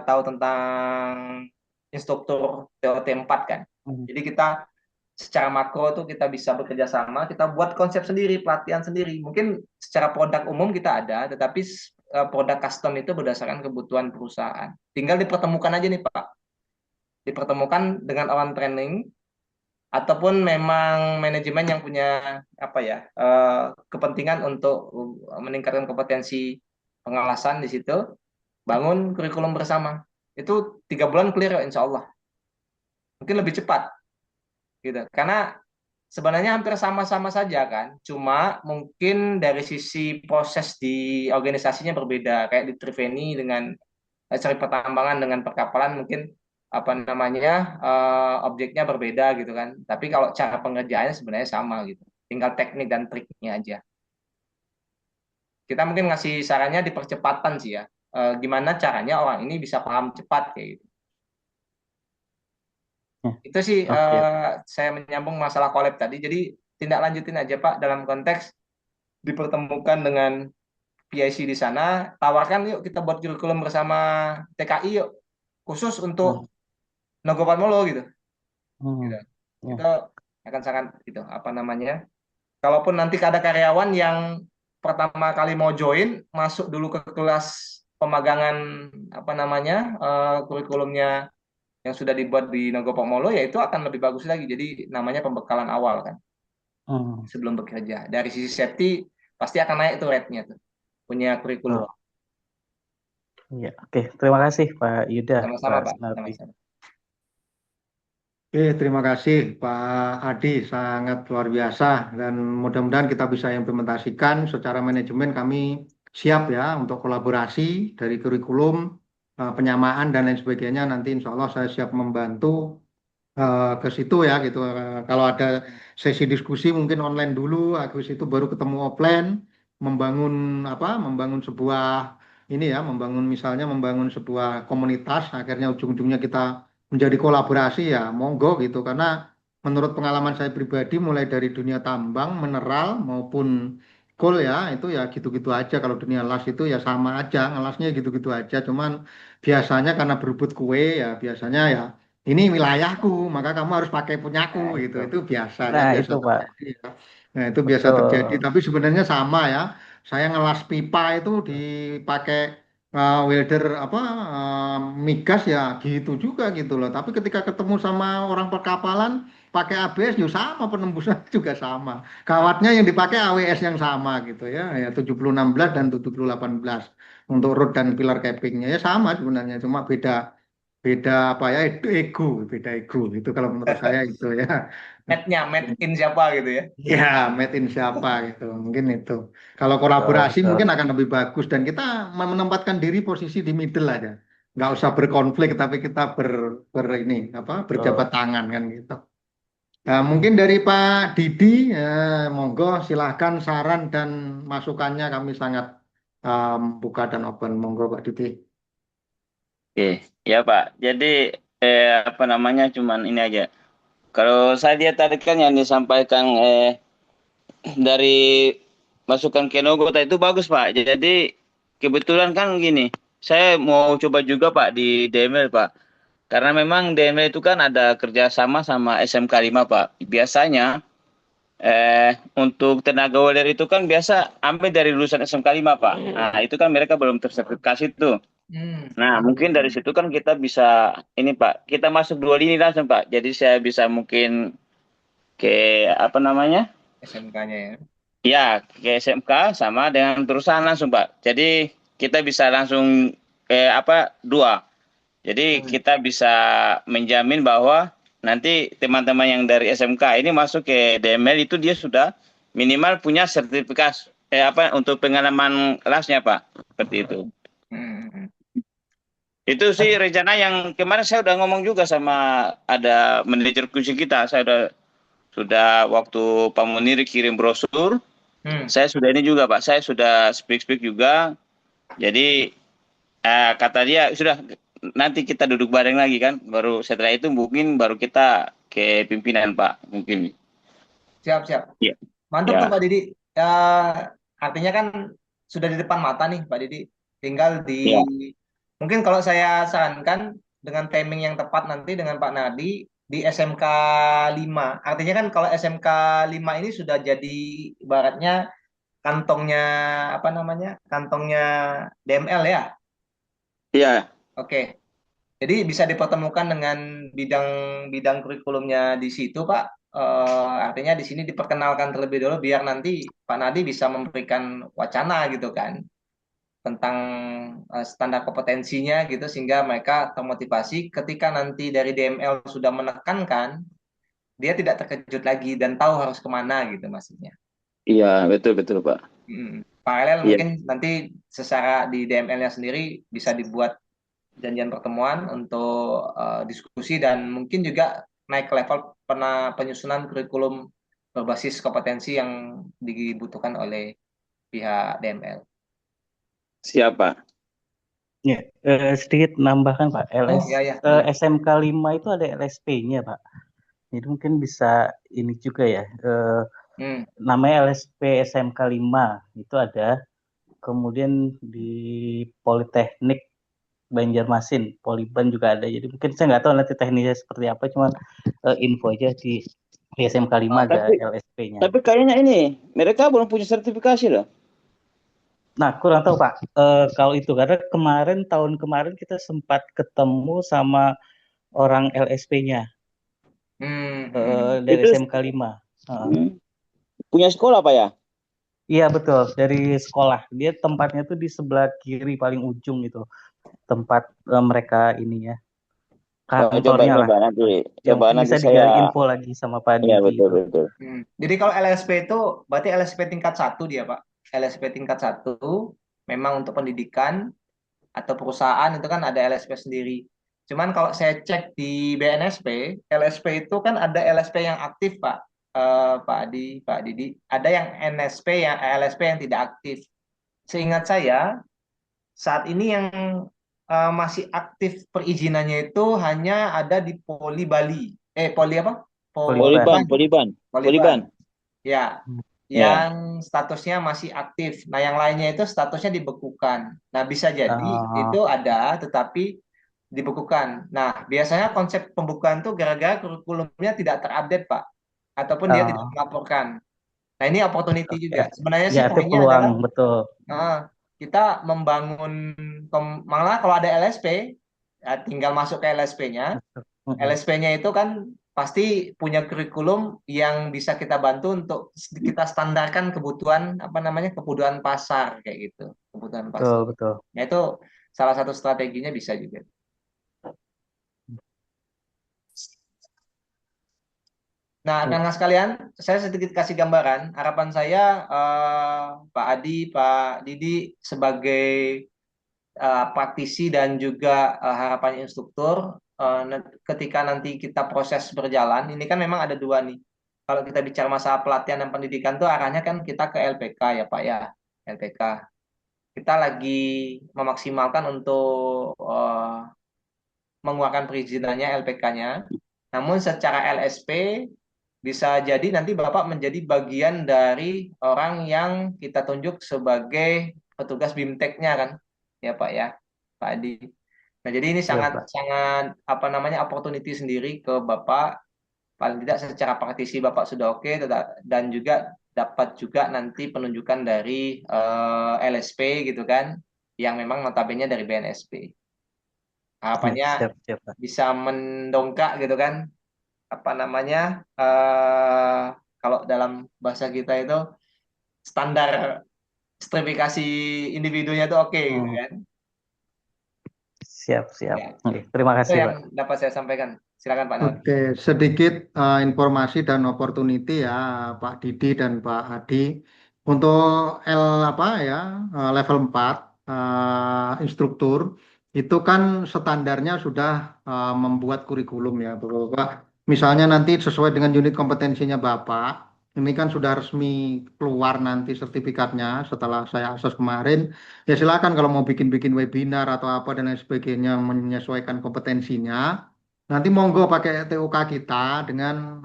tahu tentang instruktur TOT 4 kan. Hmm. Jadi kita secara makro tuh kita bisa bekerja sama, kita buat konsep sendiri, pelatihan sendiri. Mungkin secara produk umum kita ada, tetapi produk custom itu berdasarkan kebutuhan perusahaan. Tinggal dipertemukan aja nih Pak. Dipertemukan dengan orang training ataupun memang manajemen yang punya apa ya kepentingan untuk meningkatkan kompetensi pengawasan di situ, bangun kurikulum bersama. Itu 3 bulan clear insya Allah. Mungkin lebih cepat gitu. Karena sebenarnya hampir sama-sama saja kan. Cuma mungkin dari sisi proses di organisasinya berbeda. Kayak di Triveni dengan sorry pertambangan dengan perkapalan mungkin apa namanya objeknya berbeda gitu kan. Tapi kalau cara pengerjaannya sebenarnya sama gitu. Tinggal teknik dan triknya aja. Kita mungkin ngasih sarannya di percepatan sih ya. Gimana caranya orang ini bisa paham cepat kayak gitu. Itu sih Oke. saya menyambung masalah collab tadi. Jadi tindak lanjutin aja Pak dalam konteks dipertemukan dengan PIC di sana, tawarkan yuk kita buat kurikulum bersama TKI yuk, khusus untuk Nogopat Molo gitu. Hmm. Gitu. Ya. Itu akan sangat gitu apa namanya. Kalaupun nanti ada karyawan yang pertama kali mau join, masuk dulu ke kelas pemagangan apa namanya kurikulumnya yang sudah dibuat di Nogopat Molo, ya itu akan lebih bagus lagi. Jadi namanya pembekalan awal kan Hmm. sebelum bekerja. Dari sisi safety pasti akan naik tuh rate-nya tuh. Punya kurikulum. Oh, iya. Oke. Terima kasih Pak Yuda, Sama-sama Pak Pak, Sunardi. sama-sama. Oke, terima kasih Pak Adi, sangat luar biasa dan mudah-mudahan kita bisa implementasikan secara manajemen kami siap ya untuk kolaborasi dari kurikulum, penyamaan dan lain sebagainya. Nanti insya Allah saya siap membantu ke situ ya gitu. Kalau ada sesi diskusi mungkin online dulu, habis itu baru ketemu offline, membangun apa? Membangun sebuah ini ya, membangun sebuah komunitas. Akhirnya ujung-ujungnya kita menjadi kolaborasi ya, monggo gitu. Karena menurut pengalaman saya pribadi, mulai dari dunia tambang, mineral maupun coal ya, itu ya gitu-gitu aja. Kalau dunia las itu ya sama aja, ngelasnya gitu-gitu aja. Cuman biasanya karena berebut kue ya, biasanya ya ini wilayahku, maka kamu harus pakai punyaku Nah, gitu. itu. Itu biasanya Nah, biasa itu Pak. terjadi ya. Nah, itu biasa terjadi, Betul. tapi sebenarnya sama ya. Saya ngelas pipa itu dipakai welder apa migas ya gitu juga gitu loh. Tapi ketika ketemu sama orang perkapalan pakai ABS juga sama, penembusan juga sama. Kawatnya yang dipakai AWS yang sama gitu ya. Ya 7016 dan 7018 untuk rod dan pilar cappingnya ya sama sebenarnya, cuma beda beda apa ya beda ego itu kalau menurut saya itu ya. Made in siapa gitu ya. Ya, made in siapa gitu, mungkin itu. Kalau Betul, kolaborasi betul. mungkin akan lebih bagus dan kita menempatkan diri posisi di middle aja. Nggak usah berkonflik, tapi kita ini apa berjabat Betul. tangan kan gitu. Nah, mungkin dari Pak Didi, monggo silahkan saran dan masukannya kami sangat buka dan open. Monggo Pak Didi. Oke, ya Pak. Jadi apa namanya cuman ini aja. Kalau saya lihat tadi kan yang disampaikan dari masukan Kenogota itu bagus Pak. Jadi kebetulan kan gini, saya mau coba juga Pak di DML Pak. Karena memang DML itu kan ada kerjasama sama SMK 5 Pak. Biasanya untuk tenaga welder itu kan biasa ambil dari lulusan SMK 5 Pak. Nah itu kan mereka belum tersertifikasi tuh. Nah mungkin dari situ kan kita bisa ini Pak, kita masuk 2 lini langsung Pak. Jadi saya bisa mungkin ke apa namanya? SMK-nya ya. Ya, ke SMK sama dengan perusahaan langsung, Pak. Jadi kita bisa langsung dua. Jadi kita bisa menjamin bahwa nanti teman-teman yang dari SMK ini masuk ke DML itu dia sudah minimal punya sertifikasi untuk pengalaman kelasnya Pak. Seperti itu. Hmm. Itu sih rencana yang kemarin saya udah ngomong juga sama ada manajer kursi kita. Saya sudah waktu Pak Munir kirim brosur, saya sudah ini juga Pak. Saya sudah speak juga. Jadi kata dia sudah nanti kita duduk bareng lagi kan. Baru setelah itu mungkin baru kita ke pimpinan Pak mungkin. Siap. Iya. Mantap tuh Ya. Pak Didi. Artinya kan sudah di depan mata nih Pak Didi. Tinggal Ya. mungkin kalau saya sarankan dengan timing yang tepat nanti dengan Pak Nadi di SMK 5. Artinya kan kalau SMK 5 ini sudah jadi ibaratnya kantongnya apa namanya? Kantongnya DML ya. Iya. Oke. Jadi bisa dipertemukan dengan bidang kurikulumnya di situ, Pak. Artinya di sini diperkenalkan terlebih dulu biar nanti Pak Nadi bisa memberikan wacana gitu kan tentang standar kompetensinya gitu sehingga mereka termotivasi ketika nanti dari DML sudah menekankan dia tidak terkejut lagi dan tahu harus kemana gitu maksudnya. Iya, betul Pak. Paralel Iya. mungkin nanti secara di DML-nya sendiri bisa dibuat janjian pertemuan untuk diskusi dan mungkin juga naik level penyusunan kurikulum berbasis kompetensi yang dibutuhkan oleh pihak DML. Siapa? Ya, sedikit nambahkan Pak, Oh ya. SMK 5 itu ada LSP-nya Pak. Jadi mungkin bisa ini juga ya, namanya LSP SMK 5 itu ada. Kemudian di Politeknik Banjarmasin, Poliban juga ada. Jadi mungkin saya nggak tahu nanti teknisnya seperti apa, cuma info aja di SMK 5 ada LSP-nya. Tapi kayaknya ini mereka belum punya sertifikasi loh. Nah, kurang tahu Pak. Kalau itu karena tahun kemarin kita sempat ketemu sama orang LSP-nya dari Itu SMK 5. Punya sekolah Pak ya? Iya betul, dari sekolah. Dia tempatnya tuh di sebelah kiri paling ujung itu. Tempat mereka ininya. Kantornya lah. Nanti Bisa digali info lagi sama Pak Didi. Iya betul. Jadi kalau LSP itu berarti LSP tingkat 1 dia Pak. LSP tingkat 1 memang untuk pendidikan atau perusahaan itu kan ada LSP sendiri. Cuman kalau saya cek di BNSP, LSP itu kan ada LSP yang aktif Pak. Pak Adi, Pak Didi. Ada yang LSP yang tidak aktif. Seingat saya saat ini yang masih aktif perizinannya itu hanya ada di Poli Bali. Poli apa? Poliban. Ya, yang statusnya masih aktif. Nah, yang lainnya itu statusnya dibekukan. Nah, bisa jadi itu ada, tetapi dibekukan. Nah, biasanya konsep pembukaan tuh gara-gara kurikulumnya tidak terupdate, Pak. Ataupun dia tidak melaporkan. Nah, ini opportunity juga. Sebenarnya sih itu poinnya peluang, adalah betul. Kita membangun, malah kalau ada LSP, ya tinggal masuk ke LSP-nya. LSP-nya itu kan pasti punya kurikulum yang bisa kita bantu untuk kita standarkan kebutuhan kebutuhan pasar kayak gitu, kebutuhan pasar. Betul. Nah, itu salah satu strateginya bisa juga. Nah, rekan sekalian, saya sedikit kasih gambaran. Harapan saya Pak Adi, Pak Didi sebagai praktisi dan juga harapan instruktur ketika nanti kita proses berjalan, ini kan memang ada dua nih. Kalau kita bicara masalah pelatihan dan pendidikan tuh arahnya kan kita ke LPK ya Pak ya, LPK. Kita lagi memaksimalkan untuk mengeluarkan perizinannya LPK-nya. Namun secara LSP bisa jadi nanti Bapak menjadi bagian dari orang yang kita tunjuk sebagai petugas BIMTEK-nya kan, ya Pak ya, Pak Adi. Nah, jadi ini sangat opportunity sendiri ke Bapak. Paling tidak secara praktisi Bapak sudah oke, dan juga dapat juga nanti penunjukan dari LSP gitu kan, yang memang notabene dari BNSP. Harapannya bisa mendongkrak gitu kan, kalau dalam bahasa kita itu standar stratifikasi individunya itu oke gitu kan. Siap. Ya. Oke, terima kasih Itu yang Pak. dapat saya sampaikan. Silakan Pak Nawan. Oke, sedikit informasi dan opportunity ya Pak Didi dan Pak Hadi. Untuk L apa ya level 4 instruktur itu kan standarnya sudah membuat kurikulum ya Bapak. Misalnya nanti sesuai dengan unit kompetensinya Bapak, ini kan sudah resmi keluar nanti sertifikatnya setelah saya akses kemarin. Ya silakan kalau mau bikin-bikin webinar atau apa dan lain sebagainya menyesuaikan kompetensinya. Nanti monggo pakai TOK kita dengan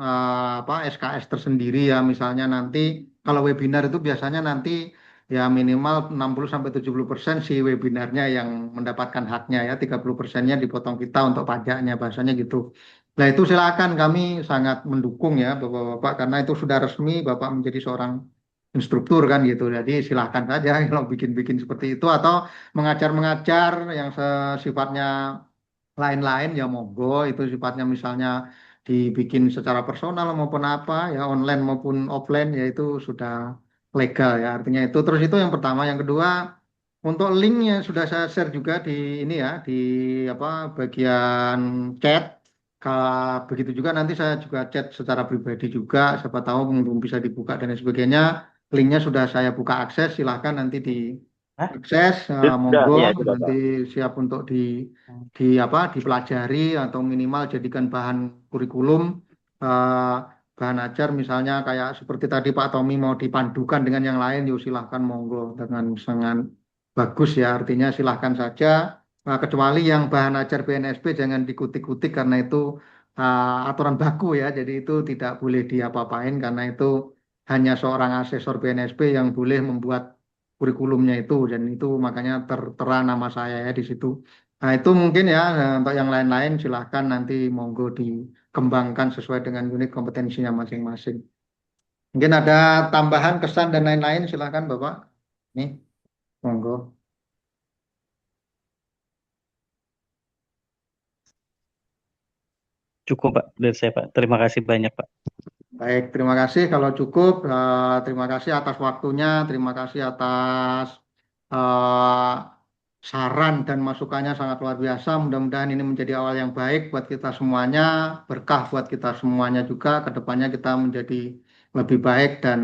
apa SKS tersendiri ya. Misalnya nanti kalau webinar itu biasanya nanti ya minimal 60-70% si webinarnya yang mendapatkan haknya ya. 30%-nya dipotong kita untuk pajaknya bahasanya gitu. Nah itu silakan kami sangat mendukung ya Bapak-bapak karena itu sudah resmi Bapak menjadi seorang instruktur kan gitu. Jadi silahkan saja kalau bikin-bikin seperti itu atau mengajar-mengajar yang sifatnya lain-lain ya monggo itu sifatnya misalnya dibikin secara personal maupun apa ya online maupun offline ya itu sudah legal ya artinya itu terus itu yang pertama yang kedua untuk linknya sudah saya share juga di ini ya di apa bagian chat. Begitu juga nanti saya juga chat secara pribadi juga siapa tahu belum bisa dibuka dan lain sebagainya linknya sudah saya buka akses silahkan nanti di Hah? akses Sudah, monggo ya sudah nanti Pak. siap untuk di apa dipelajari atau minimal jadikan bahan kurikulum eh, bahan ajar misalnya kayak seperti tadi Pak Tommy mau dipandukan dengan yang lain yuk silahkan monggo dengan sangat bagus ya artinya silahkan saja. Kecuali yang bahan ajar BNSP jangan dikutik-kutik karena itu aturan baku ya jadi itu tidak boleh diapa-apain karena itu hanya seorang asesor BNSP yang boleh membuat kurikulumnya itu dan itu makanya tertera nama saya ya di situ. Nah, itu mungkin ya untuk yang lain-lain silahkan nanti monggo dikembangkan sesuai dengan unit kompetensinya masing-masing. Mungkin ada tambahan kesan dan lain-lain silahkan Bapak. Nih, monggo. Cukup Pak dari saya Pak. Terima kasih banyak Pak. Baik, terima kasih kalau cukup. Terima kasih atas waktunya, terima kasih atas eh, saran dan masukannya sangat luar biasa. Mudah-mudahan ini menjadi awal yang baik buat kita semuanya, berkah buat kita semuanya juga. Kedepannya kita menjadi lebih baik dan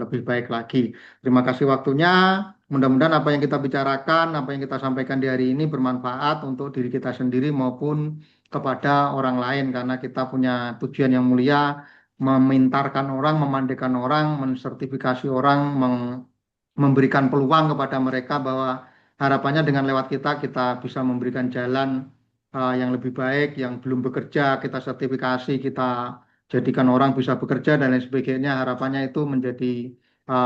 lebih baik lagi. Terima kasih waktunya. Mudah-mudahan apa yang kita bicarakan, apa yang kita sampaikan di hari ini bermanfaat untuk diri kita sendiri maupun kepada orang lain karena kita punya tujuan yang mulia memintarkan orang, memandikan orang, mensertifikasi orang, memberikan peluang kepada mereka bahwa harapannya dengan lewat kita kita bisa memberikan jalan yang lebih baik, yang belum bekerja kita sertifikasi, kita jadikan orang bisa bekerja dan lain sebagainya. Harapannya itu menjadi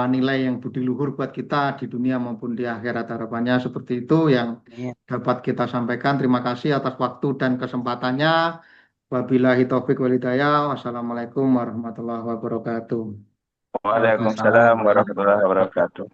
nilai yang budi luhur buat kita di dunia maupun di akhirat. Harapannya seperti itu yang dapat kita sampaikan. Terima kasih atas waktu dan kesempatannya. Wabillahi taufik walhidayah. Wassalamualaikum warahmatullahi wabarakatuh. Waalaikumsalam warahmatullahi wabarakatuh.